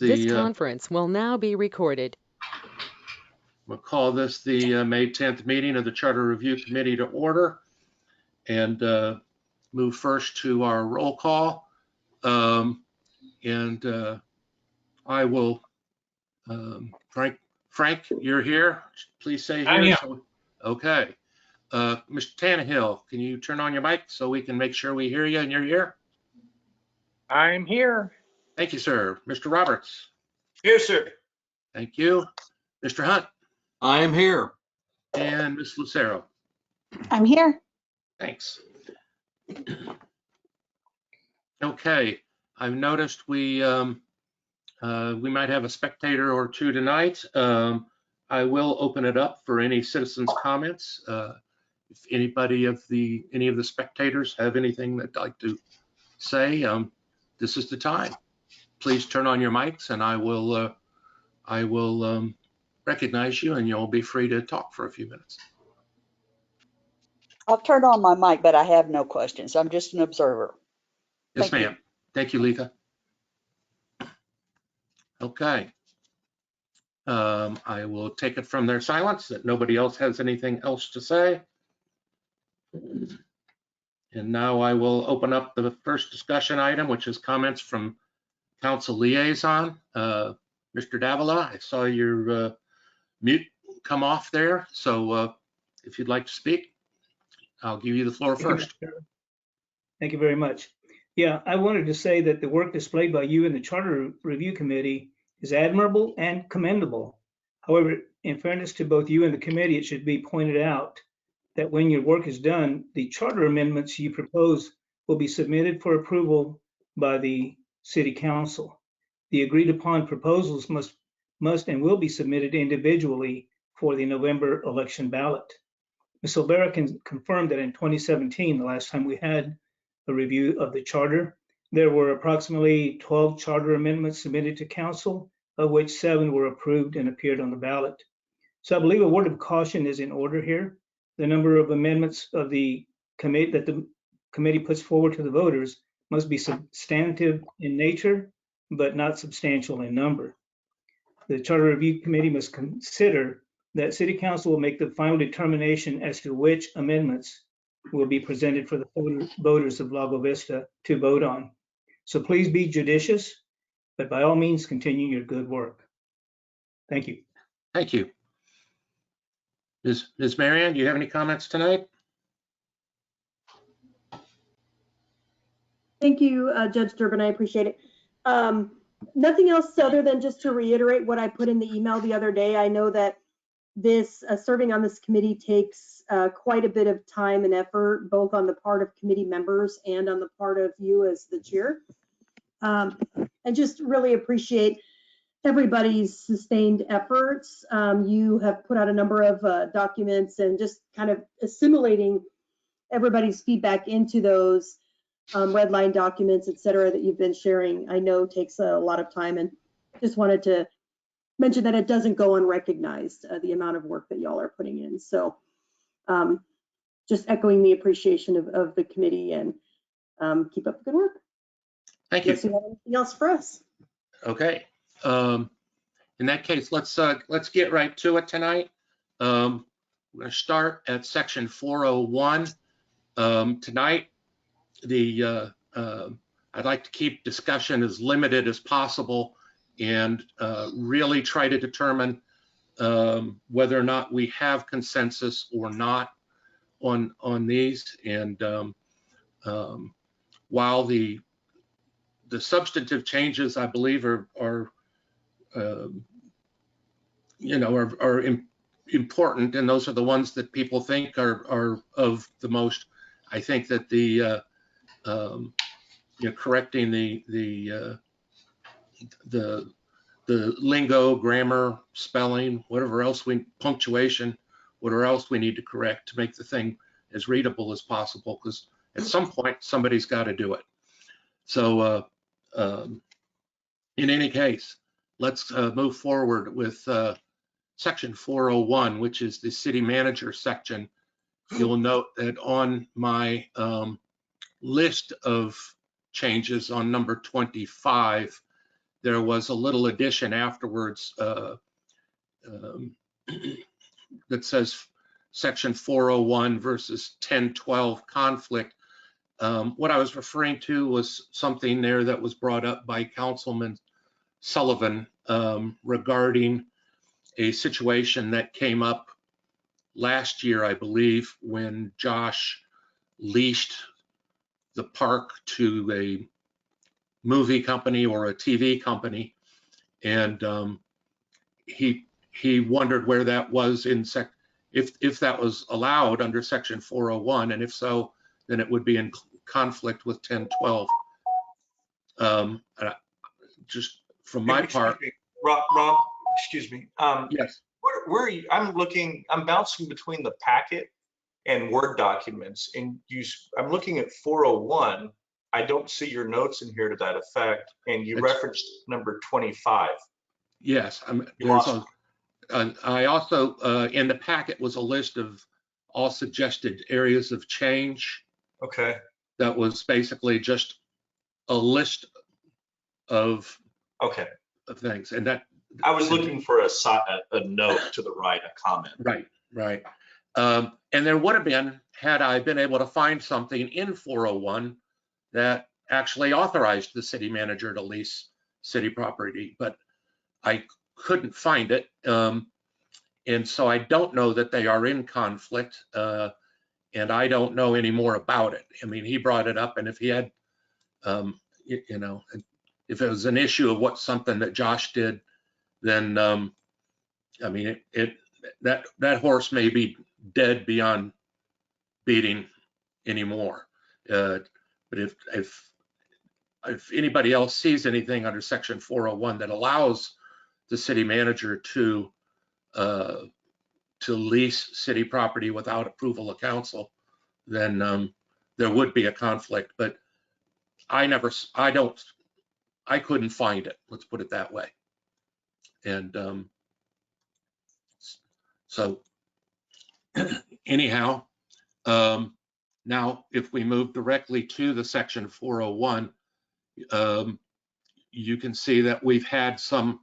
This conference will now be recorded. We'll call this the May 10th meeting of the Charter Review Committee to order and move first to our roll call. I will, Frank, you're here. Please say here. I'm here. Okay. Mr. Tannehill, can you turn on your mic so we can make sure we hear you and you're here? I'm here. Thank you, sir. Mr. Roberts. Here, sir. Thank you. Mr. Hunt. I am here. And Ms. Lucero. I'm here. Thanks. Okay, I've noticed we might have a spectator or two tonight. I will open it up for any citizens' comments. If anybody of any of the spectators have anything they'd like to say, this is the time. Please turn on your mics, and I will recognize you, and you'll be free to talk for a few minutes. I've turned on my mic, but I have no questions. I'm just an observer. Yes, ma'am. Thank you, Letha. Okay. I will take it from their silence that nobody else has anything else to say. And now I will open up the first discussion item, which is comments from Council Liaison. Mr. Davila, I saw your mute come off there. So if you'd like to speak, I'll give you the floor first. Thank you very much. Yeah, I wanted to say that the work displayed by you and the Charter Review Committee is admirable and commendable. However, in fairness to both you and the committee, it should be pointed out that when your work is done, the charter amendments you propose will be submitted for approval by the City Council. The agreed upon proposals must and will be submitted individually for the November election ballot. Ms. Olvera can confirm that in 2017, the last time we had a review of the charter, there were approximately 12 charter amendments submitted to council, of which 7 were approved and appeared on the ballot. So I believe a word of caution is in order here. The number of amendments of the committee that the committee puts forward to the voters must be substantive in nature, but not substantial in number. The Charter Review Committee must consider that City Council will make the final determination as to which amendments will be presented for the voters of Lago Vista to vote on. So please be judicious, but by all means, continue your good work. Thank you. Thank you. Ms. Marianne, do you have any comments tonight? Thank you, Judge Durbin. I appreciate it. Nothing else other than just to reiterate what I put in the email the other day. I know that this serving on this committee takes quite a bit of time and effort, both on the part of committee members and on the part of you as the chair. And just really appreciate everybody's sustained efforts. You have put out a number of documents and just kind of assimilating everybody's feedback into those red line documents, et cetera, that you've been sharing, I know takes a lot of time, and just wanted to mention that it doesn't go unrecognized, the amount of work that y'all are putting in. So just echoing the appreciation of the committee, and keep up the good work. Thank you. Unless you have anything else for us. Okay. In that case, let's get right to it tonight. We're going to start at section 401. Tonight, I'd like to keep discussion as limited as possible and really try to determine whether or not we have consensus or not on these. And while the substantive changes, I believe, are important, and those are the ones that people think are of the most. I think that the correcting the lingo, grammar, spelling, whatever else punctuation, whatever else we need to correct to make the thing as readable as possible, because at some point somebody's got to do it. So in any case, let's move forward with section 401, which is the city manager section. You'll note that on my list of changes on number 25, there was a little addition afterwards that says section 401 versus 1012 conflict. What I was referring to was something there that was brought up by Councilman Sullivan regarding a situation that came up last year, I believe, when Josh leased the park to a movie company or a TV company, and he wondered where that was in if that was allowed under section 401, and if so, then it would be in conflict with 1012. Just from my part. Rob, excuse me. Yes. Where are you? I'm bouncing between the packet and Word documents, and I'm looking at 401. I don't see your notes in here to that effect, and you referenced number 25. Yes, I also, in the packet was a list of all suggested areas of change. Okay. That was basically just a list of things, and that I was looking for a note to the right, a comment. Right. And there would have been, had I been able to find something in 401 that actually authorized the city manager to lease city property, but I couldn't find it. And so I don't know that they are in conflict, and I don't know any more about it. I mean, he brought it up, and if he had, you know, if it was an issue of something that Josh did, then I mean, that horse may be dead beyond beating anymore. But if anybody else sees anything under section 401 that allows the city manager to lease city property without approval of council, then there would be a conflict. But I couldn't find it. Let's put it that way. And so anyhow, now if we move directly to the section 401, you can see that we've had some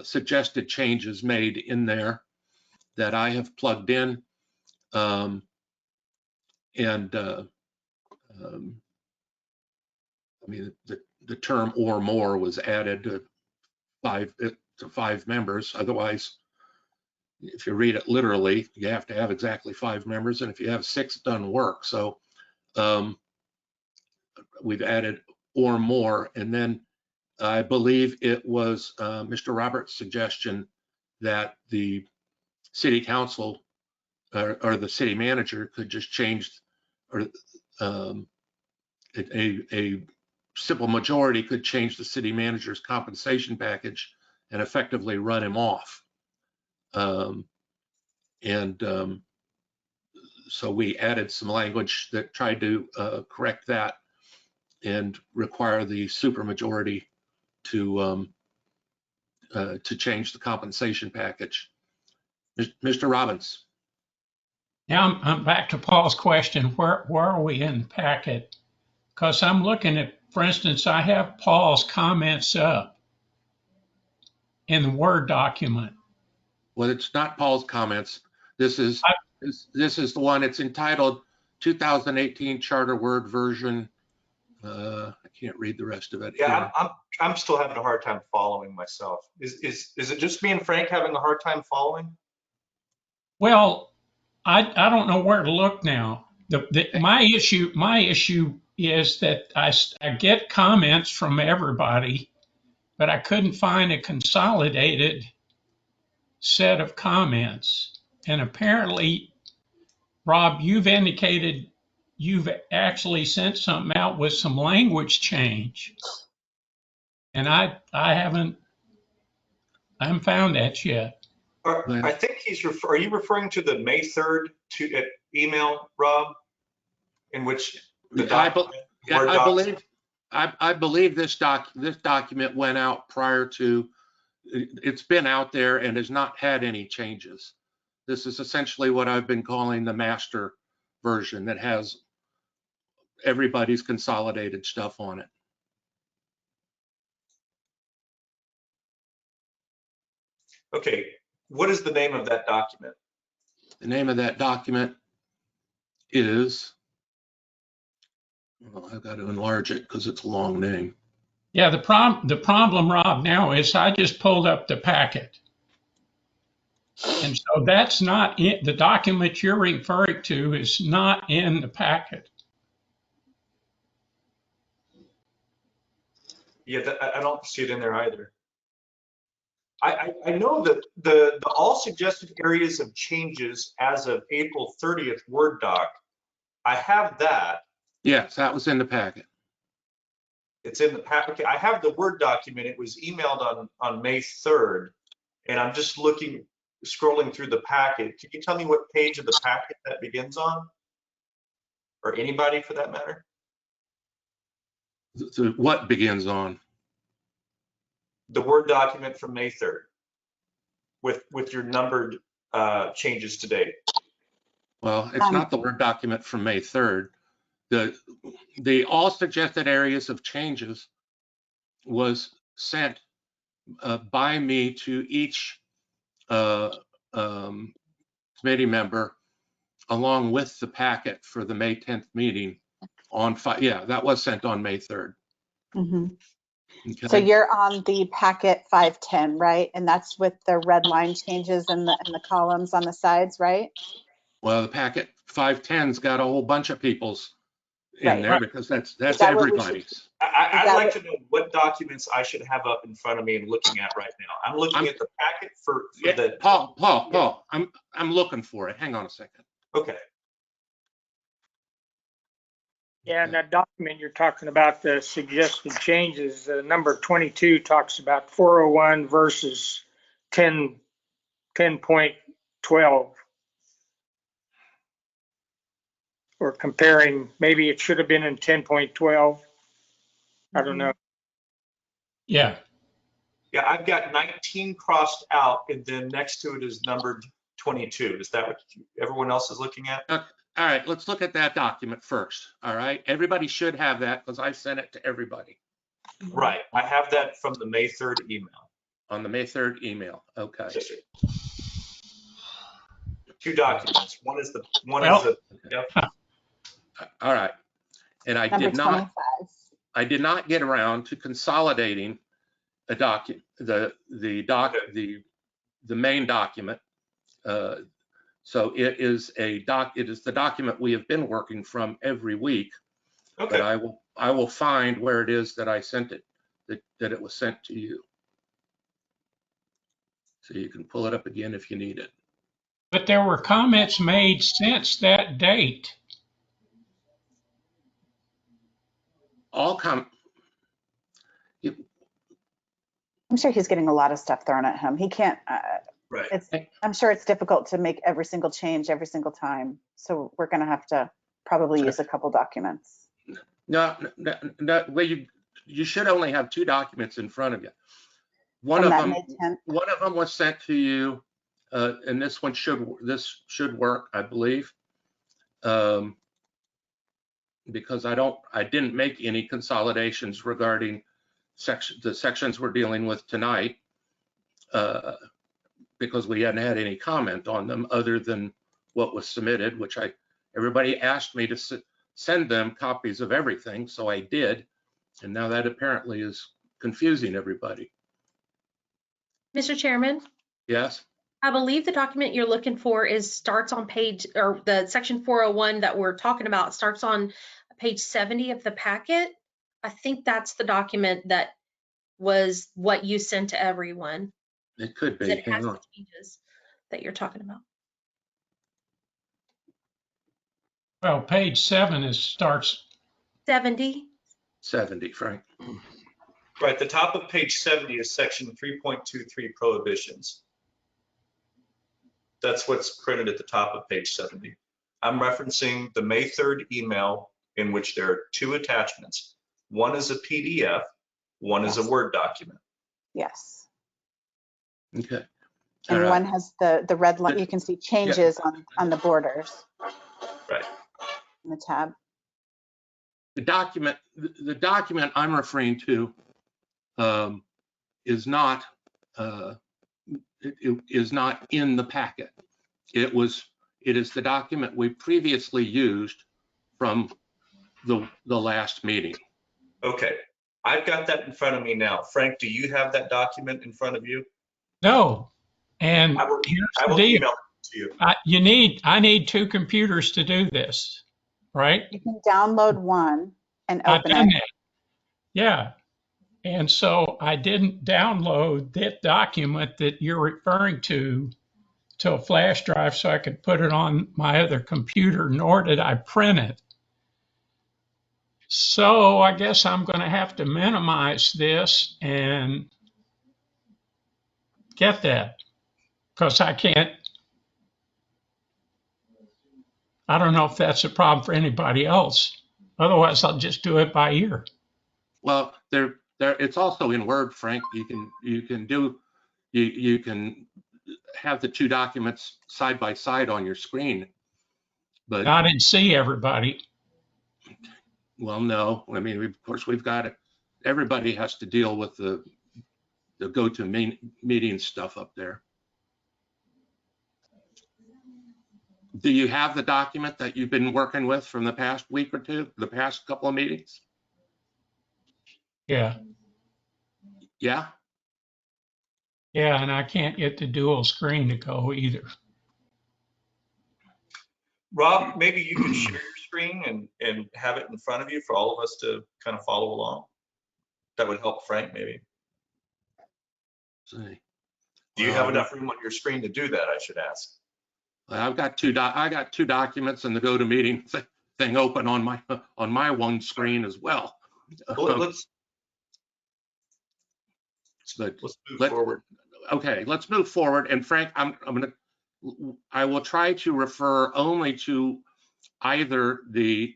suggested changes made in there that I have plugged in, and I mean, the term "or more" was added to five members. Otherwise, if you read it literally, you have to have exactly 5 members, and if you have 6, it doesn't work. So we've added "or more," and then I believe it was Mr. Roberts' suggestion that the city council or the city manager could just change, or a simple majority could change the city manager's compensation package and effectively run him off. So we added some language that tried to correct that and require the supermajority to change the compensation package. Mr. Robbins. Now I'm back to Paul's question. Where are we in the packet? Because I'm looking at, for instance, I have Paul's comments up in the Word document. Well, it's not Paul's comments. This is the one. It's entitled 2018 Charter Word Version. I can't read the rest of it. Yeah, I'm still having a hard time following myself. Is it just me and Frank having a hard time following? Well, I don't know where to look now. My issue is that I get comments from everybody, but I couldn't find a consolidated set of comments. And apparently, Rob, you've indicated you've actually sent something out with some language change. And I haven't found that yet. I think are you referring to the May 3rd email, Rob? In which the I believe this document went out prior to, it's been out there and has not had any changes. This is essentially what I've been calling the master version that has everybody's consolidated stuff on it. Okay, what is the name of that document? The name of that document is, well, I've got to enlarge it because it's a long name. Yeah, the problem, Rob, now is I just pulled up the packet. And so that's not in the document you're referring to is not in the packet. Yeah, I don't see it in there either. I know that the all suggested areas of changes as of April 30th Word doc, I have that. Yes, that was in the packet. It's in the packet. Okay, I have the Word document. It was emailed on May 3rd, and I'm just scrolling through the packet. Can you tell me what page of the packet that begins on? Or anybody for that matter? So what begins on? The Word document from May 3rd with your numbered changes to date. Well, it's not the Word document from May 3rd. The all suggested areas of changes was sent by me to each committee member along with the packet for the May 10th meeting on yeah, that was sent on May 3rd. Mm-hmm. Okay. So you're on the packet 510, right? And that's with the red line changes in the columns on the sides, right? Well, the packet 510's got a whole bunch of people's in Right. there because that's that what we should- everybody's. I'd that like what- to know what documents I should have up in front of me and looking at right now. I'm looking at the packet for Yeah, the. Paul, I'm looking for it. Hang on a second. Okay. Yeah, and that document you're talking about, the suggested changes, number 22 talks about 401 versus 10.12. Or comparing, maybe it should have been in 10.12. I don't know. Yeah. Yeah, I've got 19 crossed out, and then next to it is numbered 22. Is that what everyone else is looking at? All right, let's look at that document first. All right, everybody should have that because I sent it to everybody Right. I have that from the May 3rd email. on the May 3rd email. Okay. Yes, sir. Two documents. One is the. Yep. All right, and I Number did not. 25. I did not get around to consolidating a document, the main document. So it is the document we have been working from every week. Okay. But I will find where it is that I sent it, that it was sent to you. So you can pull it up again if you need it. But there were comments made since that date. I'm sure he's getting a lot of stuff thrown at him. He can't, Right. I'm sure it's difficult to make every single change every single time. So we're going to have to probably use a couple documents. No, well, you should only have two documents in front of you. One From of that them, May 10th. one of them was sent to you, and this should work, I believe, because I didn't make any consolidations regarding the sections we're dealing with tonight, because we hadn't had any comment on them other than what was submitted, which everybody asked me to send them copies of everything, so I did, and now that apparently is confusing everybody. Mr. Chairman, Yes? I believe the document you're looking for starts on page, or the section 401 that we're talking about starts on page 70 of the packet. I think that's the document that was what you sent to everyone. It could be. It has Hang the on. changes that you're talking about. Well, page 7 starts. 70. 70, Frank. Right. The top of page 70 is section 3.23 prohibitions. That's what's printed at the top of page 70. I'm referencing the May 3rd email in which there are two attachments. One is a PDF, one is a Word document. Yes. Okay. And one has the red line. You can see changes on the borders. Right. In the tab. The document I'm referring to is not it is not in the packet. It is the document we previously used from the last meeting. Okay, I've got that in front of me now. Frank, do you have that document in front of you? No. And I will here's the deal. email it to you. I need 2 computers to do this, right? You can download one and I've open done it. that. Yeah. And so I didn't download that document that you're referring to a flash drive so I could put it on my other computer, nor did I print it. So I guess I'm going to have to minimize this and get that, because I don't know if that's a problem for anybody else. Otherwise, I'll just do it by ear. Well, it's also in Word, Frank. You can have the 2 documents side by side on your screen. But I didn't see everybody. well, no, I mean, of course, we've got it. Everybody has to deal with the meeting stuff up there. Do you have the document that you've been working with from the past week or 2, the past couple of meetings? Yeah. Yeah. Yeah, and I can't get the dual screen to go either. Rob, maybe you can share your screen and have it in front of you for all of us to kind of follow along. That would help Frank, maybe. See. Do you have enough room on your screen to do that, I should ask? I've got 2 documents and the GoToMeeting thing open on my one screen as well. Well, let's move forward. Okay, let's move forward. And Frank, I will try to refer only to either the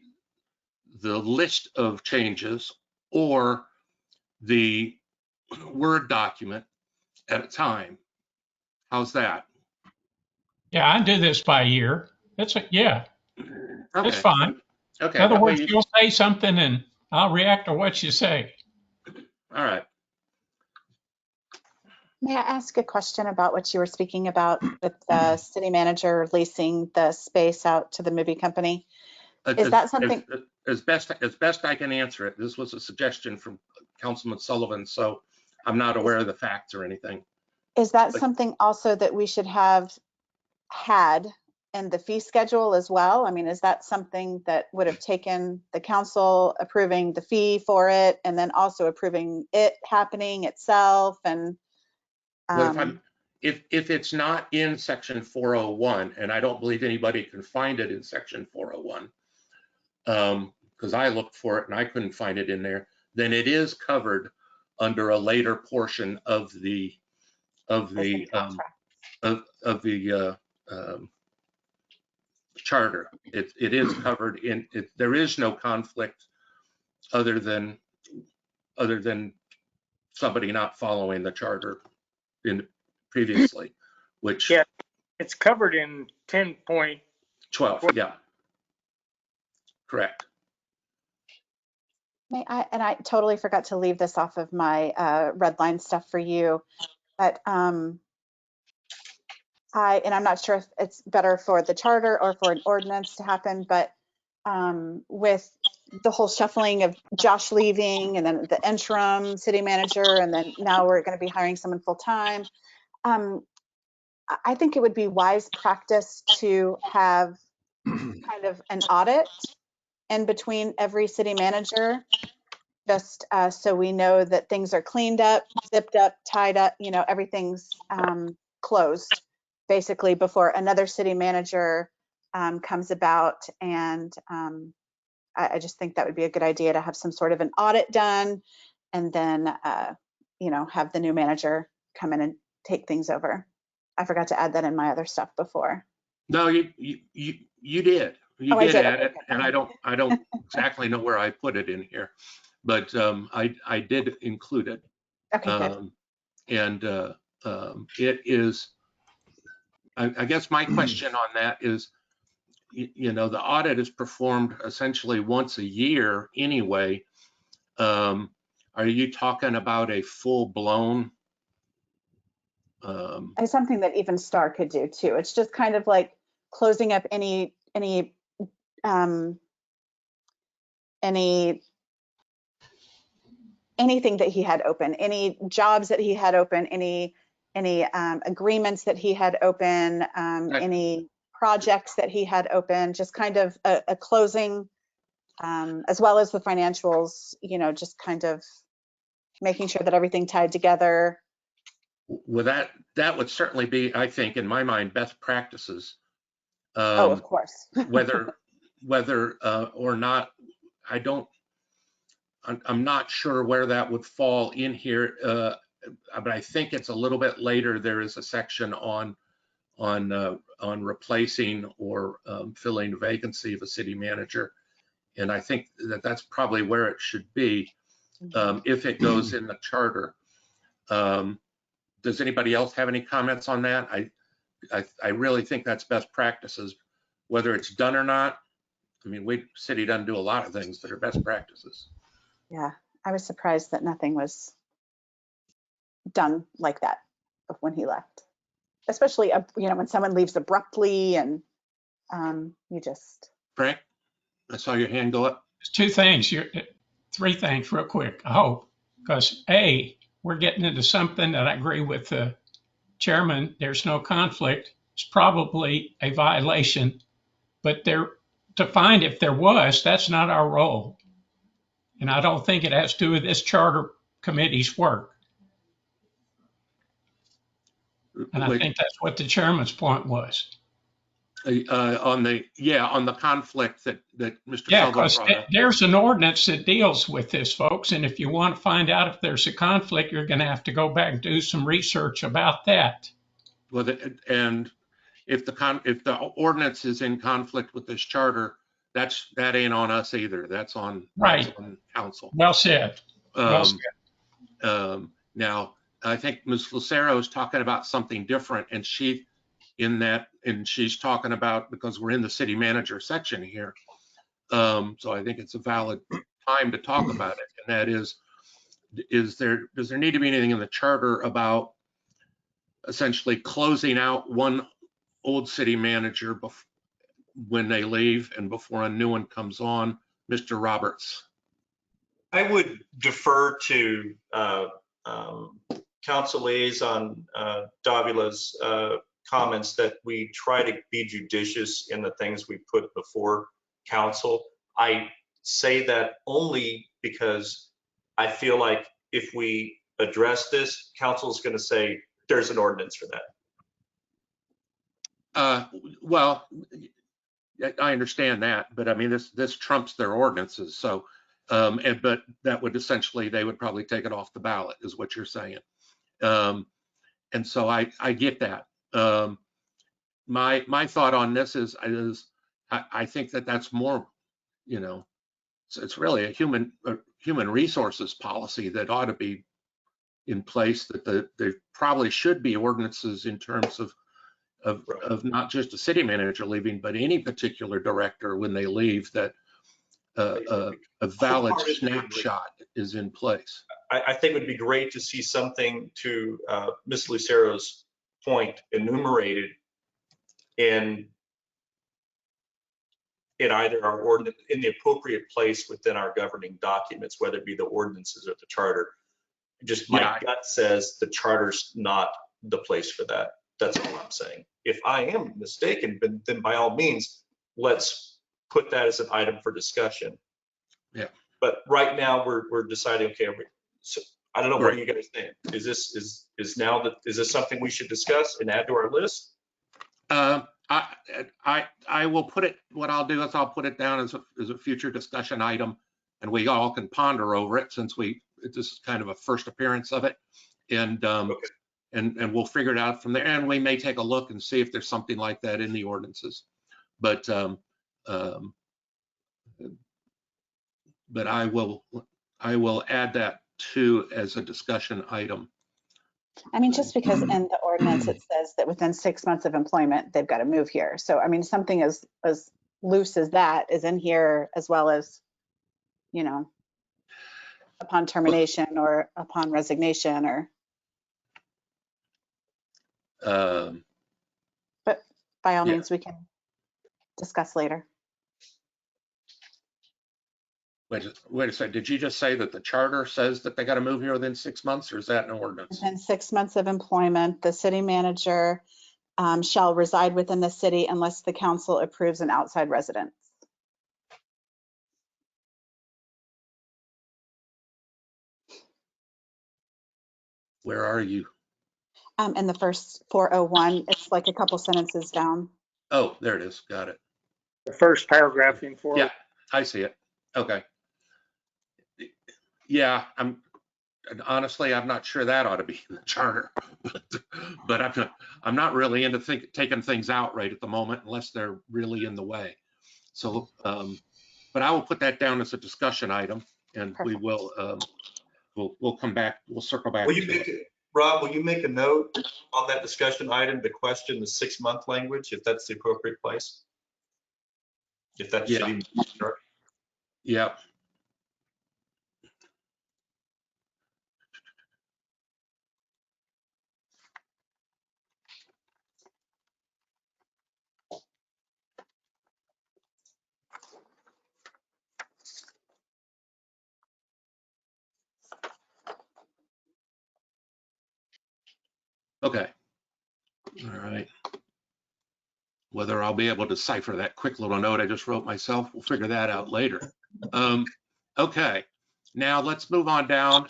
list of changes or the Word document at a time. How's that? Yeah, I do this by ear. That's Okay. fine. Okay. In other words, you'll say something and I'll react to what you say. All right. May I ask a question about what you were speaking about with the city manager leasing the space out to the movie company? Is that something? As best I can answer it. This was a suggestion from Councilman Sullivan, so I'm not aware of the facts or anything. Is that something also that we should have had in the fee schedule as well? I mean, is that something that would have taken the council approving the fee for it and then also approving it happening itself? And if it's not in section 401, and I don't believe anybody can find it in section 401, because I looked for it and I couldn't find it in there, then it is covered under a later portion of the charter. It is covered in it. There is no conflict other than somebody not following the charter in previously, which Yeah, it's covered in 10.12. Yeah, correct. and I totally forgot to leave this off of my red line stuff for you, but I'm not sure if it's better for the charter or for an ordinance to happen, but with the whole shuffling of Josh leaving and then the interim city manager, and then now we're going to be hiring someone full time. I think it would be wise practice to have kind of an audit in between every city manager, just so we know that things are cleaned up, zipped up, tied up, everything's closed basically before another city manager comes about. And I just think that would be a good idea to have some sort of an audit done, and then have the new manager come in and take things over. I forgot to add that in my other stuff before. No, you did. You did add it, and I don't exactly know where I put it in here, but I did include it. Okay, good. It is. I guess my question on that is, the audit is performed essentially once a year anyway. Are you talking about a full-blown It's something that even Star could do too. It's just kind of like closing up any anything that he had open, any jobs that he had open, any agreements that he had open, any projects that he had open, just kind of a closing, as well as the financials, you know, just kind of making sure that everything tied together. Well, that would certainly be, I think, in my mind, best practices. Oh, of course. whether or not, I'm not sure where that would fall in here, but I think it's a little bit later. There is a section on replacing or filling the vacancy of a city manager, and I think that's probably where it should be if it goes in the charter. Does anybody else have any comments on that? I really think that's best practices, whether it's done or not. I mean, city doesn't do a lot of things that are best practices. Yeah, I was surprised that nothing was done like that when he left, especially you know, when someone leaves abruptly and you just. Frank, I saw your hand go up. Two things, three things real quick, I hope, because A, we're getting into something that I agree with the chairman, there's no conflict. It's probably a violation, but to find if there was, that's not our role. And I don't think it has to do with this charter committee's work. And I think that's what the chairman's point was. On the conflict that Mr. Yeah, Sullivan because brought up. there's an ordinance that deals with this, folks. And if you want to find out if there's a conflict, you're going to have to go back and do some research about that. Well, and if the ordinance is in conflict with this charter, that ain't on us either. That's on council. Well said. Now, I think Ms. Lucero is talking about something different, and she's talking about, because we're in the city manager section here. So I think it's a valid time to talk about it, and that is does there need to be anything in the charter about essentially closing out one old city manager when they leave and before a new one comes on? Mr. Roberts. I would defer to Council Liaison Davila's comments that we try to be judicious in the things we put before council. I say that only because I feel like if we address this, council is going to say there's an ordinance for that. Well, I understand that, but I mean, this trumps their ordinances. So, but that would essentially, they would probably take it off the ballot, is what you're saying. And so I get that. My thought on this is I think that's more, you know, it's really a human resources policy that ought to be in place, that there probably should be ordinances in terms of not just a city manager leaving, but any particular director when they leave, that a valid snapshot is in place. I think it would be great to see something, to Ms. Lucero's point, enumerated in either our ordinance, in the appropriate place within our governing documents, whether it be the ordinances or the charter. Just my gut says the charter's not the place for that. That's all I'm saying. If I am mistaken, then by all means, let's put that as an item for discussion. Yeah. But right now we're deciding, okay, so I don't know, what are you guys think? Is this something we should discuss and add to our list? I will put it, what I'll do is I'll put it down as a future discussion item, and we all can ponder over it, since this is kind of a first appearance of it. And and we'll figure it out from there, and we may take a look and see if there's something like that in the ordinances. But I will add that too as a discussion item. I mean, just because in the ordinance it says that within 6 months of employment they've got to move here. So I mean, something as loose as that is in here, as well as, you know, upon termination or upon resignation, or. Um, But by all Yeah. means, we can discuss later. wait a second, did you just say that the charter says that they got to move here within 6 months, or is that an ordinance? Within 6 months of employment, the city manager shall reside within the city unless the council approves an outside residence. Where are you? In the first 401, it's like a couple sentences down. Oh, there it is. Got it. The first paragraph in 4. Yeah, I see it. Okay. Yeah, honestly, I'm not sure that ought to be in the charter, but I'm not really into taking things out right at the moment unless they're really in the way. So, but I will put that down as a discussion item, and we will we'll come back. We'll circle back. Will you make it, Rob? Will you make a note on that discussion item to question the 6-month language, if that's the appropriate place? If that's Yeah. city. Yeah. Okay. All right. Whether I'll be able to decipher that quick little note I just wrote myself, we'll figure that out later. Okay. Now let's move on down.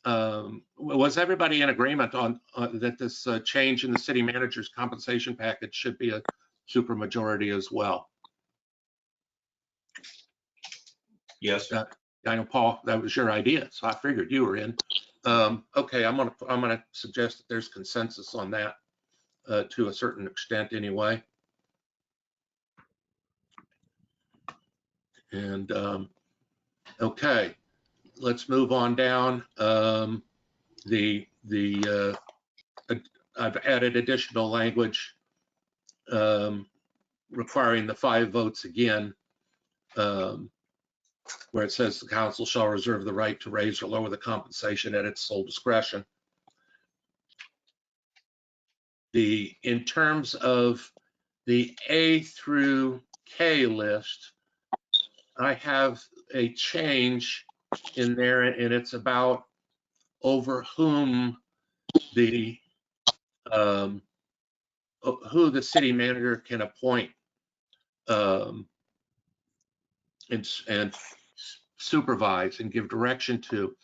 Was everybody in agreement on that this change in the city manager's compensation package should be a supermajority as well? Yes. I know, Paul, that was your idea, so I figured you were in. Okay, I'm gonna suggest that there's consensus on that to a certain extent, anyway. And okay, let's move on down. I've added additional language requiring the 5 votes again, where it says the council shall reserve the right to raise or lower the compensation at its sole discretion. In terms of the A through K list, I have a change in there, and it's about over whom who the city manager can appoint and supervise and give direction to.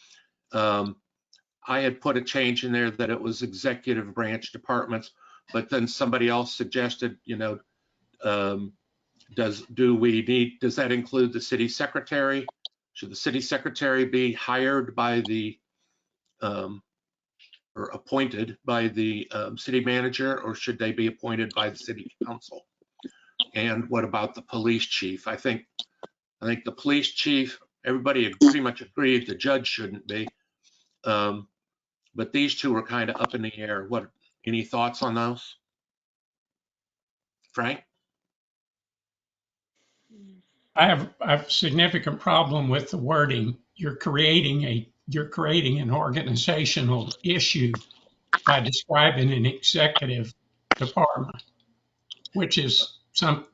I had put a change in there that it was executive branch departments, but then somebody else suggested, does that include the city secretary? Should the city secretary be hired by the or appointed by the city manager, or should they be appointed by the city council? And what about the police chief? I think the police chief, everybody pretty much agreed the judge shouldn't be. But these two are kind of up in the air. Any thoughts on those? Frank? I have a significant problem with the wording. You're creating an organizational issue by describing an executive department, which is an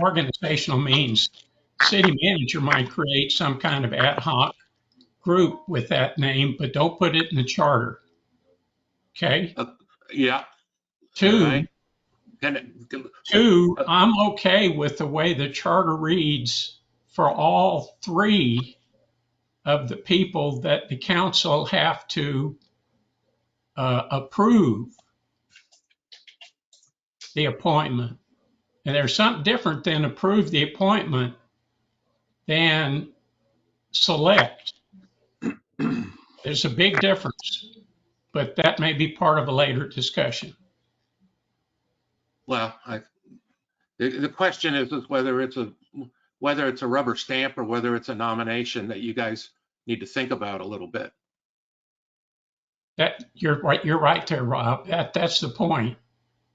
organizational means. City manager might create some kind of ad hoc group with that name, but don't put it in the charter. Okay. Yeah. Two, Right. I'm okay with the way the charter reads for all 3 of the people that the council have to approve the appointment. And there's something different than approve the appointment than select. There's a big difference, but that may be part of a later discussion. Well, the question is whether it's a rubber stamp or whether it's a nomination that you guys need to think about a little bit. That you're right there, Rob. That's the point.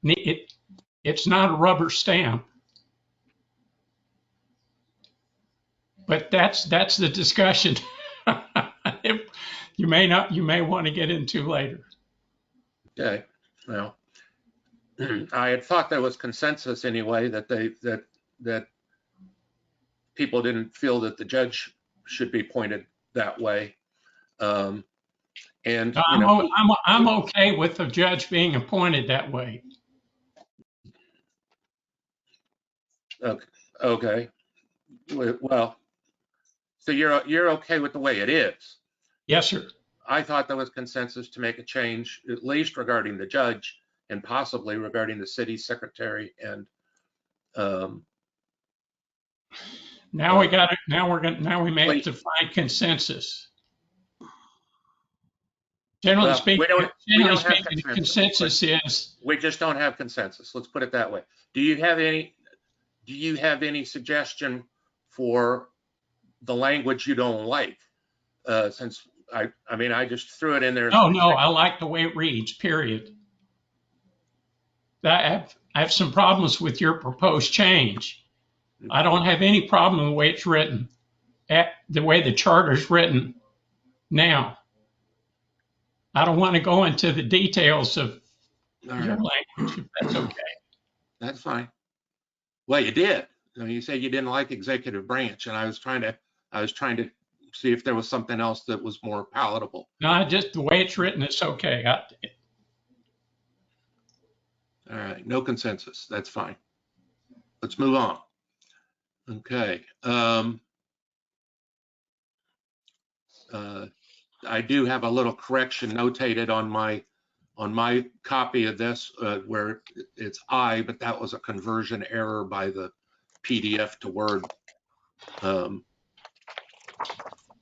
It's not a rubber stamp, but that's the discussion you may want to get into later. Okay, well, I had thought there was consensus anyway that that people didn't feel that the judge should be appointed that way. And you know, I'm okay with the judge being appointed that way. okay, well, so you're okay with the way it is. Yes, sir. I thought there was consensus to make a change, at least regarding the judge and possibly regarding the city secretary and Now we got it. Now we may have to find consensus. Generally well, speaking, we don't have the consensus is we just don't have consensus. Let's put it that way. Do you have any suggestion for the language you don't like? Since I mean, I just threw it in there. no, I like the way it reads, period. I have some problems with your proposed change. I don't have any problem with the way it's written, the way the charter's written now. I don't want to go into the details of your language, if that's okay. That's fine. Well, you did. I mean, you said you didn't like executive branch, and I was trying to see if there was something else that was more palatable. No, just the way it's written, it's okay. All right, no consensus. That's fine. Let's move on. Okay. I do have a little correction notated on my copy of this where it's I, but that was a conversion error by the PDF to Word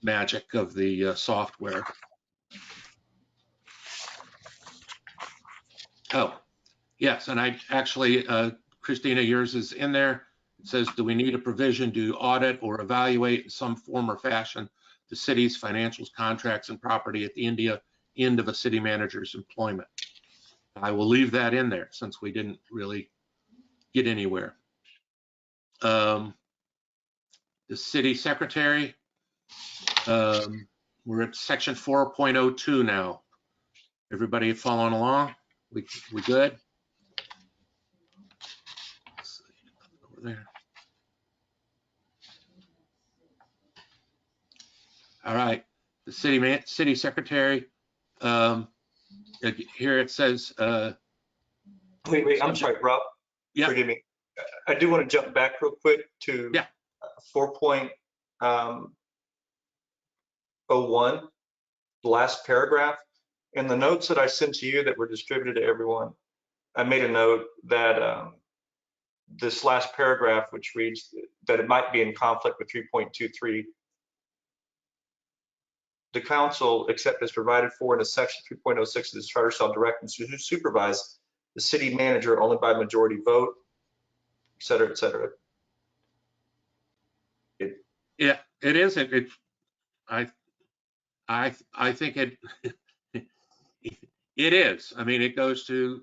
magic of the software. Oh, yes, and I actually, Christina, yours is in there. It says, do we need a provision to audit or evaluate in some form or fashion the city's financials, contracts, and property at the end of a city manager's employment? I will leave that in there since we didn't really get anywhere. The city secretary, we're at section 4.02 now. Everybody following along? We good? Over there. All right, the city secretary. Here it says. Wait, I'm sorry, Rob. Yeah. Forgive me. I do want to jump back real quick to 4.01, the last paragraph. In the notes that I sent to you that were distributed to everyone, I made a note that this last paragraph, which reads that it might be in conflict with 3.23, the council, except as provided for in a section 3.06 of this charter, shall direct and supervise the city manager only by majority vote, et cetera, et cetera. Yeah, it is. I think it it is. I mean, it goes to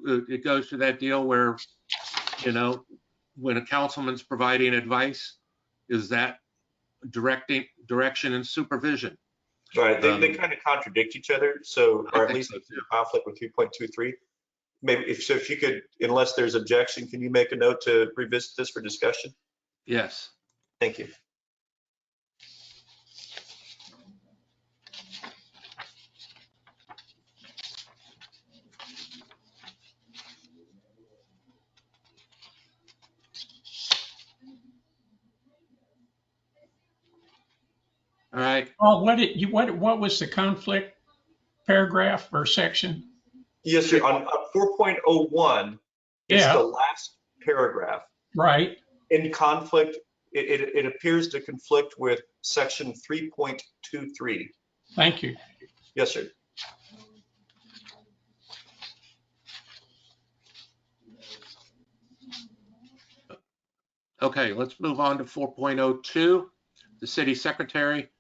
that deal where, you know, when a councilman's providing advice, is that direction and supervision. Right, they kind of contradict each other, so, or at least so, in conflict with 3.23. Maybe if you could, unless there's objection, can you make a note to revisit this for discussion? Yes. Thank you. All right. Oh, what was the conflict paragraph or section? Yes, sir. On 4.01, it's the last paragraph. Right. In conflict, it appears to conflict with section 3.23. Thank you. Yes, sir. Okay, let's move on to 4.02. The city secretary.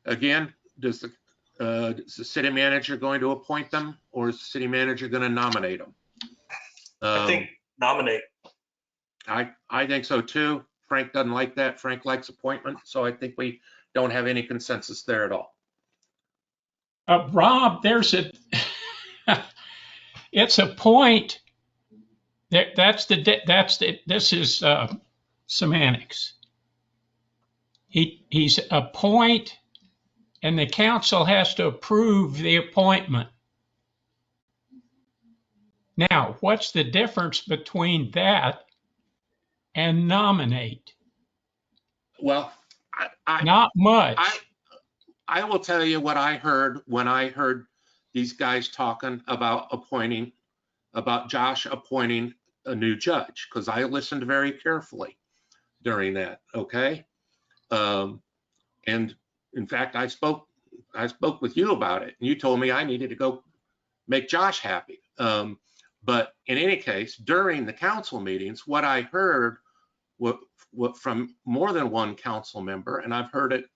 Again, is the city manager going to appoint them, or is the city manager going to nominate them? I think nominate. I think so too. Frank doesn't like that. Frank likes appointment, so I think we don't have any consensus there at all. Rob, It's appoint. This is semantics. He's appoint, and the council has to approve the appointment. Now, what's the difference between that and nominate? Well, Not much. I will tell you what I heard when I heard these guys talking about Josh appointing a new judge, because I listened very carefully during that. Okay. And in fact, I spoke with you about it, and you told me I needed to go make Josh happy. But in any case, during the council meetings, what I heard what from more than one council member, and I've heard it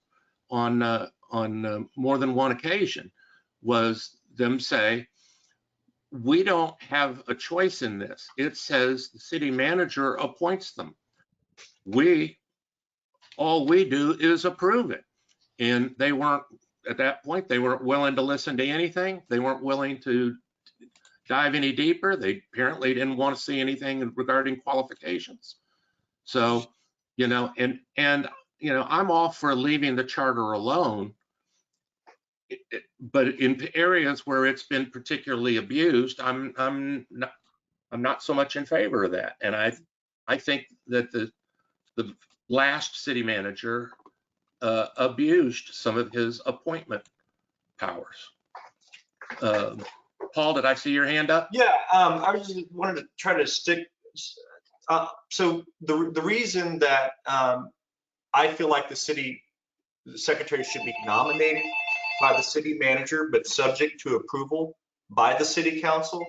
on more than one occasion, was them say, we don't have a choice in this. It says the city manager appoints them. All we do is approve it. And they weren't, at that point, they weren't willing to listen to anything. They weren't willing to dive any deeper. They apparently didn't want to see anything regarding qualifications. So, and I'm all for leaving the charter alone, but in areas where it's been particularly abused, I'm not so much in favor of that. And I think that the last city manager abused some of his appointment powers. Paul, did I see your hand up? Yeah, I was just wanted to try to stick. So the reason that I feel like the city secretary should be nominated by the city manager, but subject to approval by the city council,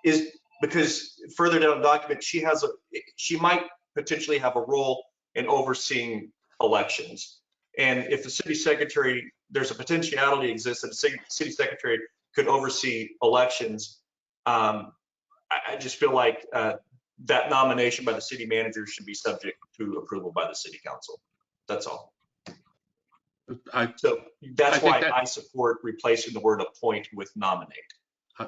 is because further down the document, she might potentially have a role in overseeing elections. And if the city secretary, there's a potentiality exists that the city secretary could oversee elections. I just feel like that nomination by the city manager should be subject to approval by the city council. That's all. So that's why I support replacing the word appoint with nominate. I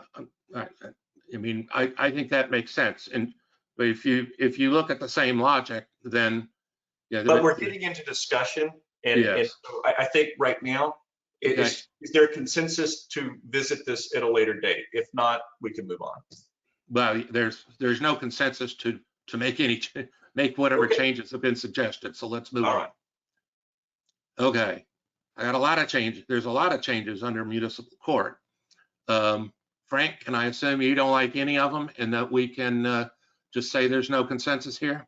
mean, I think that makes sense. But if you look at the same logic, then yeah. But we're getting into discussion, and so I think right now, is there a consensus to visit this at a later date? If not, we can move on. Well, there's no consensus to make whatever changes have been suggested. So let's move on. Okay, I got a lot of changes. There's a lot of changes under municipal court. Frank, can I assume you don't like any of them, and that we can just say there's no consensus here?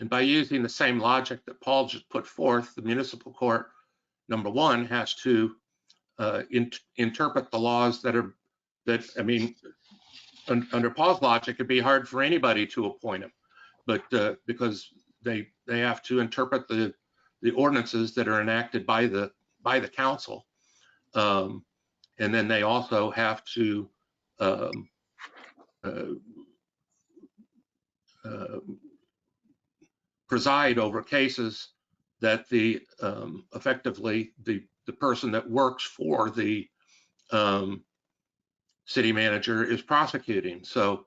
And by using the same logic that Paul just put forth, the municipal court, number one, has to interpret the laws I mean, under Paul's logic, it'd be hard for anybody to appoint him, but because they have to interpret the ordinances that are enacted by the council, and then they also have to preside over cases that effectively the person that works for the city manager is prosecuting. So,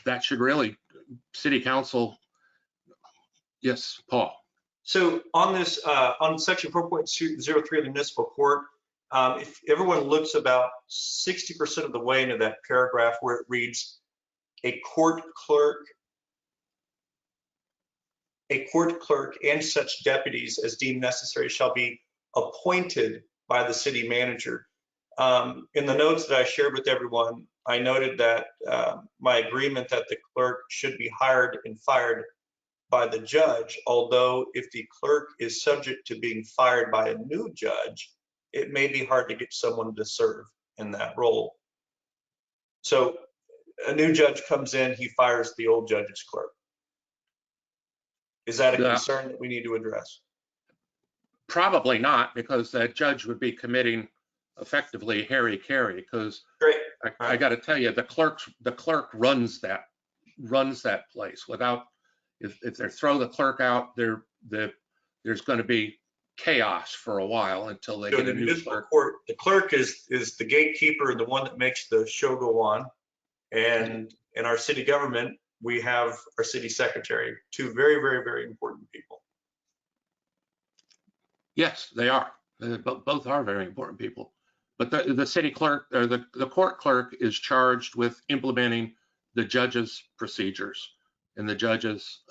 that should really, city council. Yes, Paul. So on this, on section 4.03 of the municipal court, if everyone looks about 60% of the way into that paragraph where it reads, a court clerk and such deputies as deemed necessary shall be appointed by the city manager. In the notes that I shared with everyone, I noted that my agreement that the clerk should be hired and fired by the judge, although if the clerk is subject to being fired by a new judge, it may be hard to get someone to serve in that role. So a new judge comes in, he fires the old judge's clerk. Is that a concern that we need to address? Probably not, because that judge would be committing effectively Harry Carey, because I got to tell you, the clerk runs that place. Without, if they throw the clerk out, there's going to be chaos for a while until they So get the a new municipal clerk. court, the clerk is the gatekeeper, the one that makes the show go on. And in our city government, we have our city secretary, two very, very, very important people. Yes, they are. Both are very important people. But the city clerk, or the court clerk, is charged with implementing the judge's procedures and the judge's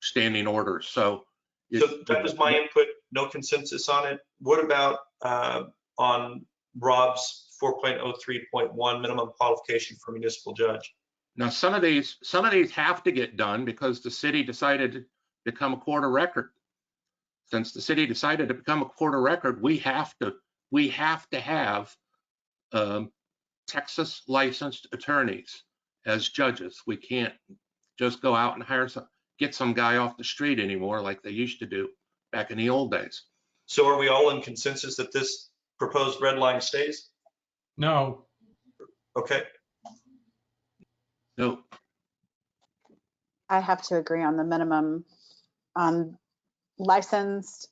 standing orders. So that was my input. No consensus on it. What about on Rob's 4.03.1 minimum qualification for municipal judge? Now, some of these have to get done because the city decided to become a court of record. Since the city decided to become a court of record, we have to have Texas licensed attorneys as judges. We can't just go out and get some guy off the street anymore like they used to do back in the old days. So are we all in consensus that this proposed red line stays? No. Okay. No. I have to agree on the minimum on licensed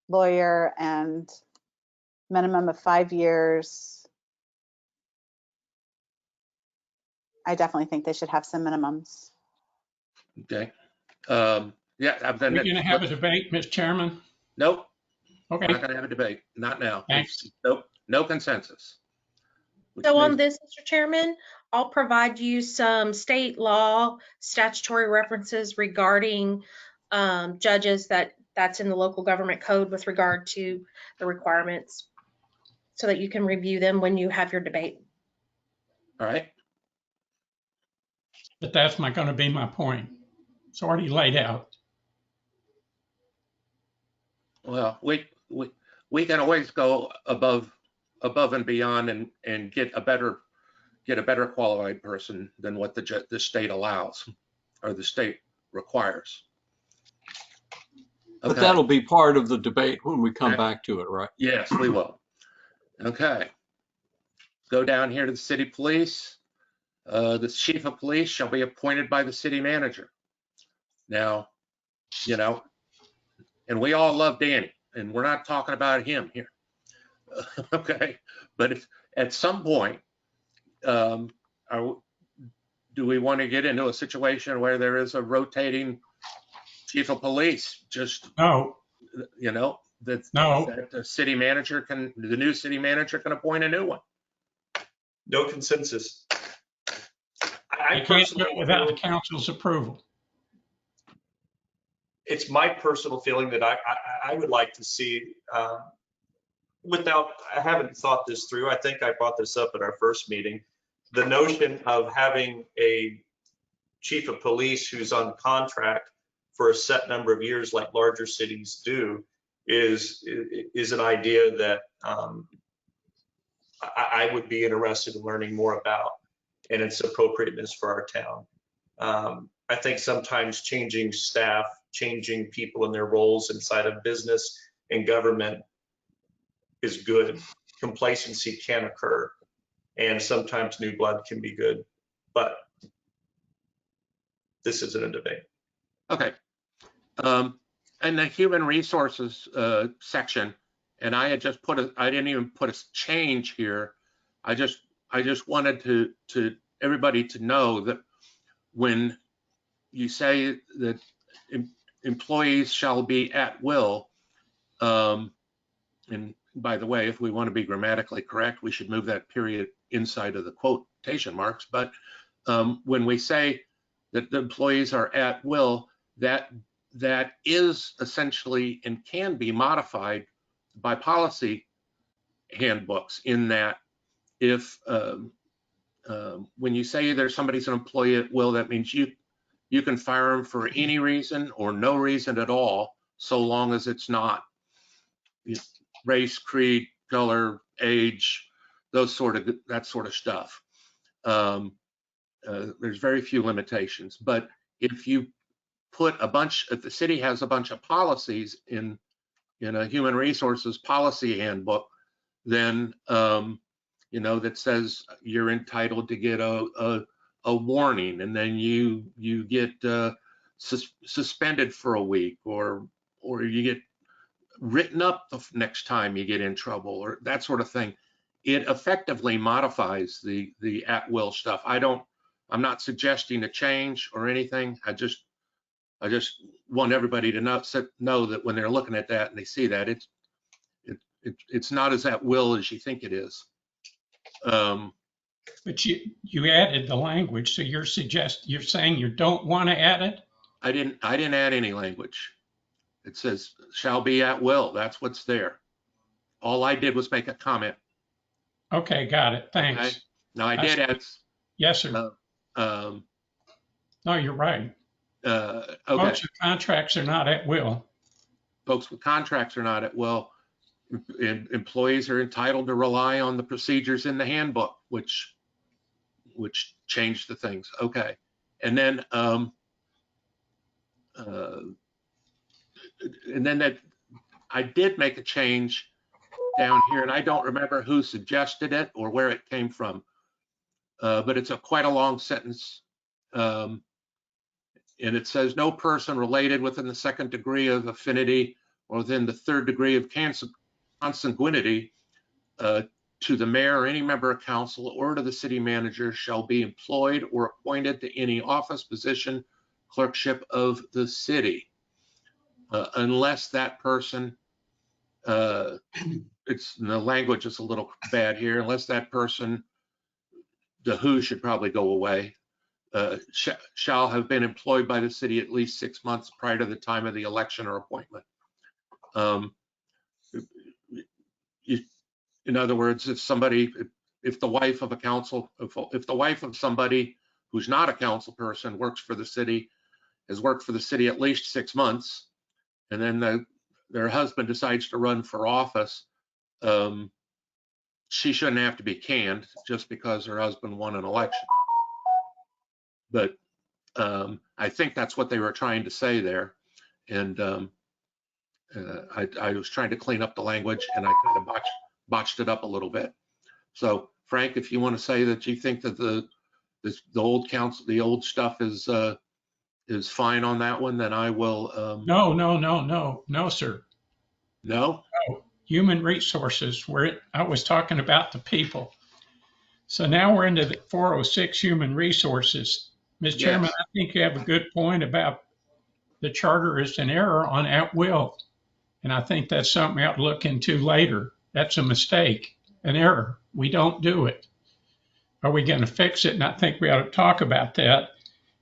lawyer and minimum of 5 years. I definitely think they should have some minimums. Okay. Yeah. We're going to have a debate, Mr. Chairman? Nope. Okay. We're not going to have a debate. Not now. Thanks. Nope. No consensus. So on this, Mr. Chairman, I'll provide you some state law statutory references regarding judges that's in the local government code with regard to the requirements so that you can review them when you have your debate. All right. But that's not going to be my point. It's already laid out. Well, we can always go above and beyond and get a better qualified person than what the state allows or the state requires. Okay. But that'll be part of the debate when we come back to it, right? Yes, we will. Okay. Go down here to the city police. The chief of police shall be appointed by the city manager. Now, you know, and we all love Danny, and we're not talking about him here. Okay, but at some point, do we want to get into a situation where there is a rotating chief of police? Just no, you know, that the city manager the new city manager can appoint a new one. No consensus. I can't do it without the council's approval. It's my personal feeling that I would like to see, I haven't thought this through. I think I brought this up at our first meeting. The notion of having a chief of police who's on contract for a set number of years like larger cities do is an idea that I would be interested in learning more about and its appropriateness for our town. I think sometimes changing staff, changing people in their roles inside of business and government is good. Complacency can occur, and sometimes new blood can be good, but this isn't a debate. Okay. And the human resources section, and I had just I didn't even put a change here. I just wanted to everybody to know that when you say that employees shall be at will, and by the way, if we want to be grammatically correct, we should move that period inside of the quotation marks. But when we say that the employees are at will, that is essentially and can be modified by policy handbooks, in that if when you say there's somebody's an employee at will, that means you can fire them for any reason or no reason at all, so long as it's not race, creed, color, age, that sort of stuff. There's very few limitations. But if you put if the city has a bunch of policies in a human resources policy handbook, then you know, that says you're entitled to get a warning, and then you get suspended for a week, or you get written up the next time you get in trouble, or that sort of thing. It effectively modifies the at-will stuff. I'm not suggesting a change or anything. I just want everybody to know that when they're looking at that and they see that, it's not as at will as you think it is. But you added the language, so you're saying you don't want to add it? I didn't add any language. It says shall be at will. That's what's there. All I did was make a comment. Okay, got it. Thanks. Okay? Now I did add. Yes, sir. No, you're right. Okay. Folks with contracts are not at will. Folks with contracts are not at will. Employees are entitled to rely on the procedures in the handbook, which change the things. Okay. And then that I did make a change down here, and I don't remember who suggested it or where it came from, but it's quite a long sentence. And it says no person related within the second degree of affinity or within the third degree of consanguinity to the mayor or any member of council or to the city manager shall be employed or appointed to any office, position, clerkship of the city, unless that person, the language is a little bad here, unless that person, the who should probably go away, shall have been employed by the city at least 6 months prior to the time of the election or appointment. In other words, if the wife of a council, if the wife of somebody who's not a council person works for the city, has worked for the city at least 6 months, and then their husband decides to run for office, she shouldn't have to be canned just because her husband won an election. But I think that's what they were trying to say there. And I was trying to clean up the language, and I kind of botched it up a little bit. So Frank, if you want to say that you think that the old stuff is fine on that one, then I will. No, sir. No? No. Human resources, I was talking about the people. So now we're into the 406 human resources. Mr. Chairman, I think you have a good point about the charter is an error on at will. And I think that's something we ought to look into later. That's a mistake, an error. We don't do it. Are we going to fix it? And I think we ought to talk about that.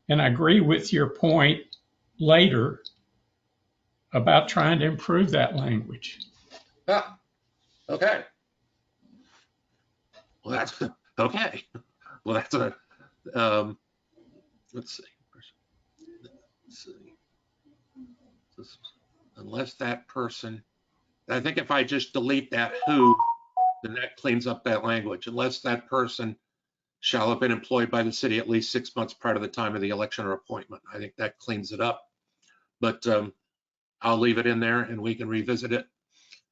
And I agree with your point later about trying to improve that language. Ah, okay. Well, that's okay. Well, that's let's see. Unless that person, I think if I just delete that who, then that cleans up that language. Unless that person shall have been employed by the city at least 6 months prior to the time of the election or appointment. I think that cleans it up. But I'll leave it in there and we can revisit it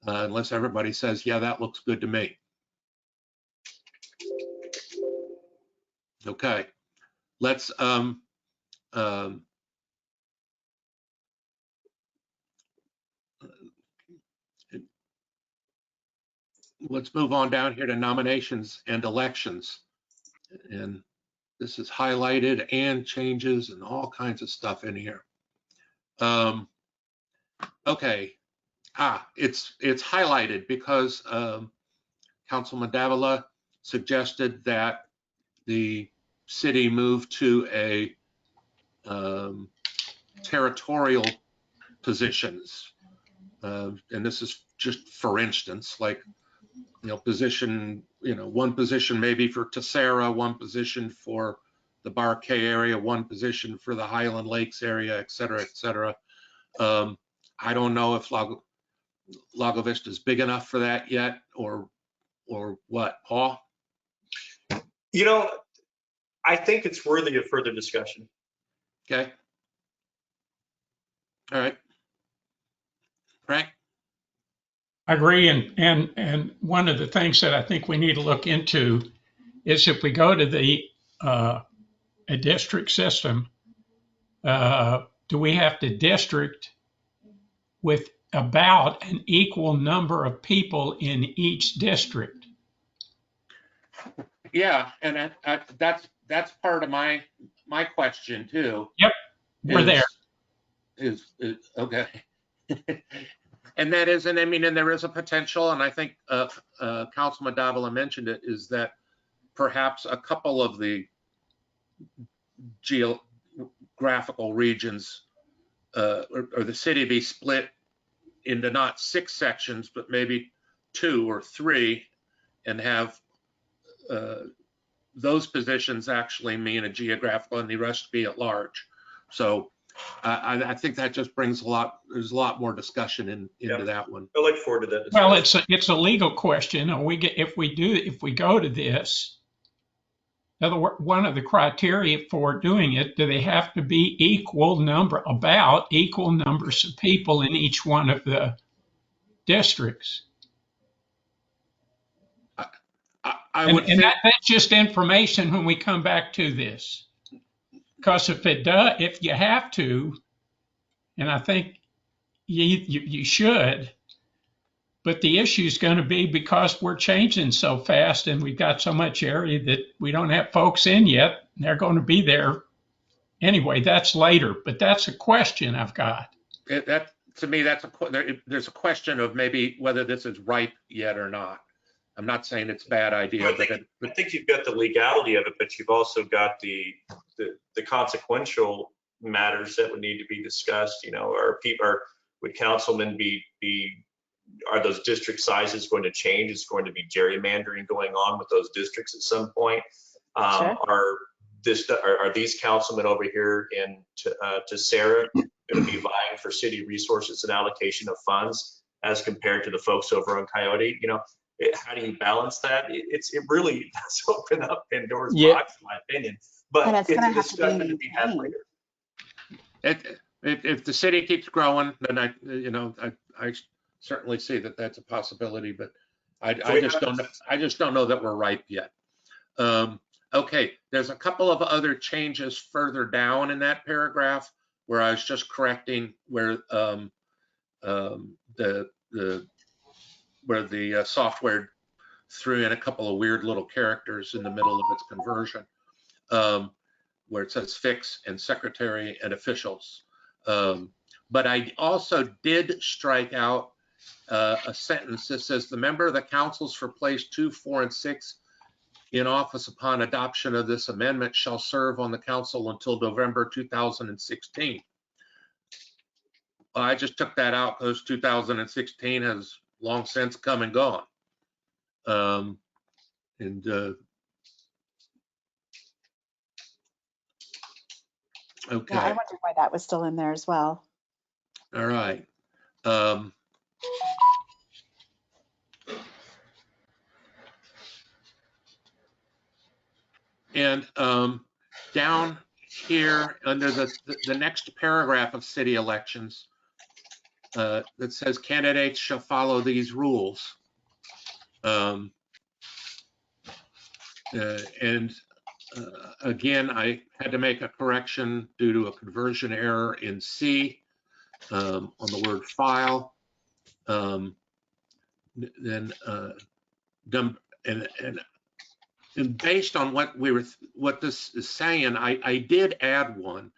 unless everybody says, yeah, that looks good to me. Okay, let's let's move on down here to nominations and elections. And this is highlighted and changes and all kinds of stuff in here. Okay, it's highlighted because Councilman Davila suggested that the city move to a territorial positions. And this is just for instance, like, position, one position maybe for Tessera, one position for the Barkay area, one position for the Highland Lakes area, et cetera, et cetera. I don't know if Lago Vista is big enough for that yet, or what, Paul? I think it's worthy of further discussion. Okay. All right. Frank? I agree. And one of the things that I think we need to look into is if we go to a district system, do we have to district with about an equal number of people in each district? Yeah, and that's part of my question too. Yep, we're there. Is okay. And that is, and I mean, and there is a potential, and I think Councilman Davila mentioned it, is that perhaps a couple of the geographical regions or the city be split into not 6 sections, but maybe 2 or 3, and have those positions actually mean a geographical and the rest be at large. So I think that just brings there's a lot more discussion into that one. I look forward to that discussion. Well, it's a legal question. If we go to this, in other words, one of the criteria for doing it, do they have to be about equal numbers of people in each one of the districts? That's just information when we come back to this. Because if you have to, and I think you should, but the issue is going to be because we're changing so fast and we've got so much area that we don't have folks in yet. They're going to be there anyway. That's later, but that's a question I've got. To me, there's a question of maybe whether this is ripe yet or not. I'm not saying it's a bad idea, I think you've got the legality of it, but you've also got the consequential matters that would need to be discussed. You know, would councilmen are those district sizes going to change? Is going to be gerrymandering going on with those districts at some point? Sure. Are these councilmen over here to Sarah going to be vying for city resources and allocation of funds as compared to the folks over on Coyote? You know, how do you balance that? It really does open up Pandora's box, in my opinion. But it's a discussion to be had later. If the city keeps growing, then I certainly see that that's a possibility. But I just don't know that we're ripe yet. Okay, there's a couple of other changes further down in that paragraph where I was just correcting where the software threw in a couple of weird little characters in the middle of its conversion, where it says fix and secretary and officials. But I also did strike out a sentence that says the member of the councils for place 2, 4, and 6 in office upon adoption of this amendment shall serve on the council until November 2016. I just took that out because 2016 has long since come and gone. Okay. Yeah, I wondered why that was still in there as well. All right. And down here under the next paragraph of city elections, that says candidates shall follow these rules. Again, I had to make a correction due to a conversion error in C on the word file. And based on what this is saying, I did add one,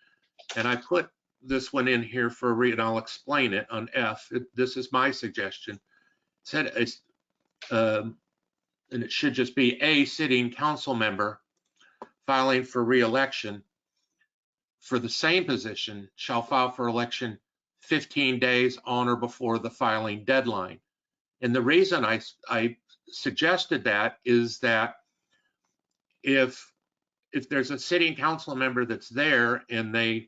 and I put this one in here for a read, and I'll explain it on F. This is my suggestion. It said, and it should just be a sitting council member filing for re-election for the same position shall file for election 15 days on or before the filing deadline. And the reason I suggested that is that if there's a sitting council member that's there and they're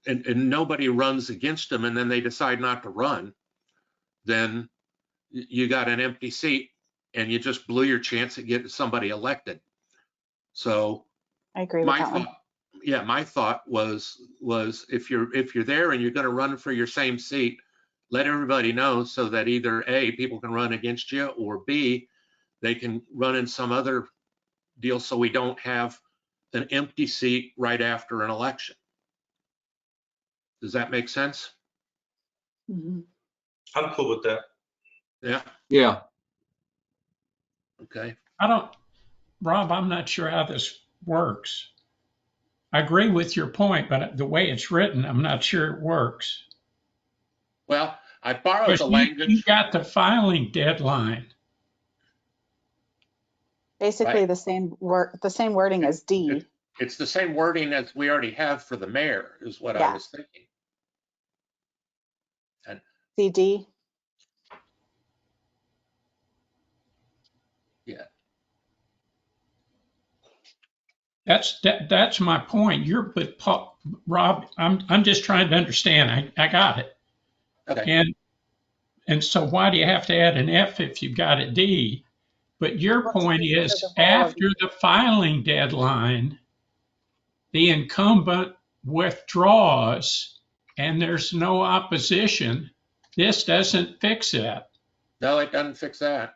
and nobody runs against them, and then they decide not to run, then you got an empty seat and you just blew your chance at getting somebody elected. So I agree with that one. my thought was if you're there and you're going to run for your same seat, let everybody know so that either A, people can run against you, or B, they can run in some other deal so we don't have an empty seat right after an election. Does that make sense? Mhm. I'm cool with that. Yeah. Yeah. Okay. Rob, I'm not sure how this works. I agree with your point, but the way it's written, I'm not sure it works. Well, I borrowed Because the you language. got the filing deadline. Basically Right. the same wording as D. It's the same wording as we already have for the mayor, is what I Yeah. was thinking. And CD. yeah, That's my point. Rob, I'm just trying to understand. I got it. okay. And so why do you have to add an F if you've got a D? But your Well, to point consider is the role of after the filing deadline, the incumbent withdraws and there's no opposition. This doesn't fix that. No, it doesn't fix that. I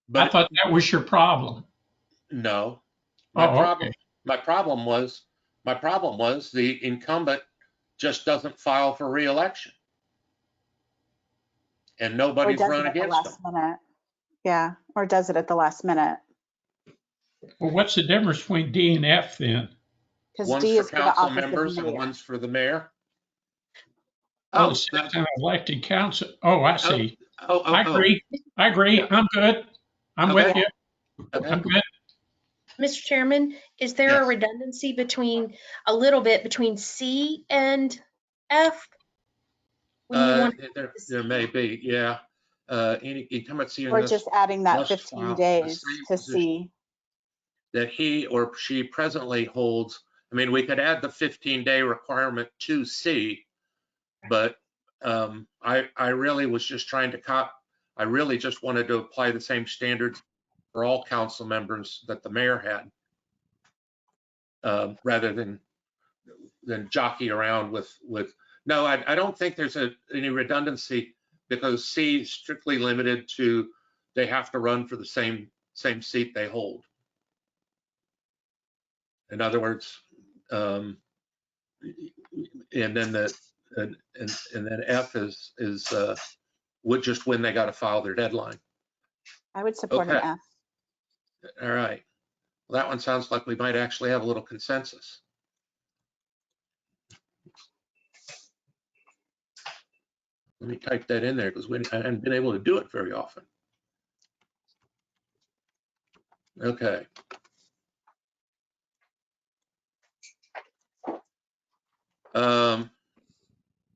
But thought that was your problem. no, my Oh, problem, okay. my problem was the incumbent just doesn't file for re-election, and Or nobody's does run it at the against them. last minute. Yeah. Or does it at the last minute. Well, what's the difference between D and F then? Because One's D for is for the council office of members and mayor. one's for the mayor. Oh, Oh, it says an elected council. Oh, I see. oh, I agree. I agree. Yeah. I'm good. I'm Okay. with you. Okay. I'm good. Mr. Chairman, is there a Yes. redundancy a little bit between C and F? When you want There may be, yeah. Any incumbency in Or this just adding that must 15 file the days same to position C. that he or she presently holds. I mean, we could add the 15-day requirement to C, but I really was just trying to I really just wanted to apply the same standards for all council members that the mayor had, rather than jockey around with. No, I don't think there's any redundancy because C is strictly limited to they have to run for the same seat they hold. In other words, and then and then F is would just when they got to file their deadline. I would support an Okay. F. All right. Well, that one sounds like we might actually have a little consensus. Let me type that in there because I haven't been able to do it very often. Okay.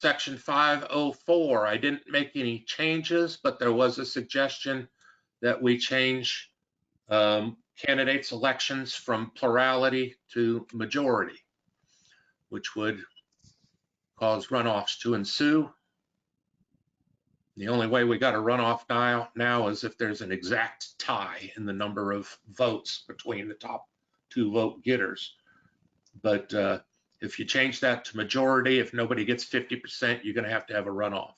Section 504, I didn't make any changes, but there was a suggestion that we change candidates' elections from plurality to majority, which would cause runoffs to ensue. The only way we got a runoff now is if there's an exact tie in the number of votes between the top two vote getters. But if you change that to majority, if nobody gets 50%, you're going to have a runoff.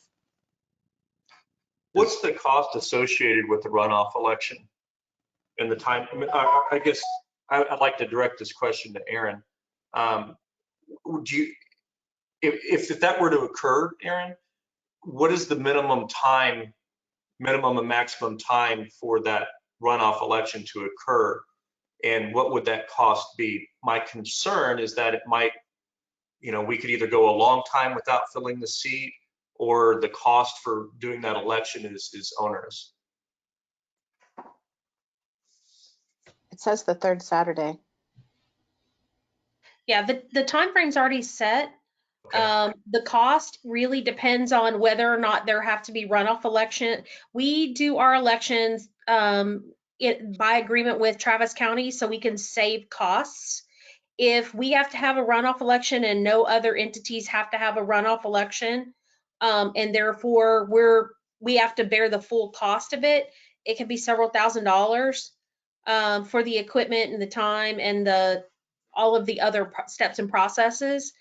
What's the cost associated with the runoff election and the time? I guess I'd like to direct this question to Aaron. Would you, if that were to occur, Aaron, what is the minimum and maximum time for that runoff election to occur? And what would that cost be? My concern is that it might, we could either go a long time without filling the seat, or the cost for doing that election is onerous. It says the third Saturday. Yeah, the timeframe's already set. Okay. The cost really depends on whether or not there have to be runoff election. We do our elections by agreement with Travis County, so we can save costs. If we have to have a runoff election and no other entities have to have a runoff election, and therefore we have to bear the full cost of it, can be several $1,000s for the equipment and the time and the all of the other steps and processes.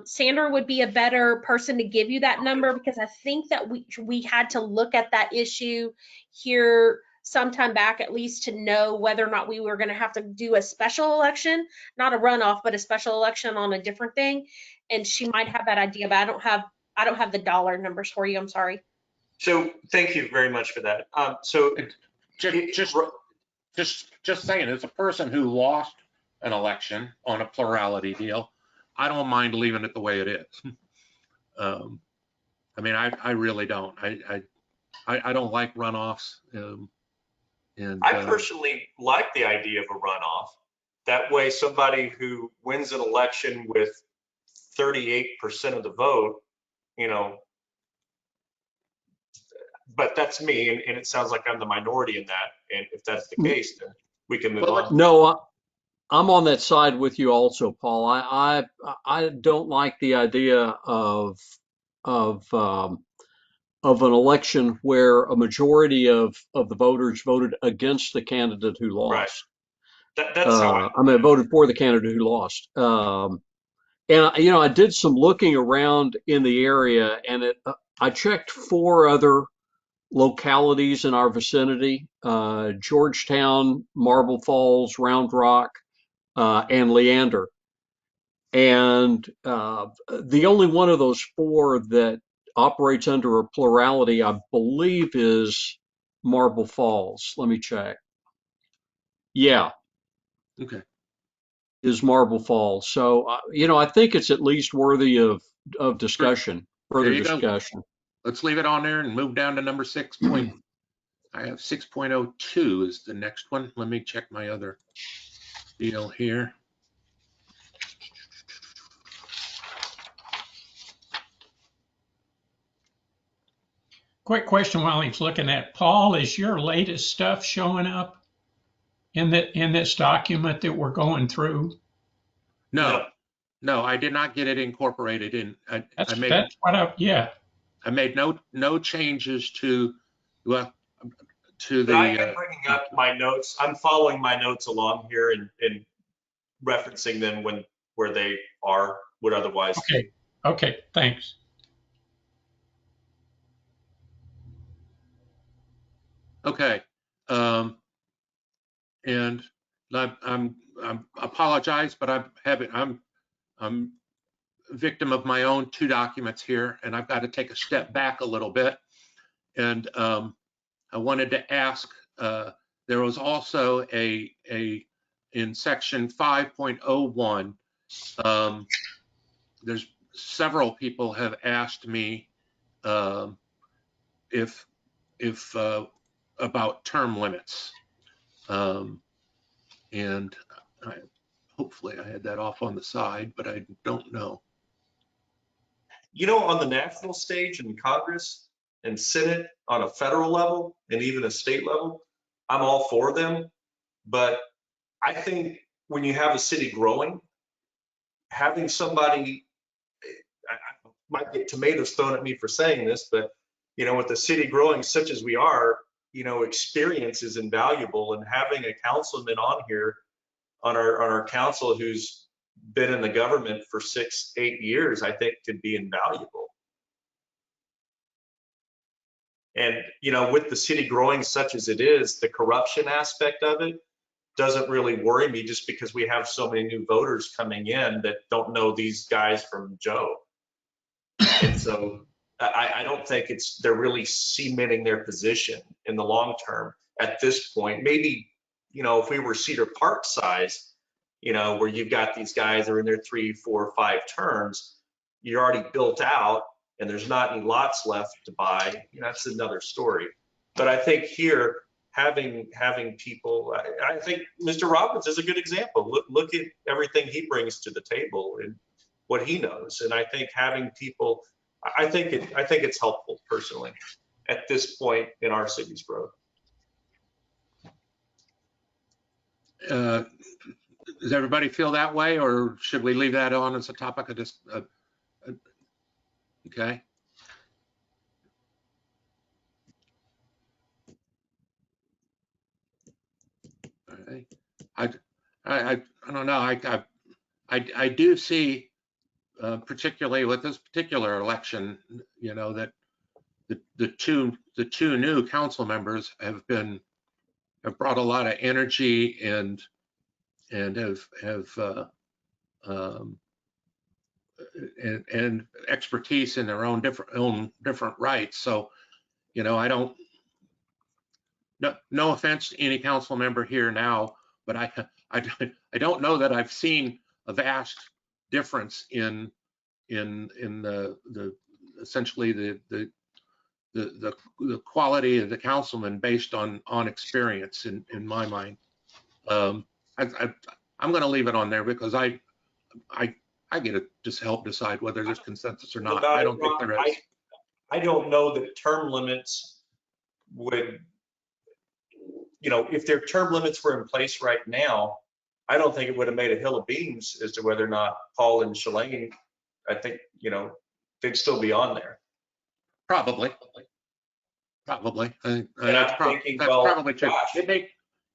Sandra would be a better person to give you that number, because I think that we had to look at that issue here sometime back, at least, to know whether or not we were going to have to do a special election, not a runoff, but a special election on a different thing. And she might have that idea, but I don't have the dollar numbers for you. I'm sorry. So thank you very much for that. So Just saying, as a person who lost an election on a plurality deal, I don't mind leaving it the way it is. I mean, I really don't. I don't like runoffs. I personally like the idea of a runoff. That way, somebody who wins an election with 38% of the vote, you know, but that's me, and it sounds like I'm the minority in that. And if that's the case, then we can move on. No, I'm on that side with you also, Paul. I don't like the idea of an election where a majority of the voters voted against the candidate who lost. Right. That's how I mean, voted for the candidate who lost. And you know, I did some looking around in the area, and I checked 4 other localities in our vicinity: Georgetown, Marble Falls, Round Rock, and Leander. And the only one of those 4 that operates under a plurality, I believe, is Marble Falls. Let me check. Yeah. Okay. Is Marble Falls. So, you know, I think it's at least worthy of discussion, further discussion. Go. Let's leave it on there and move down to number 6. I have 6.02 is the next one. Let me check my other deal here. Quick question while he's looking at Paul, is your latest stuff showing up in this document that we're going through? No, I did not get it incorporated in. That's what yeah. I made no changes to, well, to the. I am bringing up my notes. I'm following my notes along here and referencing them where they would otherwise. Okay, thanks. Okay, and I'm apologize, but I'm victim of my own 2 documents here, and I've got to take a step back a little bit. And I wanted to ask, there was also in section 5.01, there's several people have asked me if about term limits. And hopefully I had that off on the side, but I don't know. You know, on the national stage in Congress and Senate, on a federal level and even a state level, I'm all for them. But I think when you have a city growing, having somebody, I might get tomatoes thrown at me for saying this, but you know, with the city growing such as we are, you know, experience is invaluable, and having a councilman on here on our council who's been in the government for 6-8 years, I think could be invaluable. And, you know, with the city growing such as it is, the corruption aspect of it doesn't really worry me, just because we have so many new voters coming in that don't know these guys from Joe. And so I don't think they're really cementing their position in the long term at this point. Maybe, you know, if we were Cedar Park size, you know, where you've got these guys that are in their 3, 4, 5 terms, you're already built out and there's not any lots left to buy, you know, that's another story. But I think here, having people, I think Mr. Robbins is a good example. Look at everything he brings to the table and what he knows. And I think having people, I think it's helpful personally at this point in our city's growth. Does everybody feel that way, or should we leave that on as a topic of this? Okay. All right. don't know. I do see, particularly with this particular election, you know, that the two new council members have brought a lot of energy and have and expertise in their own different rights. So, you know, no offense to any council member here now, but I don't know that I've seen a vast difference in the essentially the quality of the councilman based on experience in my mind. I'm going to leave it on there because I get to just help decide whether there's consensus or not. I don't think there is. I don't know that term limits would, you know, if their term limits were in place right now, I don't think it would have made a hill of beans as to whether or not Paul and Shalane, I think, you know, they'd still be on there. Probably. And That's I'm thinking, probably true. gosh.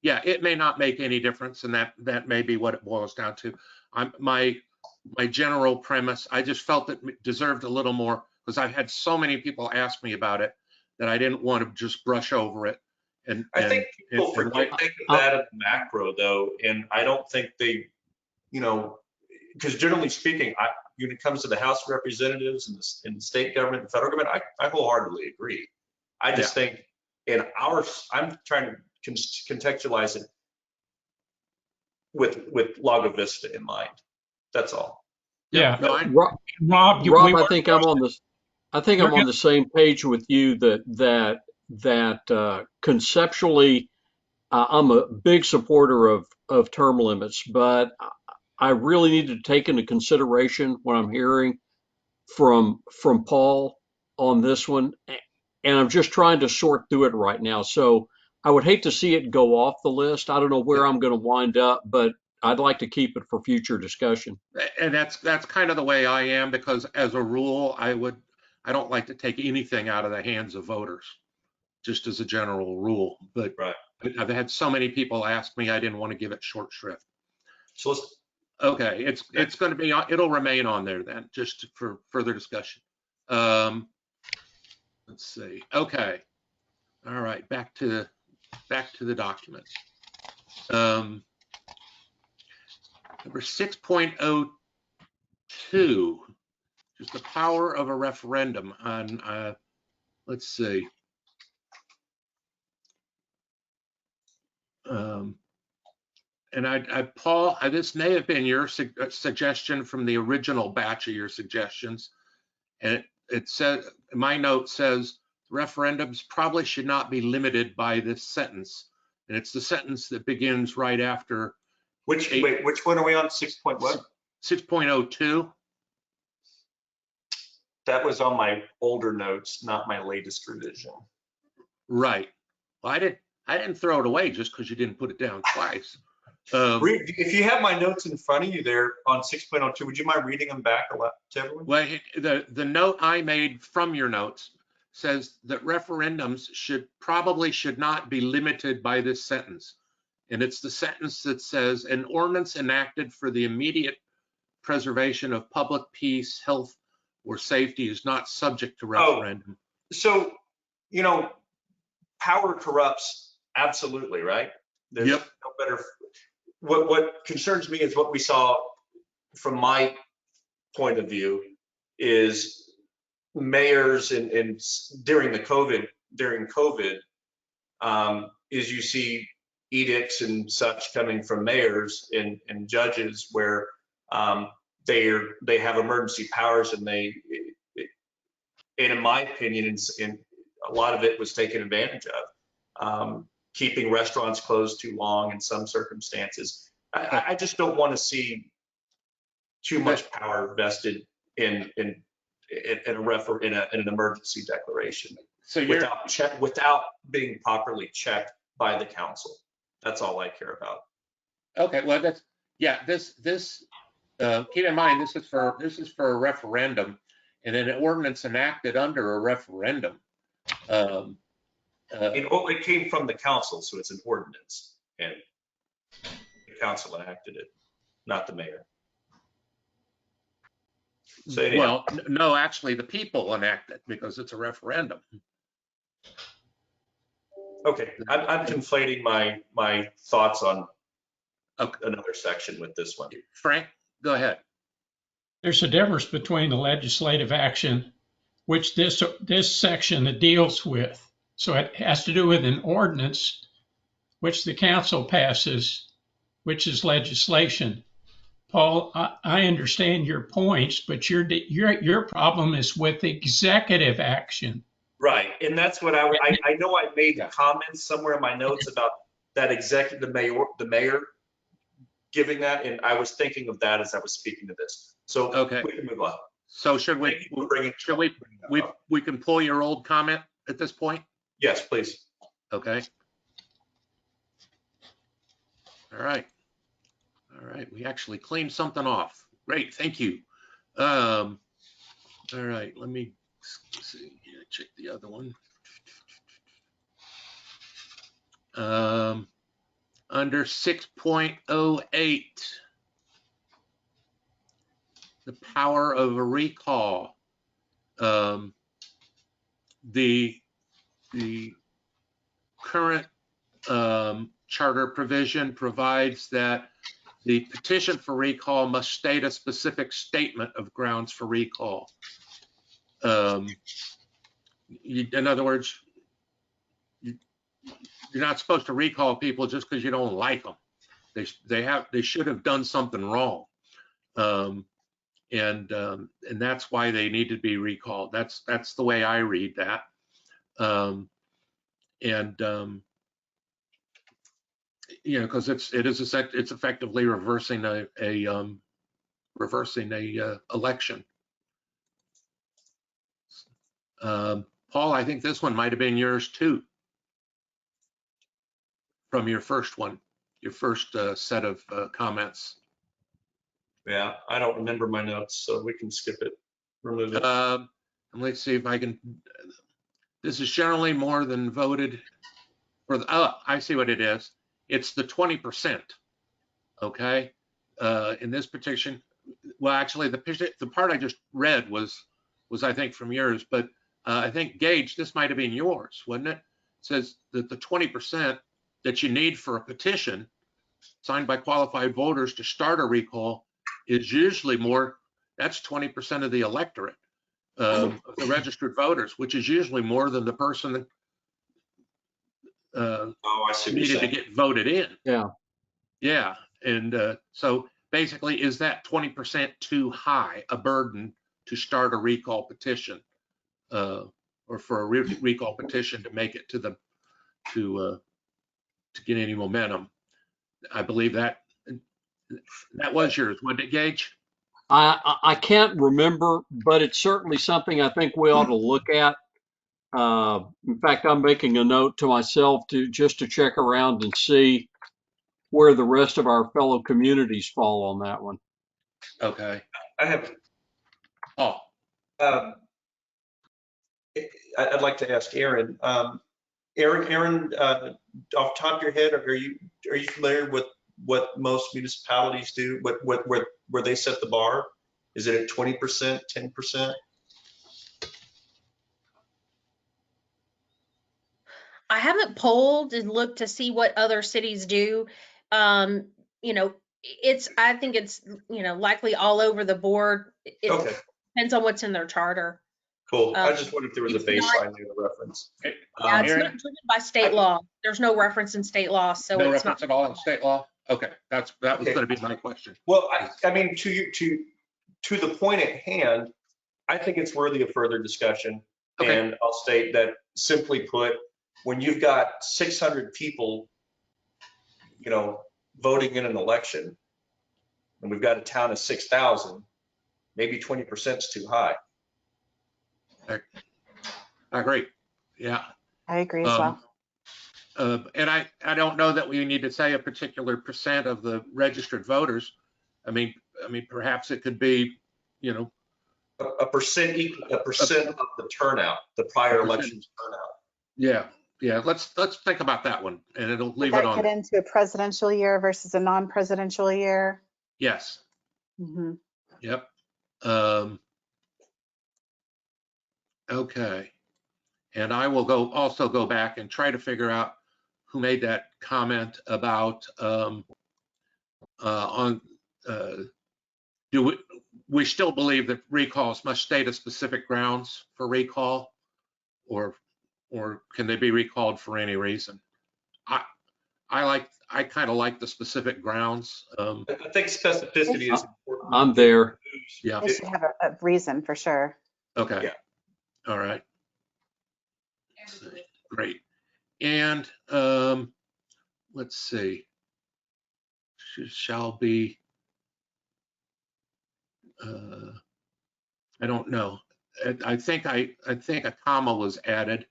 It may not make any difference, and that may be what it boils down to. My general premise, I just felt it deserved a little more because I've had so many people ask me about it that I didn't want to just brush over it. And I think people forget think of that at the macro though, and I don't think they, you know, because generally speaking, when it comes to the House of Representatives and the state government and federal government, I wholeheartedly agree. I just think in I'm trying to contextualize it with Lago Vista in mind. That's all. Yeah. No, Rob, I think I'm on this. I think I'm on the same page with you that conceptually, I'm a big supporter of term limits, but I really need to take into consideration what I'm hearing from Paul on this one, and I'm just trying to sort through it right now. So I would hate to see it go off the list. I don't know where I'm going to wind up, but I'd like to keep it for future discussion. And that's kind of the way I am, because as a rule, I don't like to take anything out of the hands of voters, just as a general rule. But I've had so many people ask me, I didn't want to give it short shrift. So okay, it's going to be, it'll remain on there then, just for further discussion. Let's see. Okay. All right, back to the document. Number 6.02, just the power of a referendum on, let's see. And Paul, this may have been your suggestion from the original batch of your suggestions. And it said, my note says, referendums probably should not be limited by this sentence. And it's the sentence that begins right after. Which one are we on? 6.02. That was on my older notes, not my latest revision. Right. Well, I didn't throw it away just because you didn't put it down twice. If you have my notes in front of you there on 6.02, would you mind reading them back to everyone? Well, the note I made from your notes says that referendums should not be limited by this sentence. And it's the sentence that says an ordinance enacted for the immediate preservation of public peace, health, or safety is not subject to referendum. So, you know, power corrupts, absolutely, right? There's no better. What concerns me is what we saw from my point of view is mayors and during COVID, is you see edicts and such coming from mayors and judges where they have emergency powers, and in my opinion, in a lot of it was taken advantage of. Keeping restaurants closed too long in some circumstances. I just don't want to see too much power vested in an emergency declaration. So without being properly checked by the council. That's all I care about. Okay, well this keep in mind this is for a referendum, and an ordinance enacted under a referendum. It came from the council, so it's an ordinance, and the council enacted it. not the mayor. So anyhow, Well, no, actually, the people enact it because it's a referendum. okay, I'm conflating my thoughts on Okay. another section with this one. Frank, go ahead. There's a difference between the legislative action, which this section deals with. So it has to do with an ordinance which the council passes, which is legislation. Paul, I understand your points, but your problem is with executive action. Right, and that's what I know. I made comments somewhere in my notes about that executive, the mayor giving that, and I was thinking of that as I was speaking to this. So Okay. we can move on. So should we can pull your old comment at this point? Yes, please. Okay. All right. We actually cleaned something off. Great. Thank you. All right. Let me see. Check the other one. Under 6.08, the power of a recall. The current charter provision provides that the petition for recall must state a specific statement of grounds for recall. In other words, you're not supposed to recall people just because you don't like them. They should have done something wrong, and that's why they need to be recalled. That's the way I read that, you know, because it's effectively reversing a election. Paul, I think this one might have been yours too, from your first set of comments. Yeah, I don't remember my notes, so we can skip it, remove it. And let's see if I can. This is generally more than voted for. I see what it is. It's the 20%. Okay. In this petition, well, actually, the part I just read was I think from yours, but I think Gage, this might have been yours, wasn't it? It says that the 20% that you need for a petition signed by qualified voters to start a recall is usually more. That's 20% of the electorate, of the registered voters, which is usually more than the person I see what you're needed to saying. get voted in. Yeah. Yeah. And so basically, is that 20% too high a burden to start a recall petition, or for a recall petition to make it to get any momentum? I believe that was yours, wasn't it, Gage? I can't remember, but it's certainly something I think we ought to look at. In fact, I'm making a note to myself to check around and see where the rest of our fellow communities fall on that one. Okay. I have. Oh. I'd like to ask Aaron. Aaron, off the top of your head, are you familiar with what most municipalities do? Where they set the bar? Is it at 20%, 10%? I haven't polled and looked to see what other cities do. You know, I think it's, you know, likely all over the board. It Okay, depends on what's in their charter. cool. I just wondered if there was a it's not- baseline there to reference. Yeah, it's Aaron? not driven by state law. There's no reference in state law, so No it's reference not. at all in state law? Okay, that was Okay. going to be my question. Well, I mean, to the point at hand, I think it's worthy of further discussion. Okay. And I'll state that, simply put, when you've got 600 people, you know, voting in an election, and we've got a town of 6,000, maybe 20% is too high. I agree. Yeah. I agree as well. And I don't know that we need to say a particular percent of the registered voters. I mean, perhaps it could be, you know, A percent of the turnout, the prior election's turnout. Yeah. Let's think about that one, and it'll leave Would it that on. get into a presidential year versus a non-presidential year? Yes. Mm-hmm. Yep. Okay. And I will also go back and try to figure out who made that comment about do we still believe that recalls must state a specific grounds for recall, or can they be recalled for any reason? I kind of like the specific grounds. I think specificity is important. I'm there. Yeah. They should have a reason for sure. Okay. Yeah. All right. Great. And let's see. Shall be. I don't know. I think a comma was added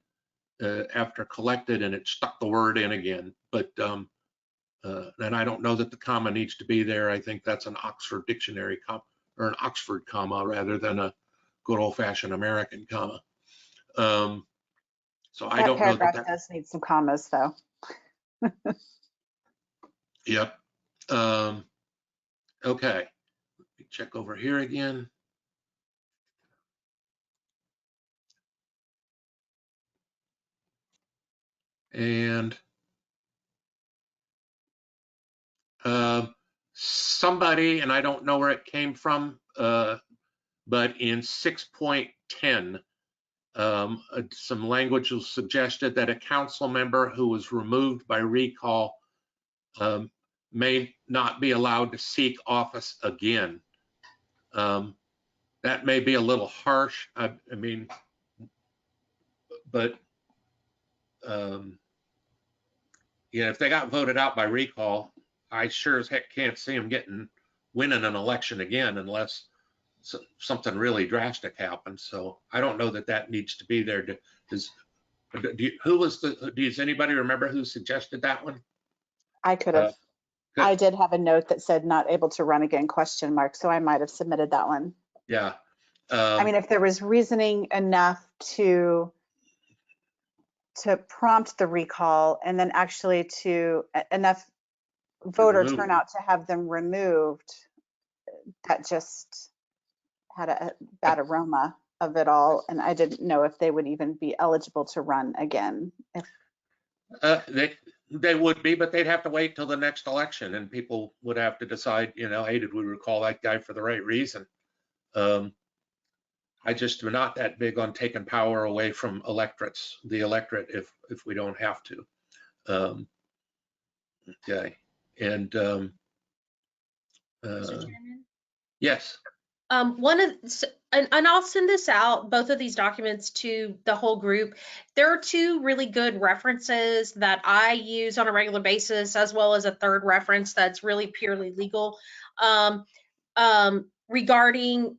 after collected, and it stuck the word in again. But and I don't know that the comma needs to be there. I think that's an Oxford Dictionary comma, or an Oxford comma, rather than a good old-fashioned American comma. So I don't know that Paragraph does need some commas, though. Yep. Okay. Let me check over here again. And somebody, and I don't know where it came from, but in 6.10, some language was suggested that a council member who was removed by recall may not be allowed to seek office again. That may be a little harsh. I mean, but yeah, if they got voted out by recall, I sure as heck can't see them winning an election again unless something really drastic happens. So I don't know that needs to be there. Does anybody remember who suggested that one? I could have. I did have a note that said not able to run again, ? So I might have submitted that one. Yeah. I mean, if there was reasoning enough to prompt the recall, and then actually to enough voter turnout to have them removed, that just had a bad aroma of it all. And I didn't know if they would even be eligible to run again. They would be, but they'd have to wait till the next election, and people would have to decide, hey, did we recall that guy for the right reason? I just am not that big on taking power away from the electorate, if we don't have to. Okay, and Mr. Chairman? Yes. And I'll send this out, both of these documents, to the whole group. There are two really good references that I use on a regular basis, as well as a third reference that's really purely legal regarding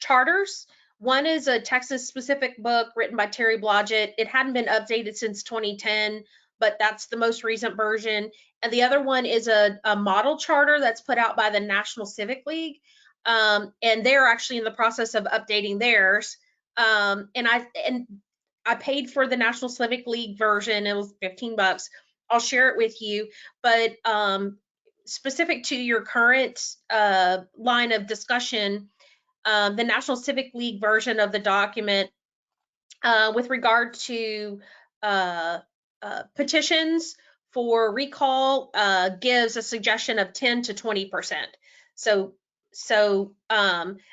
charters. One is a Texas-specific book written by Terry Blodgett. It hadn't been updated since 2010, but that's the most recent version. And the other one is a model charter that's put out by the National Civic League. And they're actually in the process of updating theirs. And I paid for the National Civic League version. It was $15. I'll share it with you. But specific to your current line of discussion, the National Civic League version of the document with regard to petitions for recall gives a suggestion of 10 to 20%. So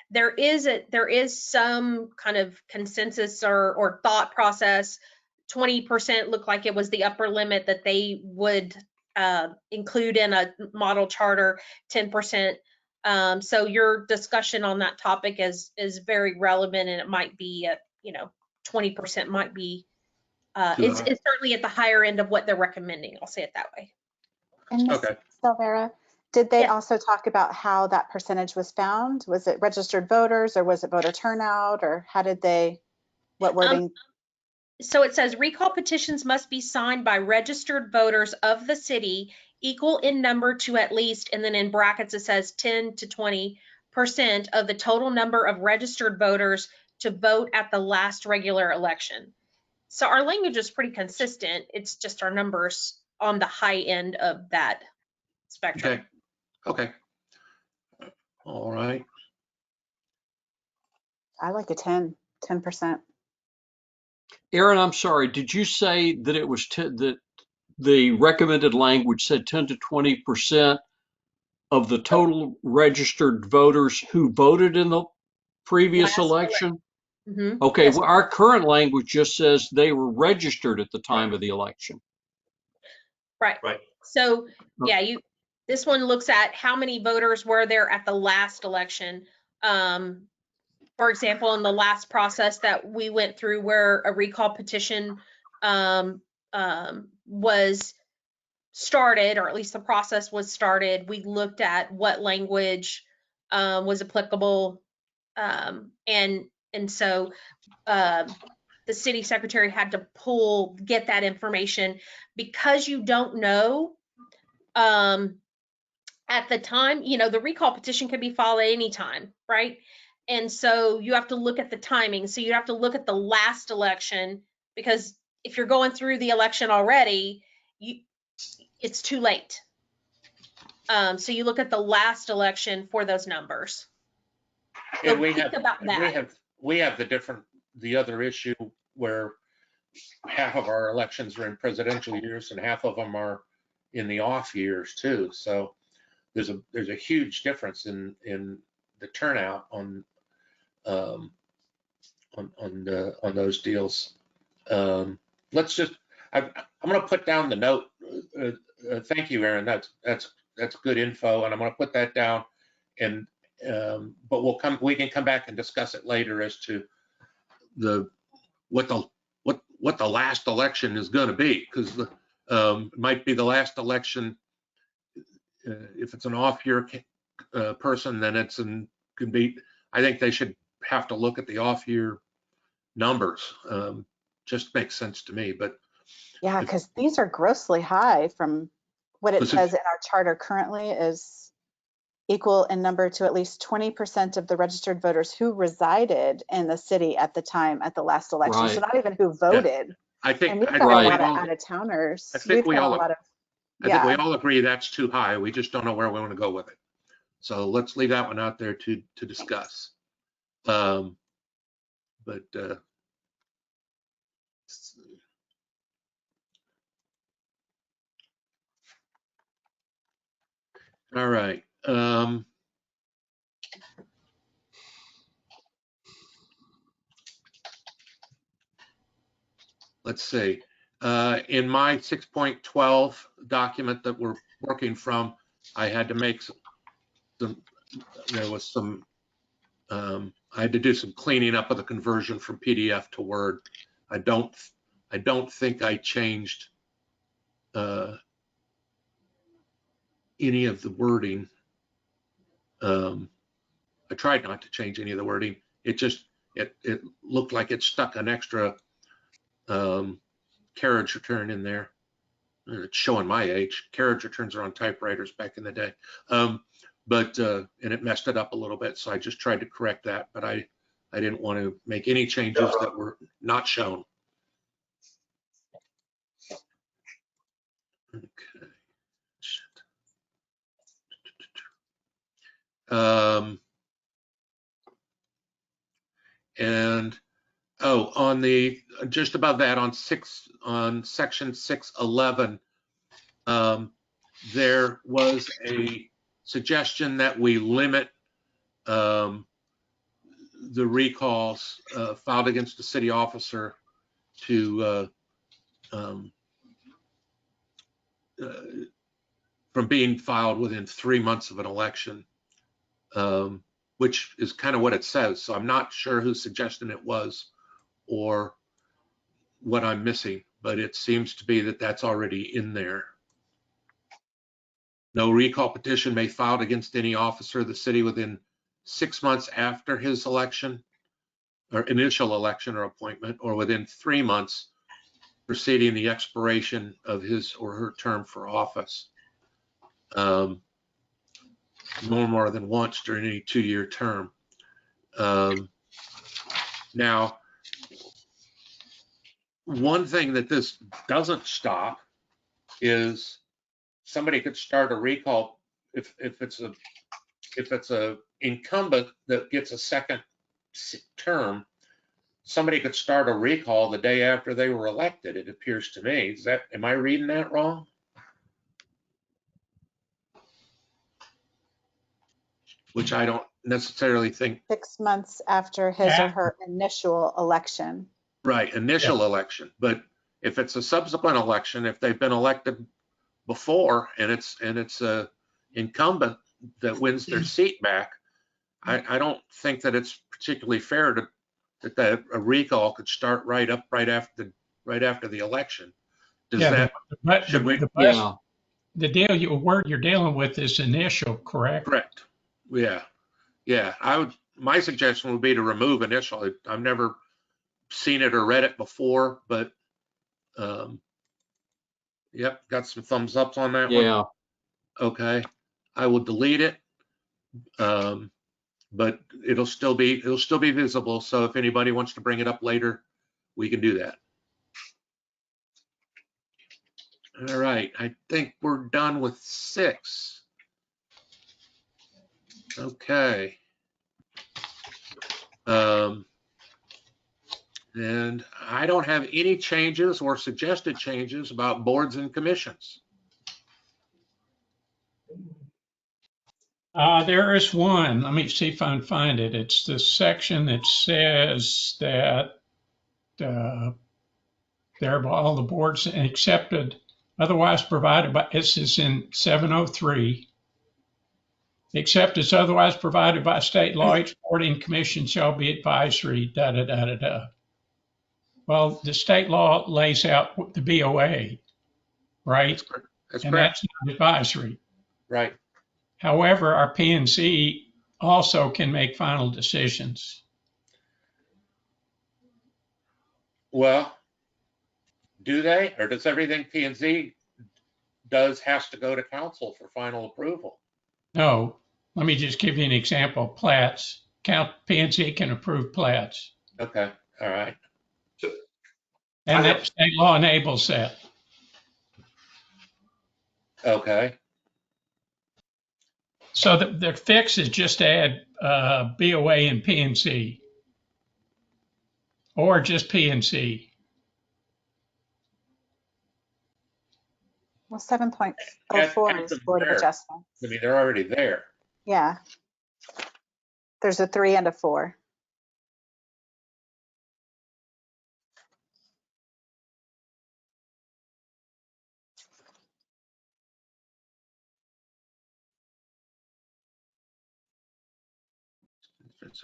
there is some kind of consensus or thought process. 20% looked like it was the upper limit that they would include in a model charter. 10%. So your discussion on that topic is very relevant, and it might be 20% might be. It's certainly at the higher end of what they're recommending. I'll say it that way. And Ms. Silvera, did they also talk about how that percentage was found? Was it registered voters, or was it voter turnout, or how did they, what wording? So it says recall petitions must be signed by registered voters of the city, equal in number to at least, and then in brackets it says 10 to 20% of the total number of registered voters to vote at the last regular election. So our language is pretty consistent. It's just our numbers on the high end of that spectrum. Okay. All right. I like a 10%. Aaron, I'm sorry. Did you say that it was that the recommended language said 10 to 20% of the total registered voters who voted in the previous election? Mm-hmm. Okay, Yes. well, our current language just says they were registered at the time of the election. Right. Right. So yeah, this one looks at how many voters were there at the last election. For example, in the last process that we went through where a recall petition was started, or at least the process was started, we looked at what language was applicable. And so the city secretary had to get that information because you don't know at the time, the recall petition could be filed at any time, right? And so you have to look at the timing. So you have to look at the last election, because if you're going through the election already, it's too late. So you look at the last election for those numbers. So And we think about that. we have the other issue where half of our elections are in presidential years and half of them are in the off years too. So there's a huge difference in the turnout on those deals. Let's just, I'm going to put down the note. Thank you, Aaron. That's good info, and I'm going to put that down. And but we can come back and discuss it later as to what the last election is going to be, because it might be the last election. If it's an off-year person, then could be. I think they should have to look at the off-year numbers. Just makes sense to me. But Yeah, because these are grossly high from what it says in our charter currently is equal in number to at least 20% of the registered voters who resided in the city at the last election. Right. So not even who voted. Yeah. I think and we've got right. a lot of out-of-towners. I think we all agree that's too high. We just don't know where we want to go with it. So let's leave that one out there to discuss. But all right. Let's see. In my 6.12 document that we're working from, I had to make I had to do some cleaning up of the conversion from PDF to Word. I don't think I changed any of the wording. I tried not to change any of the wording. It looked like it stuck an extra carriage return in there. It's showing my age. Carriage returns are on typewriters back in the day. And it messed it up a little bit. So I just tried to correct that, but I didn't want to make any changes that were not shown. Okay. And on the just above that on section 611, there was a suggestion that we limit the recalls filed against a city officer to from being filed within 3 months of an election, which is kind of what it says. So I'm not sure whose suggestion it was or what I'm missing, but it seems to be that that's already in there. No recall petition may be filed against any officer of the city within 6 months after his election or initial election or appointment, or within 3 months preceding the expiration of his or her term for office. No more than once during any 2-year term. Now, one thing that this doesn't stop is somebody could start a recall if it's if it's a incumbent that gets a second term, somebody could start a recall the day after they were elected, it appears to me. Am I reading that wrong? Which I don't necessarily think. 6 months after his or her initial election. Right, initial election. But if it's a subsequent election, if they've been elected before and it's a incumbent that wins their seat back, I don't think that it's particularly fair that a recall could start right after the election. Does that? Should we? Yeah. The word you're dealing with is initial, correct? Correct. Yeah. My suggestion would be to remove initial. I've never seen it or read it before, but yep, got some thumbs ups on that one. Yeah. Okay, I will delete it, but it'll still be visible. So if anybody wants to bring it up later, we can do that. All right, I think we're done with 6. Okay. And I don't have any changes or suggested changes about boards and commissions. There is one. Let me see if I can find it. It's the section that says that there all the boards accepted, otherwise provided by, this is in 703. Except as otherwise provided by state law, each board and commission shall be advisory, da. Well, the state law lays out the BOA, right? That's and correct. that's not advisory. Right. However, our P&Z also can make final decisions. Well, do they, or does everything P&Z does has to go to council for final approval? No, let me just give you an example. Plats, P&Z can approve plats. Okay, all right. And that state law enables that. Okay. So the fix is just to add BOA and P&Z, or just P&Z. Well, 7.04 is Board of Adjustment. I mean, they're already there. Yeah. There's a 3 and a 4.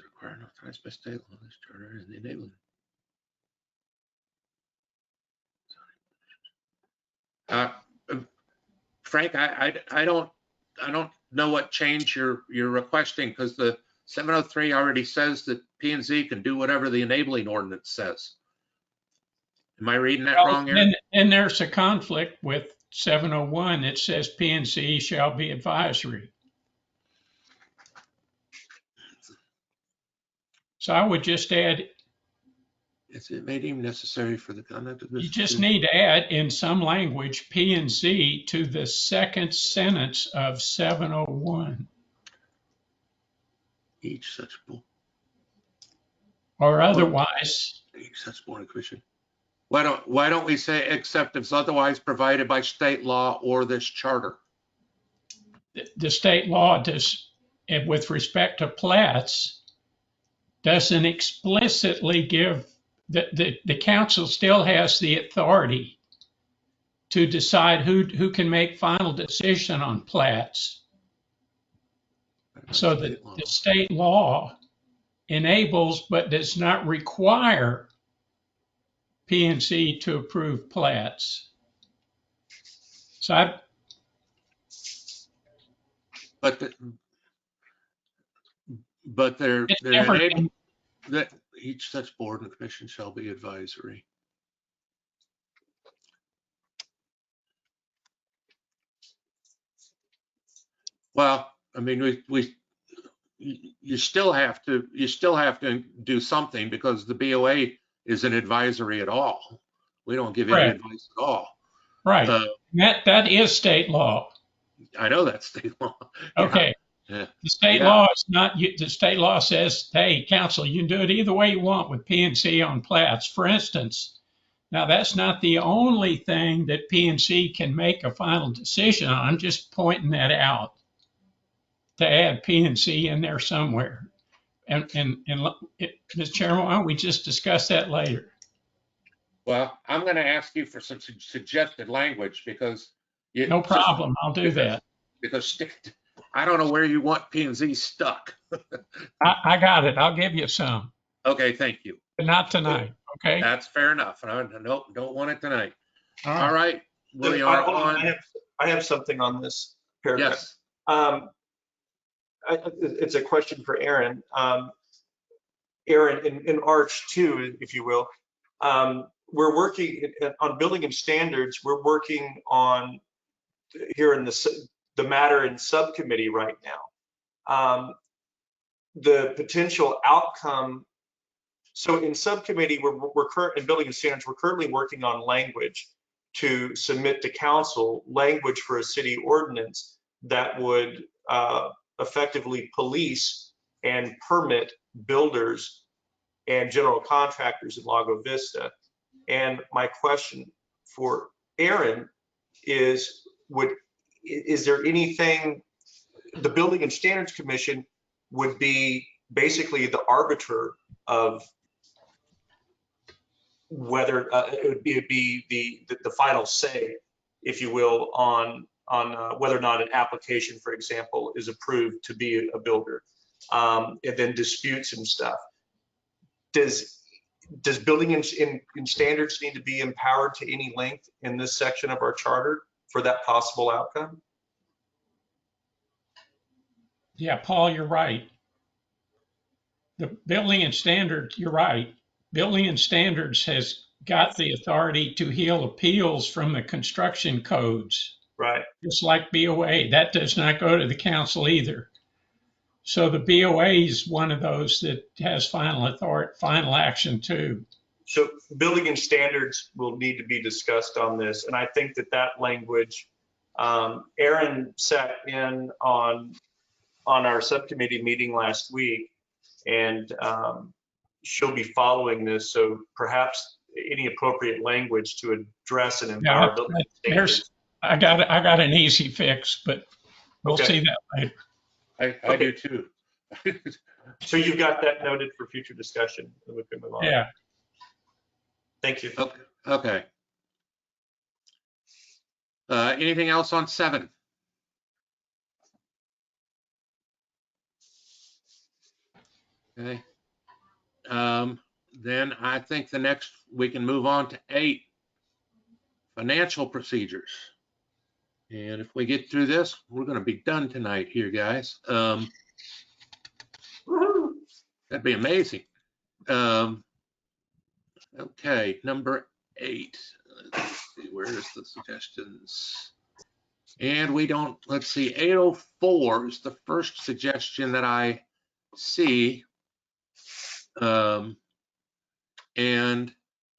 Required authorized by state law, this charter is the enabling. Frank, I don't know what change you're requesting, because the 703 already says that P&Z can do whatever the enabling ordinance says. Am I reading that wrong, Aaron? And there's a conflict with 701 that says P&Z shall be advisory. So I would just add. It may deem necessary for the conduct of this. You just need to add in some language P&Z to the second sentence of 701. Each such board. Or otherwise. Each such board and commission. Why don't we say except if otherwise provided by state law or this charter? The state law does, with respect to plats, doesn't explicitly give, the council still has the authority to decide who can make final decision on plats. So the state law enables but does not require P&Z to approve plats. So But they're enabled that each such board and commission shall be advisory. Well, I mean, you still have to do something, because the BOA isn't advisory at all. We don't give any advice at all. Right. That is state law. I know that's state law. Okay. Yeah. The state Yeah. law is not, the state law says, hey, council, you can do it either way you want with P&C on plats. For instance, now that's not the only thing that P&C can make a final decision on. I'm just pointing that out to add P&C in there somewhere. And Mr. Chairman, why don't we just discuss that later? Well, I'm going to ask you for some suggested language because No problem. I'll do that. Because I don't know where you want P and Z stuck. I got it. I'll give you some, Okay, thank you. but not tonight. Okay. That's fair enough. No, don't want it tonight. All All right. We are on. I have something on this paragraph. Yes. It's a question for Aaron. Aaron, in Arch 2, if you will, we're working on building and standards. We're working on here in the matter in subcommittee right now. The potential outcome. So in subcommittee, we're in building and standards, we're currently working on language to submit to council, language for a city ordinance that would effectively police and permit builders and general contractors in Lago Vista. And my question for Aaron is, is there anything, the Building and Standards Commission would be basically the arbiter of whether it would be the final say, if you will, on whether or not an application, for example, is approved to be a builder, and then disputes and stuff. Does building and standards need to be empowered to any length in this section of our charter for that possible outcome? Yeah, Paul, you're right. The building and standards, you're right. Building and standards has got the authority to heal appeals from the construction codes. Right. Just like BOA. That does not go to the council either. So the BOA is one of those that has final authority, final action too. So building and standards will need to be discussed on this. And I think that language, Aaron sat in on our subcommittee meeting last week, and she'll be following this. So perhaps any appropriate language to address and empower building standards. I got an easy fix, but we'll Okay. see that later. I do too. So you've got that noted for future discussion. We can move on. Yeah. Thank you. Okay. Anything else on 7? Okay. Then I think the next we can move on to 8, financial procedures. And if we get through this, we're going to be done tonight here, guys. That'd be amazing. Okay, number 8. Let's see, where is the suggestions? And we don't, let's see, 804 is the first suggestion that I see. And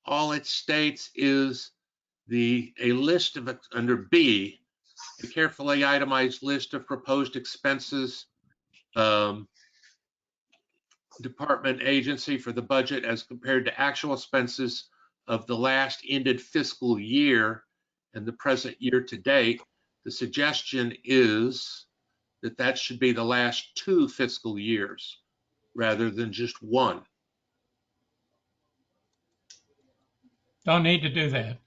all it states is a list of, under B, a carefully itemized list of proposed expenses, department agency for the budget as compared to actual expenses of the last ended fiscal year and the present year to date. The suggestion is that should be the last 2 fiscal years rather than just 1. Don't need to do that.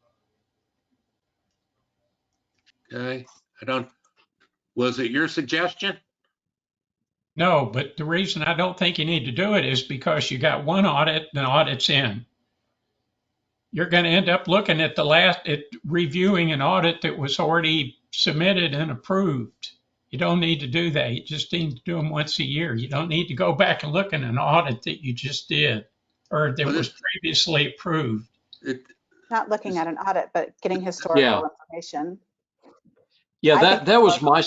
Okay, was it your suggestion? No, but the reason I don't think you need to do it is because you got one audit, the audit's in. You're going to end up looking at reviewing an audit that was already submitted and approved. You don't need to do that. You just need to do them once a year. You don't need to go back and look at an audit that you just did or that was previously approved. Not looking at an audit, but getting historical information. Yeah, that was my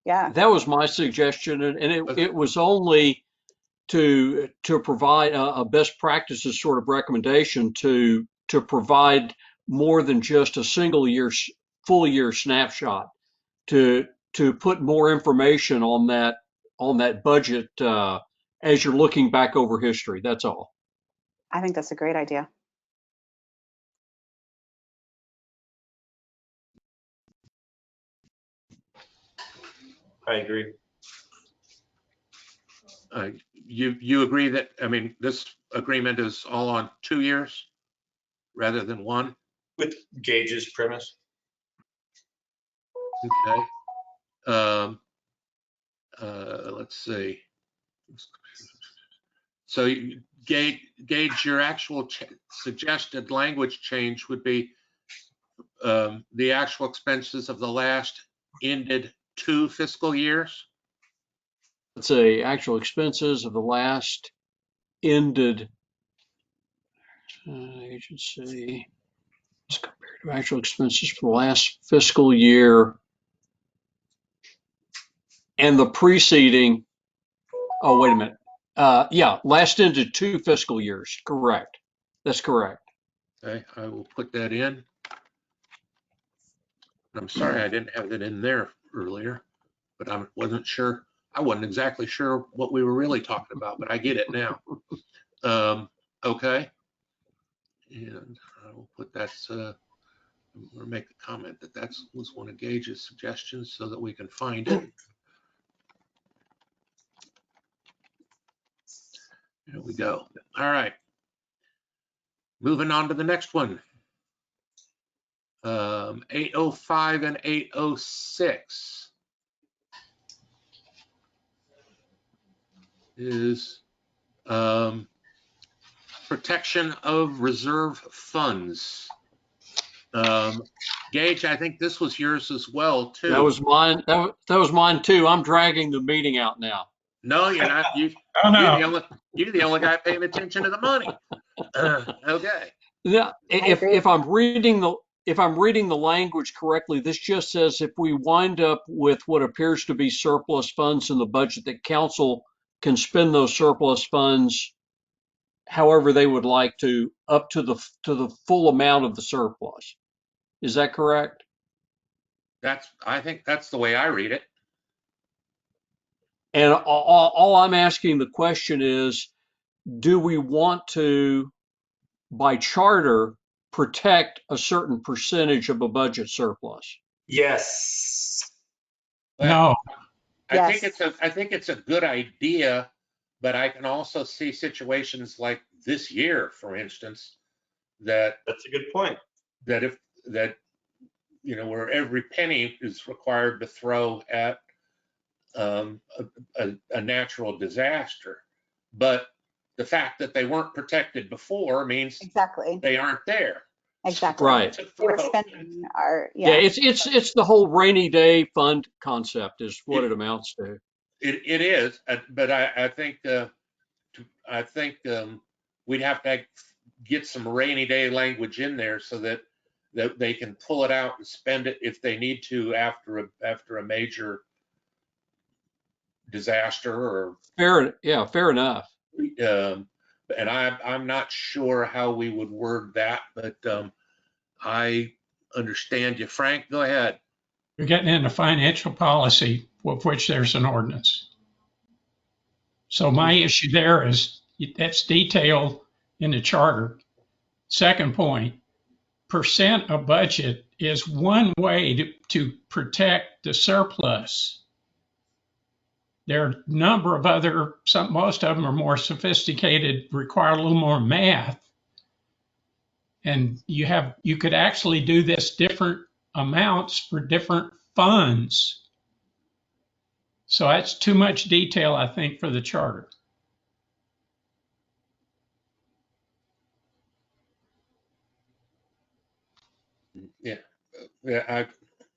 that was my suggestion, and it was only to provide a best practices sort of recommendation to provide more than just a full year snapshot, to to put more information on that budget as you're looking back over history. That's all. I think that's a great idea. I agree. You agree that, I mean, this agreement is all on 2 years rather than 1? With Gage's premise. Okay. Let's see. So Gage, your actual suggested language change would be the actual expenses of the last ended 2 fiscal years? Let's say actual expenses of the last ended agency as compared to actual expenses for the last fiscal year and the preceding. Oh, wait a minute. Yeah, last ended 2 fiscal years. Correct. That's correct. Okay, I will put that in. I'm sorry I didn't have that in there earlier, but I wasn't sure. I wasn't exactly sure what we were really talking about, but I get it now. Okay. And I will put that's, or make a comment that that was one of Gage's suggestions so that we can find it. There we go. All right. Moving on to the next one. 805 and 806 is protection of reserve funds. Gage, I think this was yours as well too. That was mine. That was mine too. I'm dragging the meeting out now. No, you're not. Oh, no. You're the only guy paying attention to the money. Okay. Yeah, if I'm reading the language correctly, this just says if we wind up with what appears to be surplus funds in the budget, that council can spend those surplus funds however they would like to, up to the full amount of the surplus. Is that correct? I think that's the way I read it. And all I'm asking the question is, do we want to, by charter, protect a certain percentage of a budget surplus? Yes. No. I think it's a good idea, but I can also see situations like this year, for instance, that's a good point. That where every penny is required to throw at a natural disaster, but the fact that they weren't protected before means exactly they aren't there. Exactly. Right. They were spending our, yeah. It's the whole rainy day fund concept is what it amounts to. It is, but I think we'd have to get some rainy day language in there so that they can pull it out and spend it if they need to after a major disaster or fair enough. And I'm not sure how we would word that, but I understand you. Frank, go ahead. You're getting into financial policy, of which there's an ordinance. So my issue there is that's detailed in the charter. Second point, percent of budget is one way to protect the surplus. There are a number of other, most of them are more sophisticated, require a little more math. And you could actually do this different amounts for different funds. So that's too much detail, I think, for the charter. Yeah,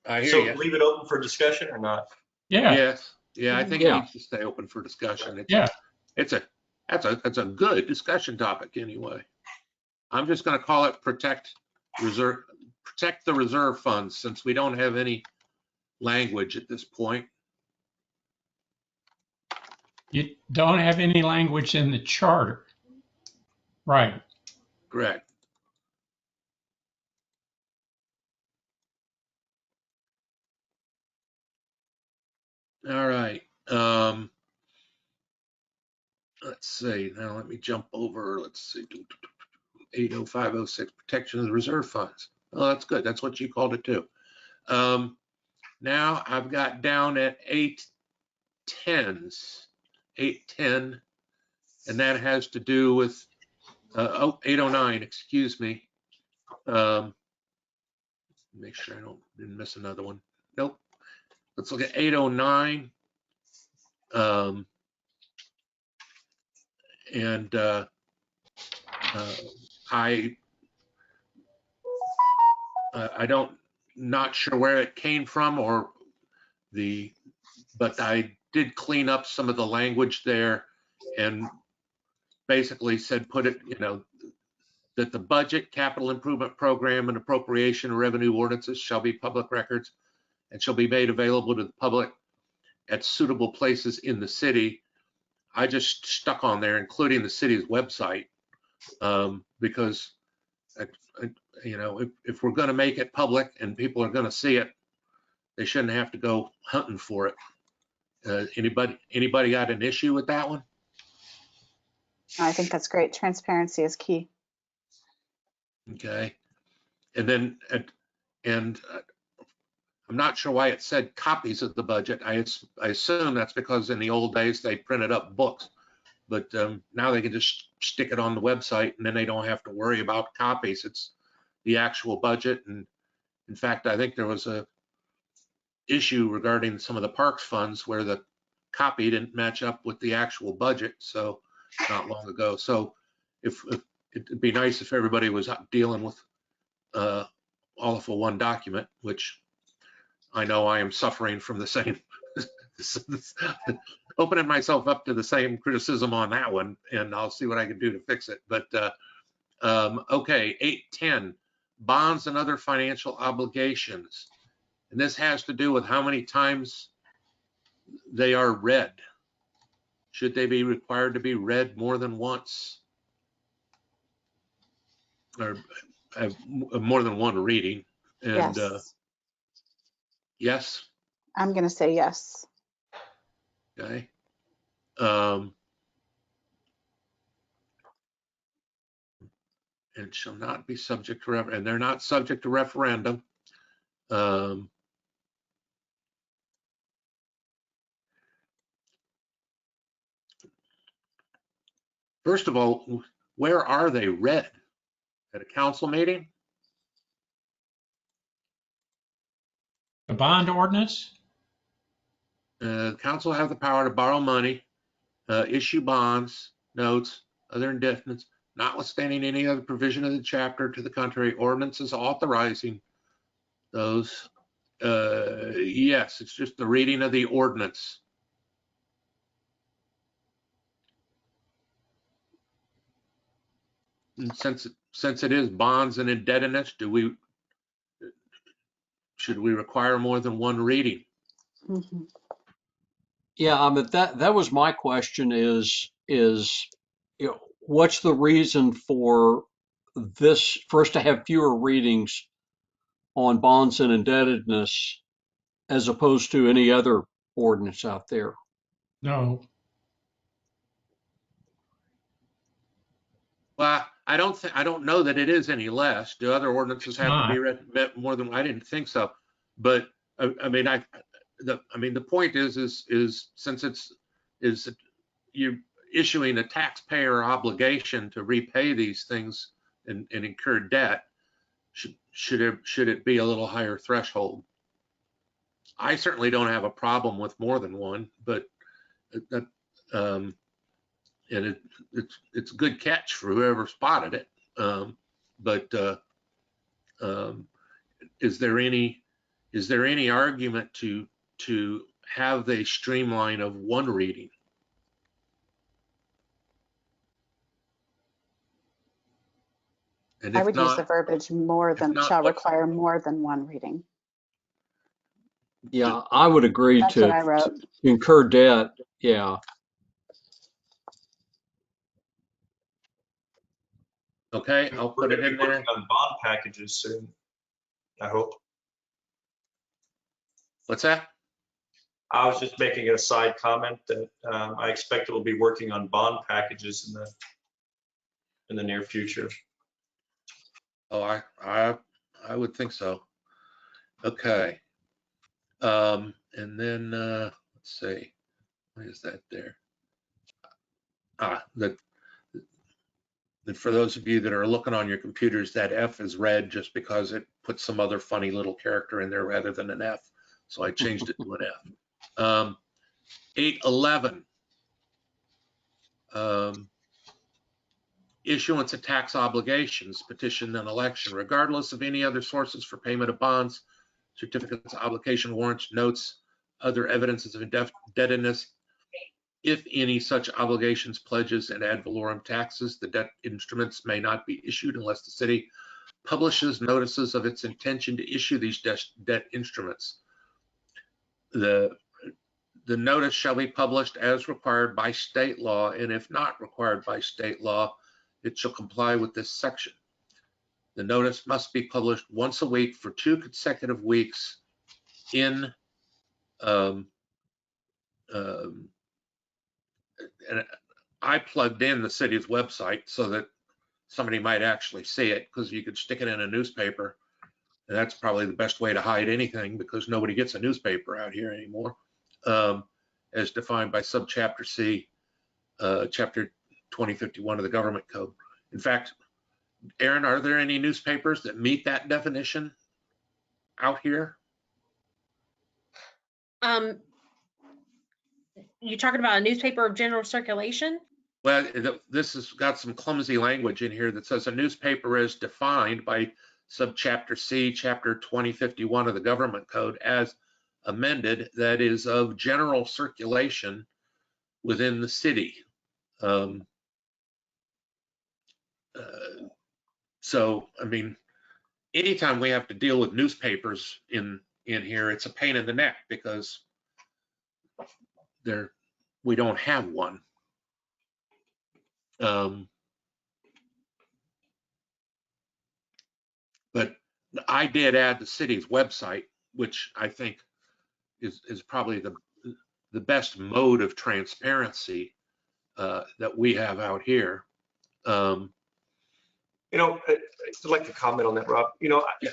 I hear so you. Leave it open for discussion or not? Yeah. Yes. Yeah, I think it needs to stay open for discussion. That's a good discussion topic anyway. I'm just going to call it protect the reserve funds, since we don't have any language at this point. You don't have any language in the charter. Right. Correct. All right. Let's see. Now let me jump over. Let's see. 80506, protection of the reserve funds. Oh, that's good. That's what you called it too. Now I've got down at 810, and that has to do with 809. Excuse me. Make sure I didn't miss another one. Nope. Let's look at 809. And I don't, not sure where it came from but I did clean up some of the language there and basically said, put it, that the budget, capital improvement program, and appropriation revenue ordinances shall be public records and shall be made available to the public at suitable places in the city. I just stuck on there, including the city's website, because if we're going to make it public and people are going to see it, they shouldn't have to go hunting for it. Anybody got an issue with that one? I think that's great. Transparency is key. Okay. And then, I'm not sure why it said copies of the budget. I assume that's because in the old days they printed up books, but now they can just stick it on the website and then they don't have to worry about copies. It's the actual budget. And in fact, I think there was a issue regarding some of the parks funds where the copy didn't match up with the actual budget, so not long ago. So if it'd be nice if everybody was dealing with all of a one document, which I know I am suffering from the same, opening myself up to the same criticism on that one, and I'll see what I can do to fix it. But okay, 810, bonds and other financial obligations. And this has to do with how many times they are read. Should they be required to be read more than once? Or have more than one reading? And Yes. Yes? I'm going to say yes. Okay. And shall not be subject to, and they're not subject to referendum. First of all, where are they read? At a council meeting? The bond ordinance? Council have the power to borrow money, issue bonds, notes, other indebtedness, notwithstanding any other provision of the chapter. To the contrary, ordinances authorizing those. Yes, it's just the reading of the ordinance. And since it is bonds and indebtedness, should we require more than one reading? Mm-hmm. Yeah, I mean, that was my question is what's the reason for this, for us to have fewer readings on bonds and indebtedness as opposed to any other ordinance out there? No. Well, I don't know that it is any less. Do other ordinances have to be read more than? I didn't think so. But I mean, the point is since you're issuing a taxpayer obligation to repay these things and incur debt, should it be a little higher threshold? I certainly don't have a problem with more than one, but that and it's a good catch for whoever spotted it. But is there any argument to have the streamline of one reading? And I if would use the not, verbiage shall require more than one reading. Yeah, I would agree That's what I to wrote. incur debt. Yeah. Okay, I'll put it in there. On bond packages soon, I hope. What's that? I was just making a side comment that I expect it will be working on bond packages in the near future. Oh, I would think so. Okay. And then let's see, what is that there? For those of you that are looking on your computers, that F is red just because it puts some other funny little character in there rather than an F. So I changed it to an F. 811. Issuance of tax obligations, petition and election, regardless of any other sources for payment of bonds, certificates, obligation warrants, notes, other evidences of indebtedness. If any such obligations, pledges, and ad valorem taxes, the debt instruments may not be issued unless the city publishes notices of its intention to issue these debt instruments. The notice shall be published as required by state law, and if not required by state law, it shall comply with this section. The notice must be published once a week for 2 consecutive weeks in and I plugged in the city's website so that somebody might actually see it, because you could stick it in a newspaper, and that's probably the best way to hide anything, because nobody gets a newspaper out here anymore, as defined by subchapter C, chapter 2051 of the government code. In fact, Aaron, are there any newspapers that meet that definition out here? You talking about a newspaper of general circulation? Well, this has got some clumsy language in here that says a newspaper is defined by subchapter C, chapter 2051 of the government code as amended, that is of general circulation within the city. So, I mean, anytime we have to deal with newspapers in here, it's a pain in the neck, because we don't have one. But I did add the city's website, which I think is probably the best mode of transparency that we have out here. You know, I'd like to comment on that, Rob. You know, Yeah.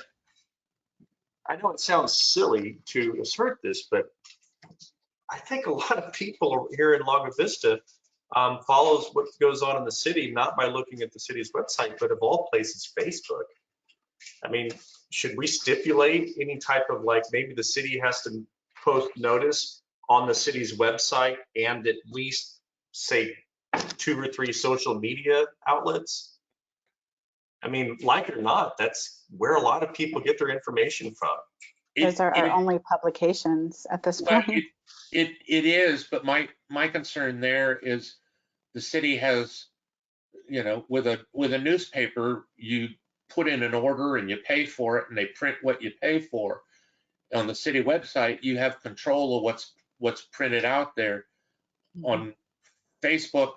I know it sounds silly to assert this, but I think a lot of people here in Lago Vista follows what goes on in the city, not by looking at the city's website, but of all places, Facebook. I mean, should we stipulate any type of, like, maybe the city has to post notice on the city's website and at least say 2 or 3 social media outlets? I mean, like it or not, that's where a lot of people get their information from. Those are our only publications at this point. It is, but my concern there is the city has, you know, with a newspaper, you put in an order and you pay for it and they print what you pay for. On the city website, you have control of what's printed out there. Mm-hmm. On Facebook,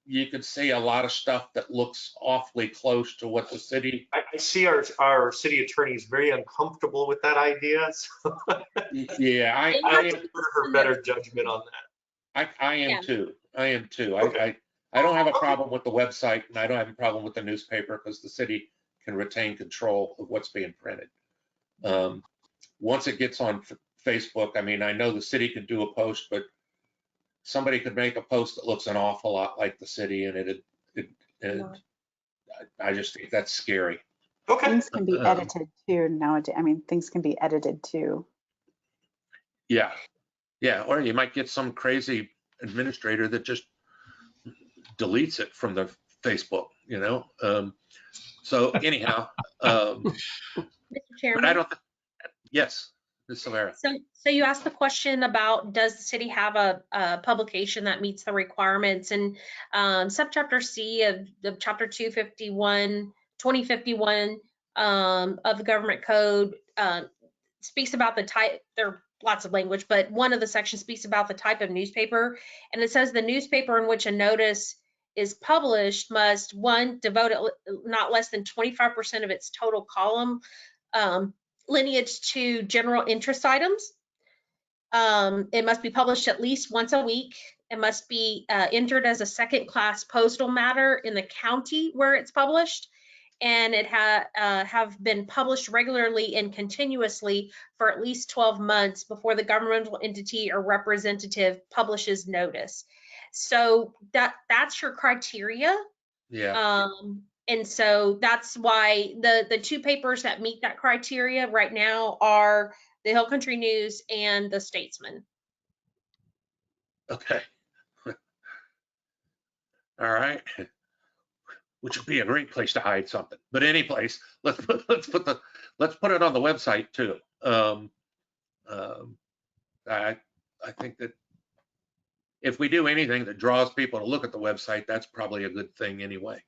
you can see a lot of stuff that looks awfully close to what the city. I see our city attorney is very uncomfortable with that idea. So yeah, I defer her better judgment on that. I am too. I am too. Okay. I don't have a problem with the website, and I don't have a problem with the newspaper, because the city can retain control of what's being printed. Once it gets on Facebook, I mean, I know the city could do a post, but somebody could make a post that looks an awful lot like the city, and I just think that's scary. Okay. Things can be edited too nowadays. I mean, things can be edited too. Yeah. Yeah. Or you might get some crazy administrator that just deletes it from the Facebook, you know? So anyhow, Mr. Chairman. but I don't, yes, Ms. Solera. So you asked the question about, does the city have a publication that meets the requirements? And subchapter C of chapter 2051 of the government code speaks about the type. There are lots of language, but one of the sections speaks about the type of newspaper. And it says the newspaper in which a notice is published must, 1, devote not less than 25% of its total column lineage to general interest items. It must be published at least once a week. It must be entered as a second-class postal matter in the county where it's published, and it have been published regularly and continuously for at least 12 months before the governmental entity or representative publishes notice. So that's your criteria. Yeah. And so that's why the two papers that meet that criteria right now are the Hill Country News and the Statesman. Okay. All right. Which would be a great place to hide something. But any place, let's put it on the website too. I think that if we do anything that draws people to look at the website, that's probably a good thing anyway.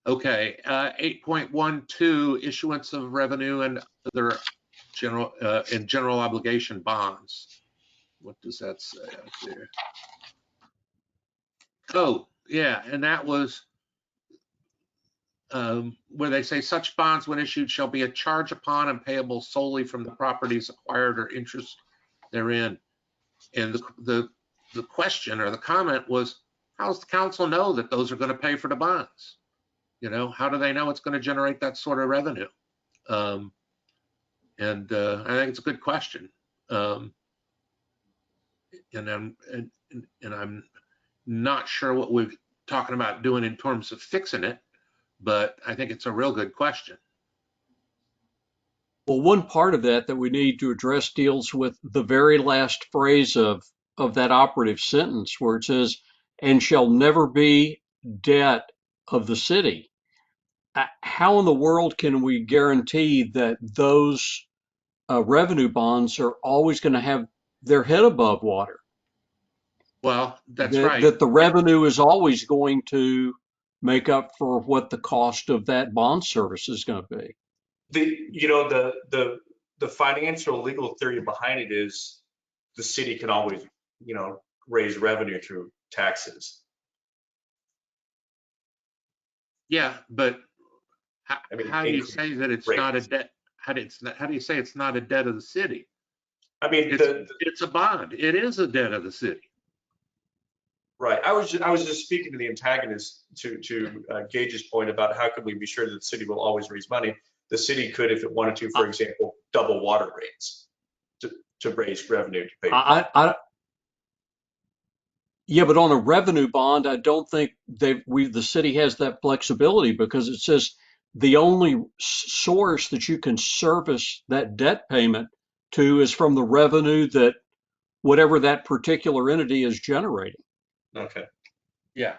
Okay, 8.12 issuance of revenue and other general obligation bonds. What does that say out there? Oh, yeah, and that was where they say such bonds when issued shall be a charge upon and payable solely from the properties acquired or interest therein. And the question or the comment was, how does the council know that those are going to pay for the bonds? You know, how do they know it's going to generate that sort of revenue? I think it's a good question. And I'm not sure what we're talking about doing in terms of fixing it, but I think it's a real good question. Well, one part of that we need to address deals with the very last phrase of that operative sentence where it says, and shall never be debt of the city. How in the world can we guarantee that those revenue bonds are always going to have their head above water? Well, that's right. That the revenue is always going to make up for what the cost of that bond service is going to be. The financial legal theory behind it is the city can always, raise revenue through taxes. Yeah, but how do you say that it's not a debt? How do you say it's not a debt of the city? I mean, it's a bond. It is a debt of the city. Right. I was just speaking to the antagonist to Gage's point about how can we be sure that the city will always raise money. The city could, if it wanted to, for example, double water rates to raise revenue to pay. Yeah, but on a revenue bond, I don't think the city has that flexibility because it says the only source that you can service that debt payment to is from the revenue that whatever that particular entity is generating. Okay. Yeah.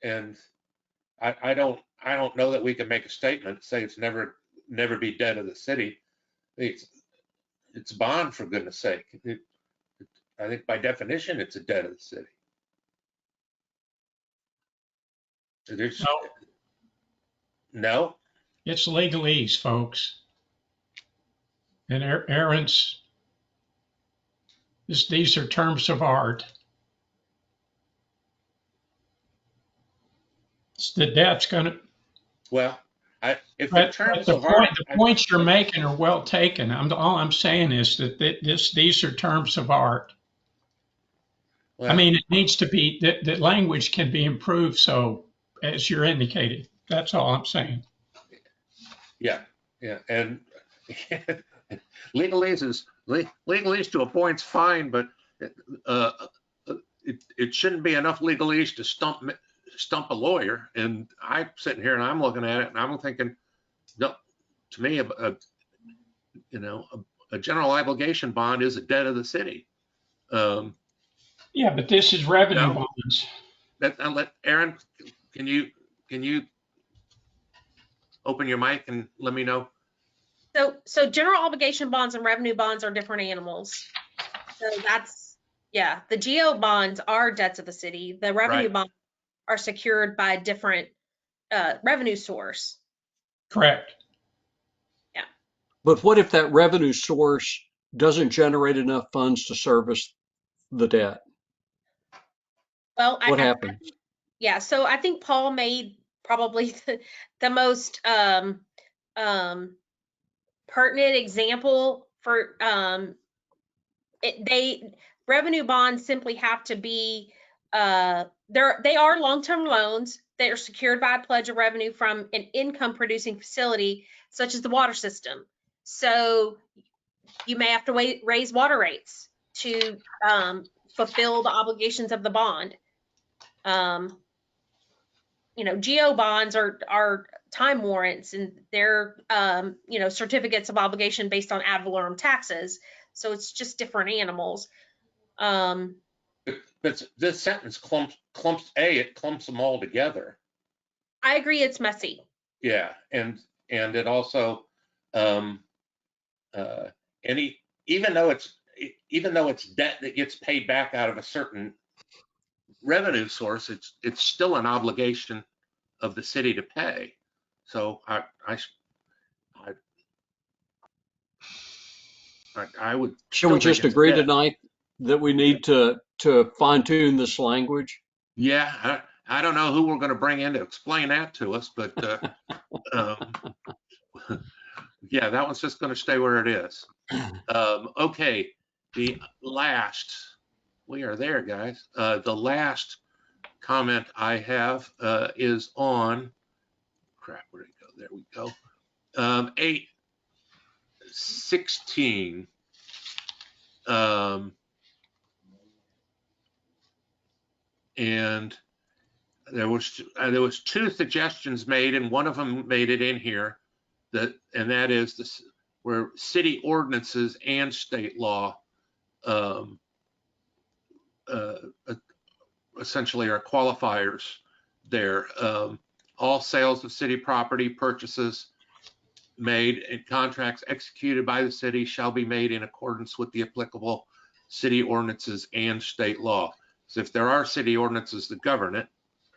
And I don't know that we can make a statement say it's never be debt of the city. It's a bond, for goodness sake. I think by definition it's a debt of the city. No. It's legalese, folks. And Aaron's, these are terms of art. The debt's going to. Well, the points you're making are well taken. All I'm saying is that these are terms of art. Well, I mean, it needs to be the language can be improved. So, as you're indicating, that's all I'm saying. Yeah, and legalese to a point's fine, but it shouldn't be enough legalese to stump a lawyer. And I'm sitting here and I'm looking at it and I'm thinking, no, to me, a general obligation bond is a debt of the city. Yeah, but this is revenue bonds. I'll let Aaron, can you open your mic and let me know? So general obligation bonds and revenue bonds are different animals. So the GO bonds are debts of the city. The revenue bonds are secured by a different revenue source. Correct. Yeah. But what if that revenue source doesn't generate enough funds to service the debt? Well, what happens? So I think Paul made probably the most pertinent example for revenue bonds simply have to be they are long-term loans that are secured by a pledge of revenue from an income producing facility such as the water system. So you may have to raise water rates to fulfill the obligations of the bond. GO bonds are time warrants, and they're certificates of obligation based on ad valorem taxes. So it's just different animals. But this sentence clumps them all together. I agree, it's messy. Yeah, and it also even though it's debt that gets paid back out of a certain revenue source, it's still an obligation of the city to pay. So I would. Can we just agree tonight that we need to fine tune this language? Yeah, I don't know who we're going to bring in to explain that to us, but yeah, that one's just going to stay where it is. Okay, we are there, guys. The last comment I have is on, crap, where'd it go? There we go. 8:16. And there was two suggestions made, and one of them made it in here, and that is this, where city ordinances and state law essentially are qualifiers there. All sales of city property, purchases made, and contracts executed by the city shall be made in accordance with the applicable city ordinances and state law. So if there are city ordinances that govern it,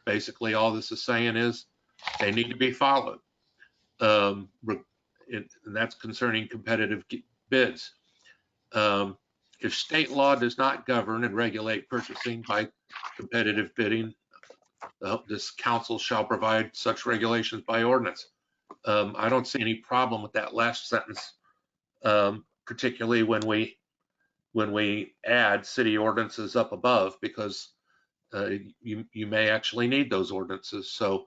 basically all this is saying is they need to be followed. And that's concerning competitive bids. If state law does not govern and regulate purchasing by competitive bidding, this council shall provide such regulations by ordinance. I don't see any problem with that last sentence, particularly when we add city ordinances up above, because you may actually need those ordinances. So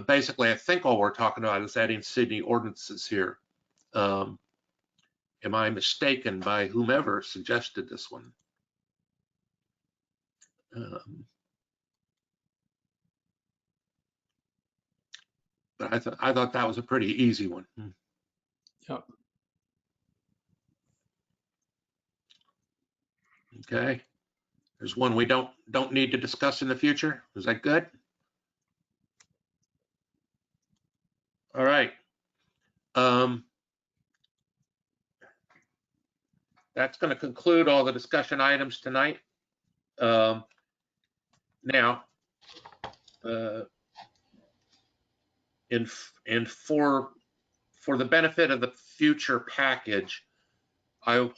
basically, I think all we're talking about is adding city ordinances here. Am I mistaken by whomever suggested this one? But I thought that was a pretty easy one. Yep. Okay. There's one we don't need to discuss in the future. Is that good? All right. That's going to conclude all the discussion items tonight. Now, and for the benefit of the future package, I will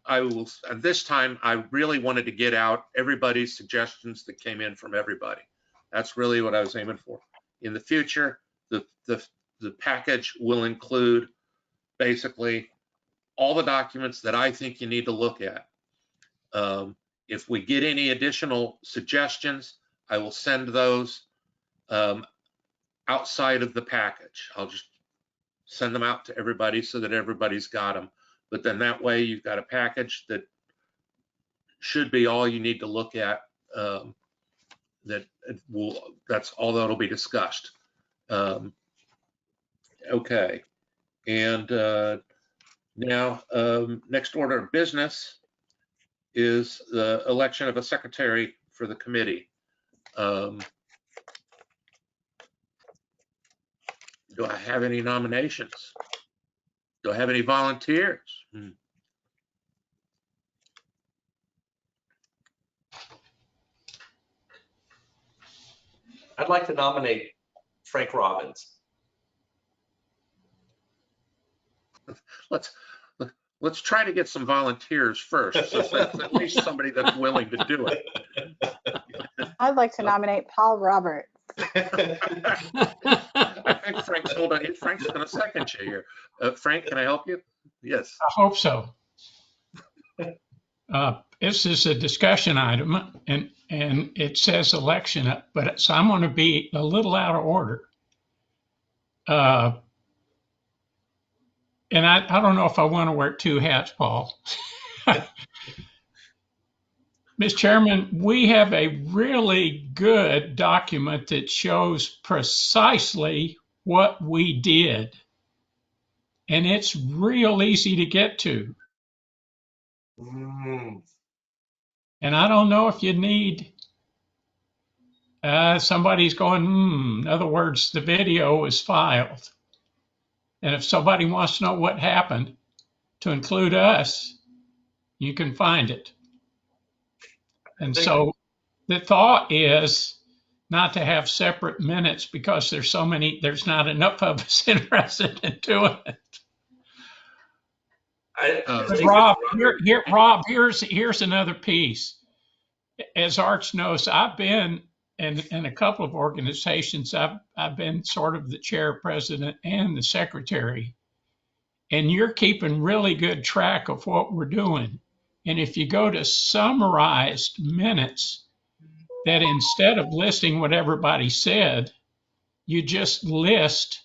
at this time, I really wanted to get out everybody's suggestions that came in from everybody. That's really what I was aiming for. In the future, the package will include basically all the documents that I think you need to look at. If we get any additional suggestions, I will send those outside of the package. I'll just send them out to everybody so that everybody's got them. But then that way you've got a package that should be all you need to look at. That's all that'll be discussed. Okay, and now next order of business is the election of a secretary for the committee. Do I have any nominations? Do I have any volunteers? I'd like to nominate Frank Robbins. Let's try to get some volunteers first, so that's at least somebody that's willing to do it. I'd like to nominate Paul Roberts. I think Frank's Frank's going to second you here. Frank, can I help you? Yes. I hope so. This is a discussion item, and it says election, but so I'm going to be a little out of order. And I don't know if I want to wear two hats, Paul. Mr. Chairman, we have a really good document that shows precisely what we did. And it's real easy to get to. And I don't know if you need somebody's going, in other words, the video is filed. And if somebody wants to know what happened, to include us, you can find it. And so the thought is not to have separate minutes because there's not enough of us interested in doing it. Rob, here's another piece. As Arch knows, I've been in a couple of organizations. I've been sort of the chair, president, and the secretary. And you're keeping really good track of what we're doing. And if you go to summarized minutes, that instead of listing what everybody said, you just list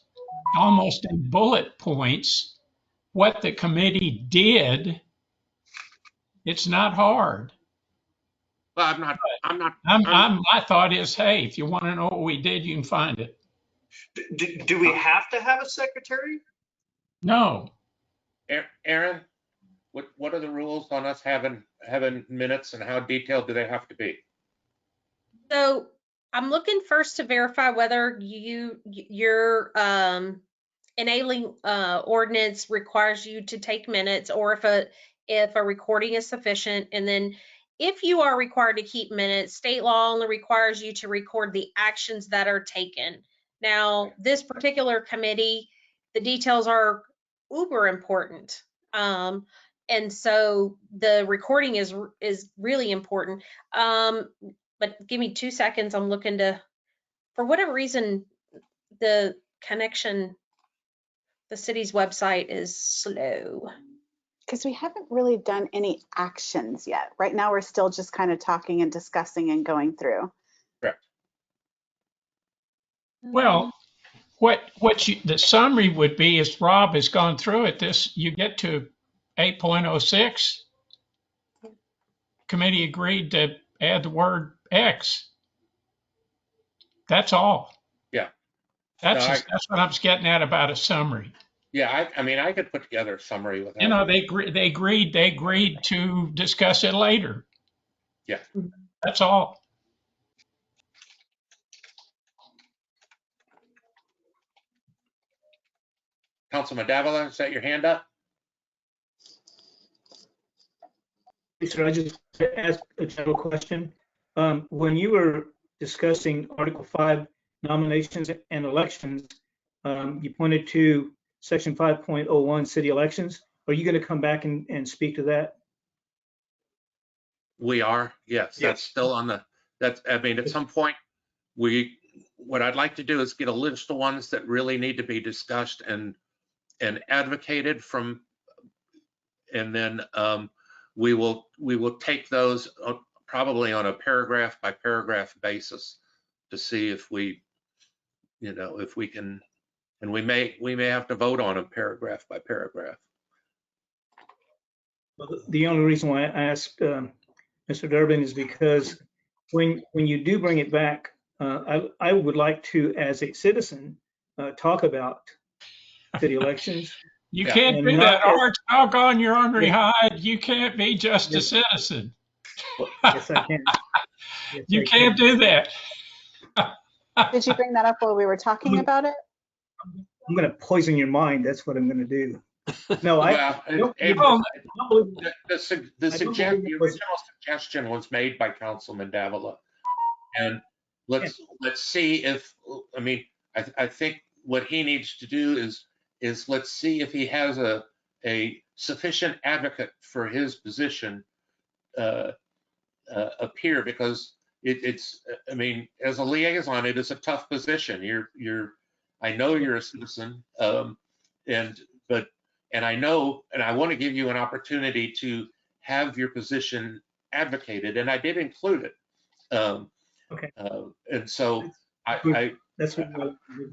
almost in bullet points what the committee did. It's not hard. Well, my thought is, hey, if you want to know what we did, you can find it. Do we have to have a secretary? No. Aaron, what are the rules on us having minutes, and how detailed do they have to be? So I'm looking first to verify whether your enabling ordinance requires you to take minutes, or if a recording is sufficient. And then if you are required to keep minutes, state law only requires you to record the actions that are taken. Now, this particular committee, the details are uber important. And so the recording is really important. But give me 2 seconds. I'm looking to, for whatever reason, the connection, the city's website is slow. Because we haven't really done any actions yet. Right now, we're still just kind of talking and discussing and going through. Correct. Well, the summary would be, as Rob has gone through it, you get to 8.06. Committee agreed to add the word X. That's all. Yeah. That's what I was getting at about a summary. Yeah, I mean, I could put together a summary with that. You know, they agreed to discuss it later. Yeah. That's all. Councilman Davila, is that your hand up? Sir, I just asked a general question. When you were discussing Article 5 nominations and elections, you pointed to Section 5.01 city elections. Are you going to come back and speak to that? We are, yes. That's still on the, I mean, at some point, what I'd like to do is get a list of ones that really need to be discussed and advocated from, and then we will take those probably on a paragraph by paragraph basis to see if we, if we can, and we may have to vote on them paragraph by paragraph. Well, the only reason why I asked Mr. Durbin is because when you do bring it back, I would like to, as a citizen, talk about city elections. You can't do that, Arch. Doggone your hungry hide. You can't be just a citizen. Yes, I can. Yes, you can't do that. Did you bring that up while we were talking about it? I'm going to poison your mind. That's what I'm going to do. No, the original suggestion was made by Councilman Davila, and let's see if, I mean, I think what he needs to do is let's see if he has a sufficient advocate for his position appear, because it's, I mean, as a liaison, it is a tough position. I know you're a citizen, and I know, and I want to give you an opportunity to have your position advocated, and I did include it. Okay. And so That's what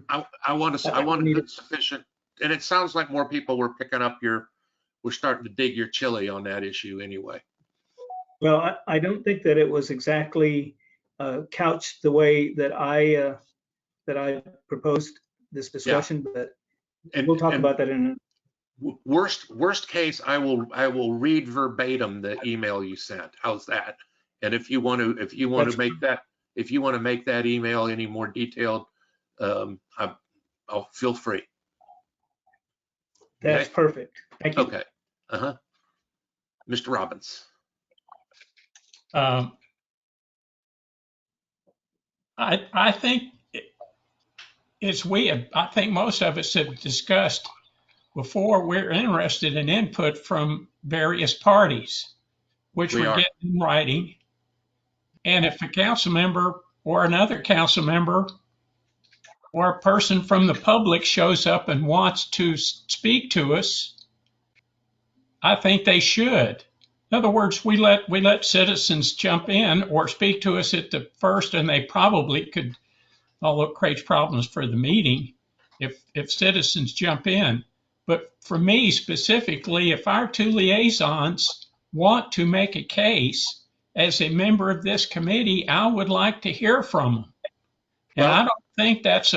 I want to get sufficient, and it sounds like more people were picking up we're starting to dig your chili on that issue anyway. Well, I don't think that it was exactly couched the way that I proposed this discussion, but we'll talk about that in worst case. I will read verbatim the email you sent. How's that? And if you want to make that email any more detailed, I'll feel free. That's okay? Perfect. Thank you. Okay. Mr. Robbins. I think I think most of us have discussed before, we're interested in input from various parties, which we're getting in writing. And if a council member or another council member or a person from the public shows up and wants to speak to us, I think they should. In other words, we let citizens jump in or speak to us at the first, and they probably could, although it creates problems for the meeting if citizens jump in. But for me specifically, if our two liaisons want to make a case as a member of this committee, I would like to hear from them. And I don't think that's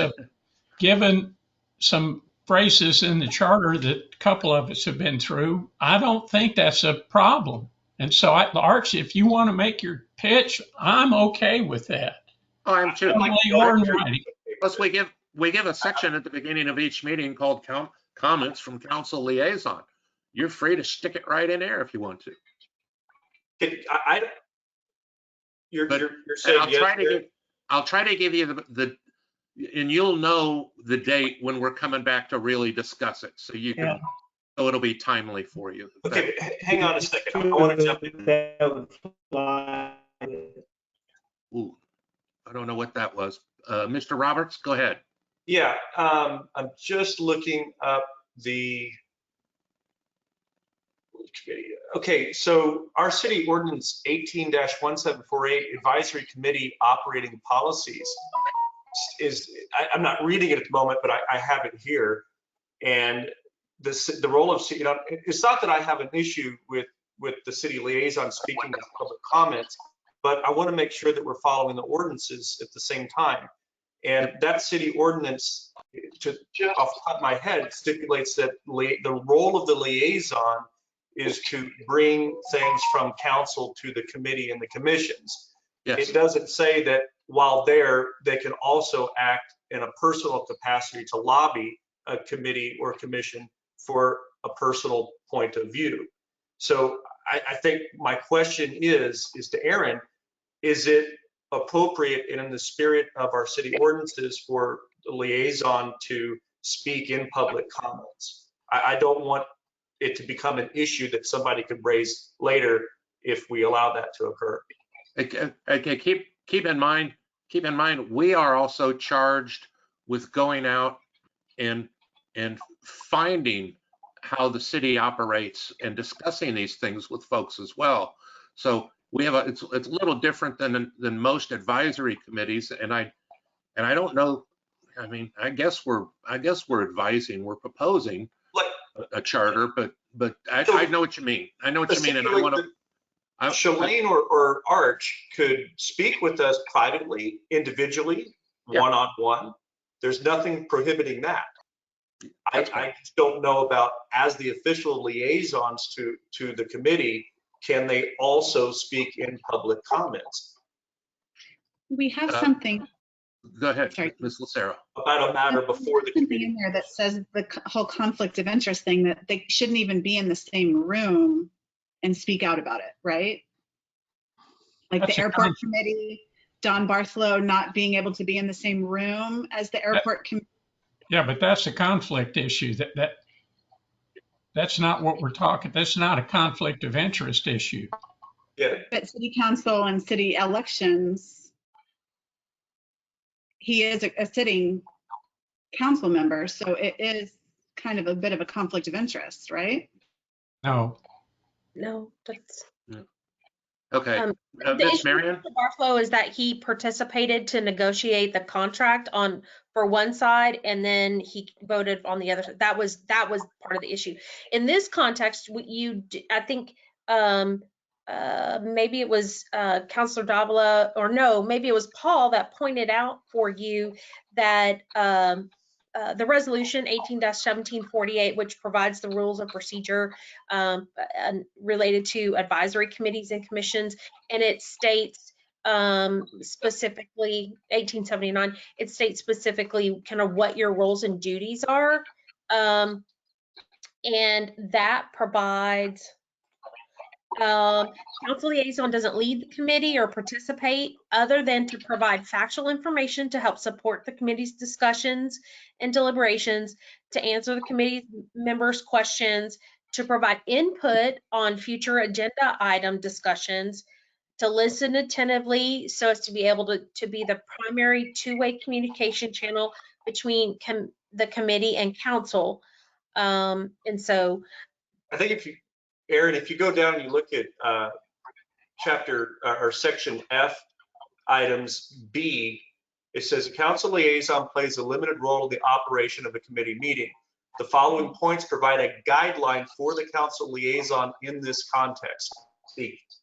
given some phrases in the charter that a couple of us have been through, I don't think that's a problem. And so, Arch, if you want to make your pitch, I'm okay with that. Oh, I'm too. Plus, we give a section at the beginning of each meeting called comments from Council Liaison. You're free to stick it right in there if you want to. You're saying I'll try to give you and you'll know the date when we're coming back to really discuss it, so you can, so it'll be timely for you. Okay, hang on a second. I want to jump in. Ooh, I don't know what that was. Mr. Roberts, go ahead. Yeah, I'm just looking up the. Okay, so our city ordinance 18-1748 advisory committee operating policies I'm not reading it at the moment, but I have it here. And the role of, it's not that I have an issue with the city liaison speaking with public comments, but I want to make sure that we're following the ordinances at the same time. And that city ordinance, off the top of my head, stipulates that the role of the liaison is to bring things from council to the committee and the commissions. Yes. It doesn't say that while there, they can also act in a personal capacity to lobby a committee or commission for a personal point of view. So I think my question is to Aaron, is it appropriate and in the spirit of our city ordinances for the liaison to speak in public comments? I don't want it to become an issue that somebody could raise later if we allow that to occur. Okay, keep in mind, we are also charged with going out and finding how the city operates and discussing these things with folks as well. So we have it's a little different than most advisory committees, and I don't know. I mean, I guess we're advising, we're proposing a charter, but I know what you mean. I know what you mean, and I want to. Shalane or Arch could speak with us privately, individually, one-on-one. There's nothing prohibiting that. I just don't know about, as the official liaisons to the committee, can they also speak in public comments? We have something. Go ahead, Ms. Lucero. About a matter before the committee. In there that says the whole conflict of interest thing, that they shouldn't even be in the same room and speak out about it, right? Like the airport committee, Don Bartholow not being able to be in the same room as the airport committee. Yeah, but that's a conflict issue. That's not what we're talking. That's not a conflict of interest issue. Yeah. But city council and city elections he is a sitting council member, so it is kind of a bit of a conflict of interest, right? No. No, that's. Okay, The Ms. issue Marion? with Barflow is that he participated to negotiate the contract for one side, and then he voted on the other side. That was part of the issue. In this context, I think maybe it was Councilor Davila, or no, maybe it was Paul that pointed out for you that the resolution 18-1748, which provides the rules of procedure related to advisory committees and commissions, and it states specifically 1879, it states specifically kind of what your roles and duties are. And that provides Council Liaison doesn't lead the committee or participate other than to provide factual information to help support the committee's discussions and deliberations, to answer the committee members' questions, to provide input on future agenda item discussions, to listen attentively so as to be able to be the primary two-way communication channel between the committee and council. And so I think Aaron, if you go down and you look at chapter or section F, items B, it says a council liaison plays a limited role in the operation of a committee meeting. The following points provide a guideline for the council liaison in this context.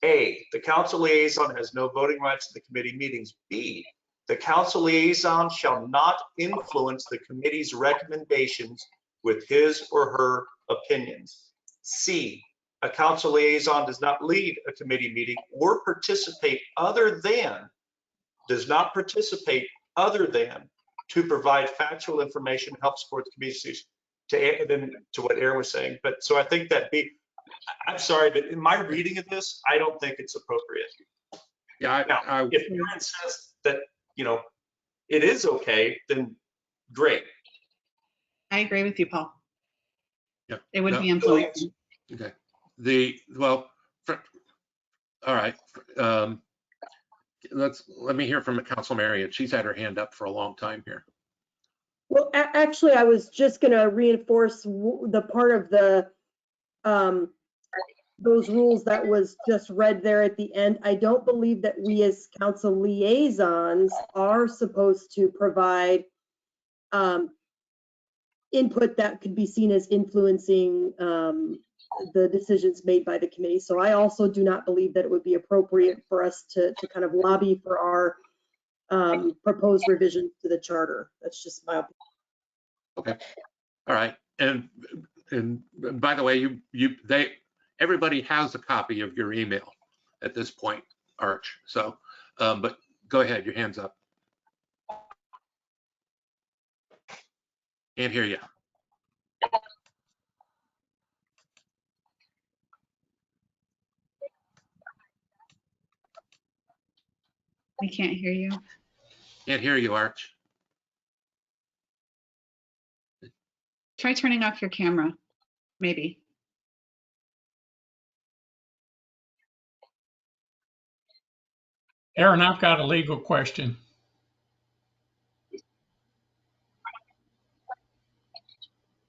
A, the council liaison has no voting rights in the committee meetings. B, the council liaison shall not influence the committee's recommendations with his or her opinions. C, a council liaison does not lead a committee meeting or participate does not participate other than to provide factual information to help support the committee's decision, to what Aaron was saying. But so I think that I'm sorry, but in my reading of this, I don't think it's appropriate. Yeah, now, if Aaron says that, it is okay, then great. I agree with you, Paul. Yeah. It would be influencing. Okay. All right. Let me hear from Council Marion. She's had her hand up for a long time here. Well, actually, I was just going to reinforce the part of the those rules that was just read there at the end. I don't believe that we as council liaisons are supposed to provide input that could be seen as influencing the decisions made by the committee. So I also do not believe that it would be appropriate for us to kind of lobby for our proposed revisions to the charter. That's just my opinion. Okay. All right. And by the way, everybody has a copy of your email at this point, Arch. So, but go ahead, your hand's up. Can't hear you. We can't hear you. Can't hear you, Arch. Try turning off your camera, maybe. Aaron, I've got a legal question.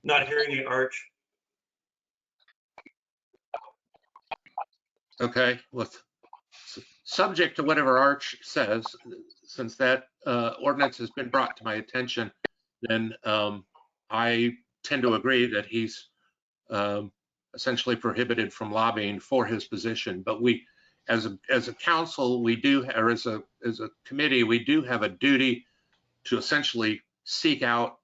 Not hearing you, Arch. Okay. Well, subject to whatever Arch says, since that ordinance has been brought to my attention, then I tend to agree that he's essentially prohibited from lobbying for his position. But we, as a council, we do, or as a committee, we do have a duty to essentially seek out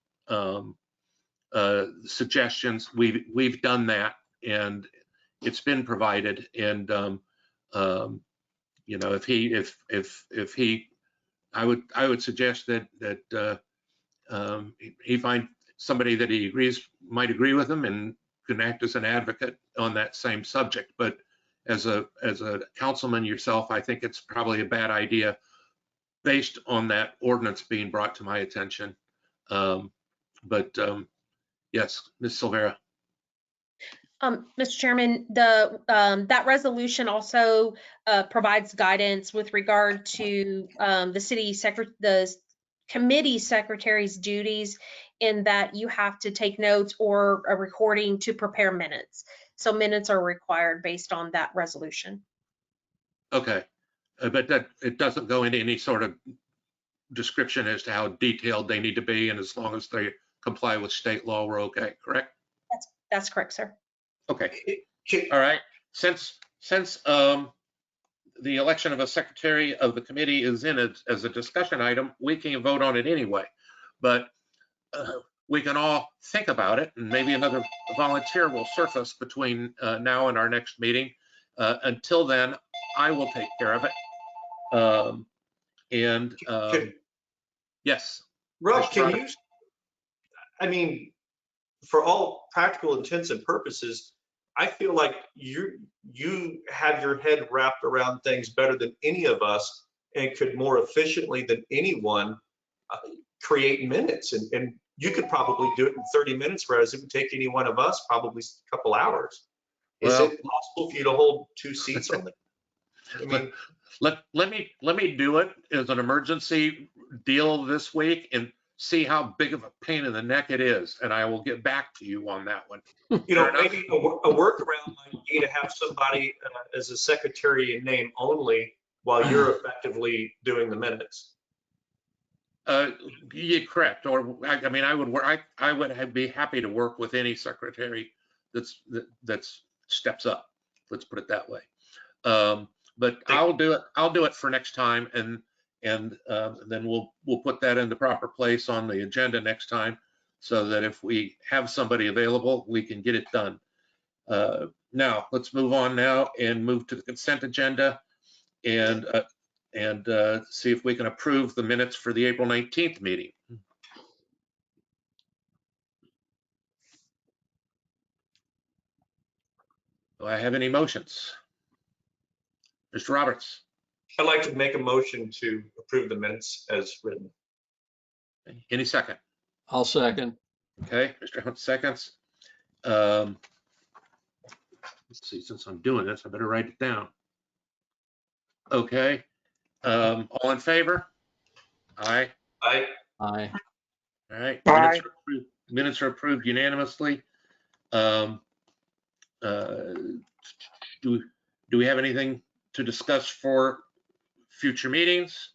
suggestions. We've done that, and it's been provided. And if he, I would suggest that he find somebody that he might agree with him and can act as an advocate on that same subject. But as a councilman yourself, I think it's probably a bad idea based on that ordinance being brought to my attention. Yes, Ms. Silvera. Mr. Chairman, that resolution also provides guidance with regard to the committee secretary's duties in that you have to take notes or a recording to prepare minutes. So minutes are required based on that resolution. Okay, but that, it doesn't go into any sort of description as to how detailed they need to be, and as long as they comply with state law, we're okay, correct? That's correct, sir. Okay, all right. Since the election of a secretary of the committee is in it as a discussion item, we can vote on it anyway. But we can all think about it, and maybe another volunteer will surface between now and our next meeting. Until then, I will take care of it. Yes. Rob, can you, I mean, for all practical intents and purposes, I feel like you have your head wrapped around things better than any of us, and could more efficiently than anyone create minutes. And you could probably do it in 30 minutes, whereas it would take any one of us probably a couple hours. Is it possible for you to hold 2 seats on the? I mean, let me do it as an emergency deal this week and see how big of a pain in the neck it is, and I will get back to you on that one. You know, maybe a workaround might be to have somebody as a secretary in name only while you're effectively doing the minutes. You're correct. Or I mean, I would work. I would be happy to work with any secretary that's steps up. Let's put it that way. But I'll do it. I'll do it for next time, and then we'll put that in the proper place on the agenda next time, so that if we have somebody available, we can get it done. Now let's move on now and move to the consent agenda, and see if we can approve the minutes for the April 19th meeting. Do I have any motions? Mr. Roberts. I'd like to make a motion to approve the minutes as written. Any second? I'll second. Okay, Mr. Hunt seconds. Let's see, since I'm doing this, I better write it down. Okay, all in favor? Aye. Aye. Aye. All right, Aye. minutes are approved unanimously. Do we have anything to discuss for future meetings?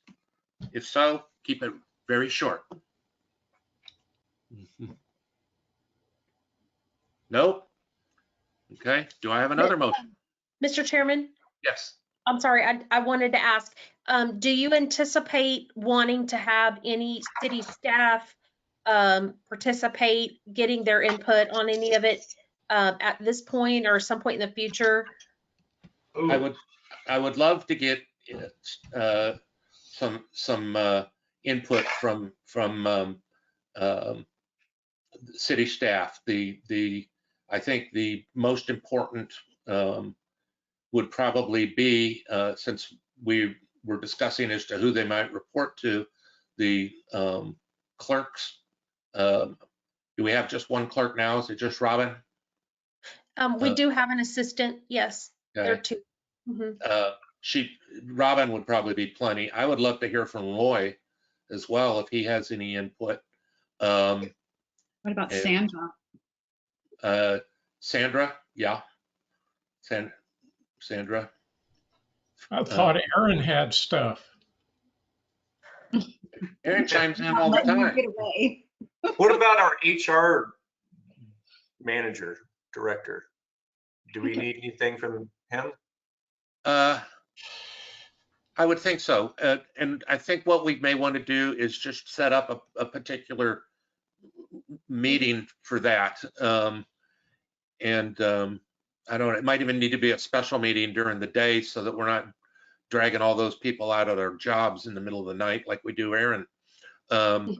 If so, keep it very short. No? Okay, do I have another motion? Mr. Chairman, Yes. I'm sorry, I wanted to ask, do you anticipate wanting to have any city staff participate, getting their input on any of it at this point or some point in the future? I would love to get some input from city staff. I think the most important would probably be, since we were discussing as to who they might report to, the clerks. Do we have just one clerk now? Is it just Robin? We do have an assistant, yes. Okay. There are 2. Mm-hmm. Robin would probably be plenty. I would love to hear from Roy as well if he has any input. What about Sandra? Sandra, yeah. Sandra. I thought Aaron had stuff. Aaron chimes in all the time. Get away. What about our HR manager, director? Do we need anything from him? I would think so. And I think what we may want to do is just set up a particular meeting for that. I don't know, it might even need to be a special meeting during the day so that we're not dragging all those people out of their jobs in the middle of the night like we do Aaron. Do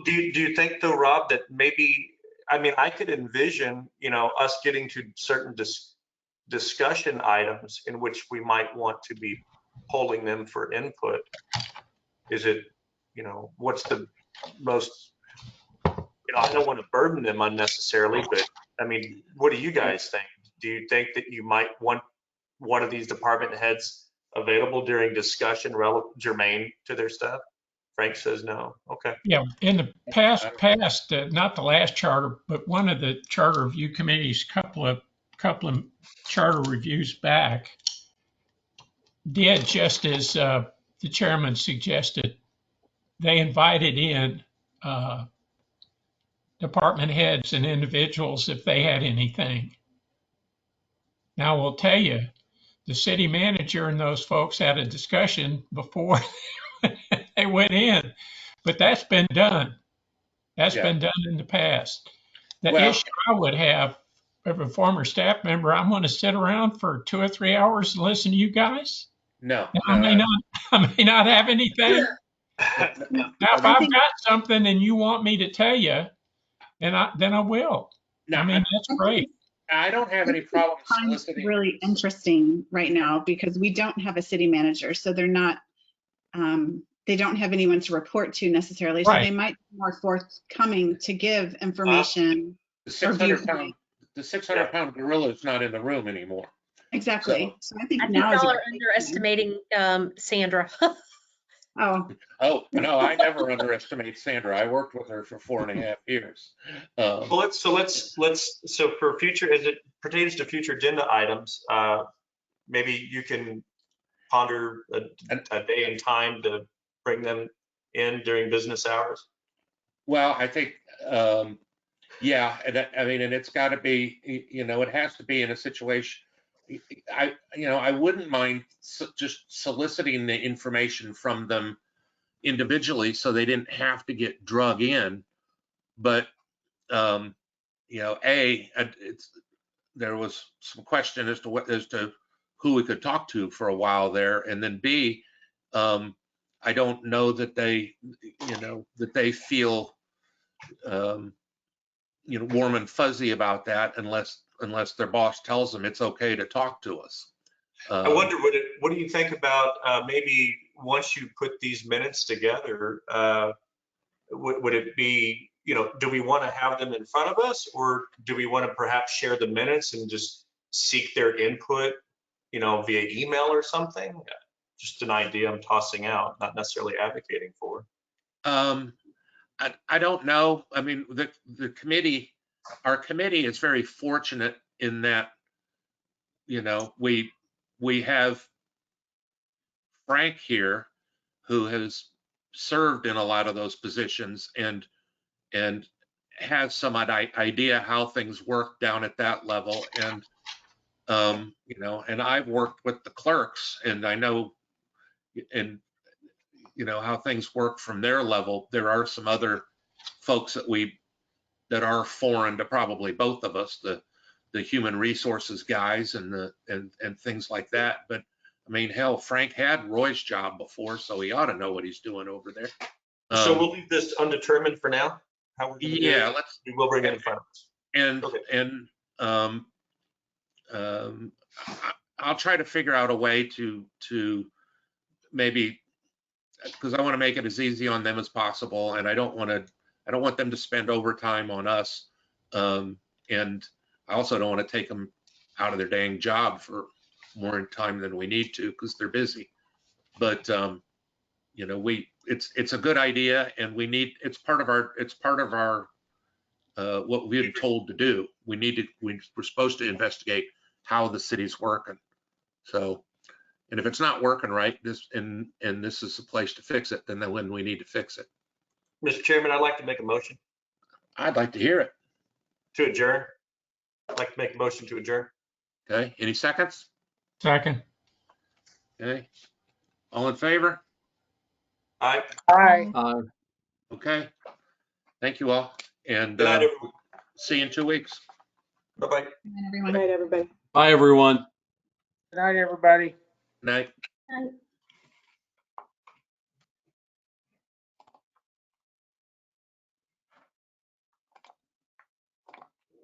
you think though, Rob, that maybe, I mean, I could envision, you know, us getting to certain discussion items in which we might want to be polling them for input. Is it, you know, what's the most, you know, I don't want to burden them unnecessarily, but I mean, what do you guys think? Do you think that you might want one of these department heads available during discussion germane to their stuff? Frank says no. Okay. Yeah, in the past, not the last charter, but one of the charter review committees, couple of charter reviews back, did just as the chairman suggested. They invited in department heads and individuals if they had anything. Now, I will tell you, the city manager and those folks had a discussion before they went in, but that's been done. That's been done in the past. The issue I would have of a former staff member, I'm going to sit around for 2 or 3 hours and listen to you guys. No, I may not have anything. Now, if I've got something and you want me to tell you, then I will. No, I mean, that's great. I don't have any problem It's soliciting. really interesting right now because we don't have a city manager, so they're not. They don't have anyone to report to necessarily, so they might be more forthcoming to give information. The 600-pound gorilla is not in the room anymore. Exactly. So I think I think now is y'all are underestimating Sandra. Oh no, I never underestimate Sandra. I worked with her for 4.5 years. Well, so for future, as it pertains to future agenda items, maybe you can ponder a day and time to bring them in during business hours. Well, I think, yeah, and it's got to be, it has to be in a situation. I wouldn't mind just soliciting the information from them individually so they didn't have to get drug in. But, there was some question as to who we could talk to for a while there. And then B, I don't know that they feel, warm and fuzzy about that unless their boss tells them it's okay to talk to us. I wonder, what do you think about maybe once you put these minutes together, would it be, do we want to have them in front of us, or do we want to perhaps share the minutes and just seek their input, via email or something? Just an idea I'm tossing out, not necessarily advocating for. I don't know. I mean, our committee is very fortunate in that, we have Frank here who has served in a lot of those positions and has some idea how things work down at that level. And, and I've worked with the clerks and I know, how things work from their level. There are some other folks that are foreign to probably both of us, the human resources guys and things like that. But I mean, hell, Frank had Roy's job before, so he ought to know what he's doing over there. So we'll leave this undetermined for now. How we're gonna do it? We will bring it in front of us. I'll try to figure out a way to maybe, because I want to make it as easy on them as possible, and I don't want them to spend overtime on us, and I also don't want to take them out of their dang job for more time than we need to because they're busy. But it's a good idea, and it's part of our what we've been told to do. We're supposed to investigate how the city's working. So, and if it's not working right, this is a place to fix it, then when we need to fix it. Mr. Chairman, I'd like to make a motion. I'd like to hear it. To adjourn. I'd like to make a motion to adjourn. Okay, any seconds? Second. Okay, all in favor? Aye. Aye. Okay, thank you all, and Good night, everyone. see you in 2 weeks. Bye-bye. everyone. Good night, everybody. Bye, everyone. Good night, everybody. Night. Night.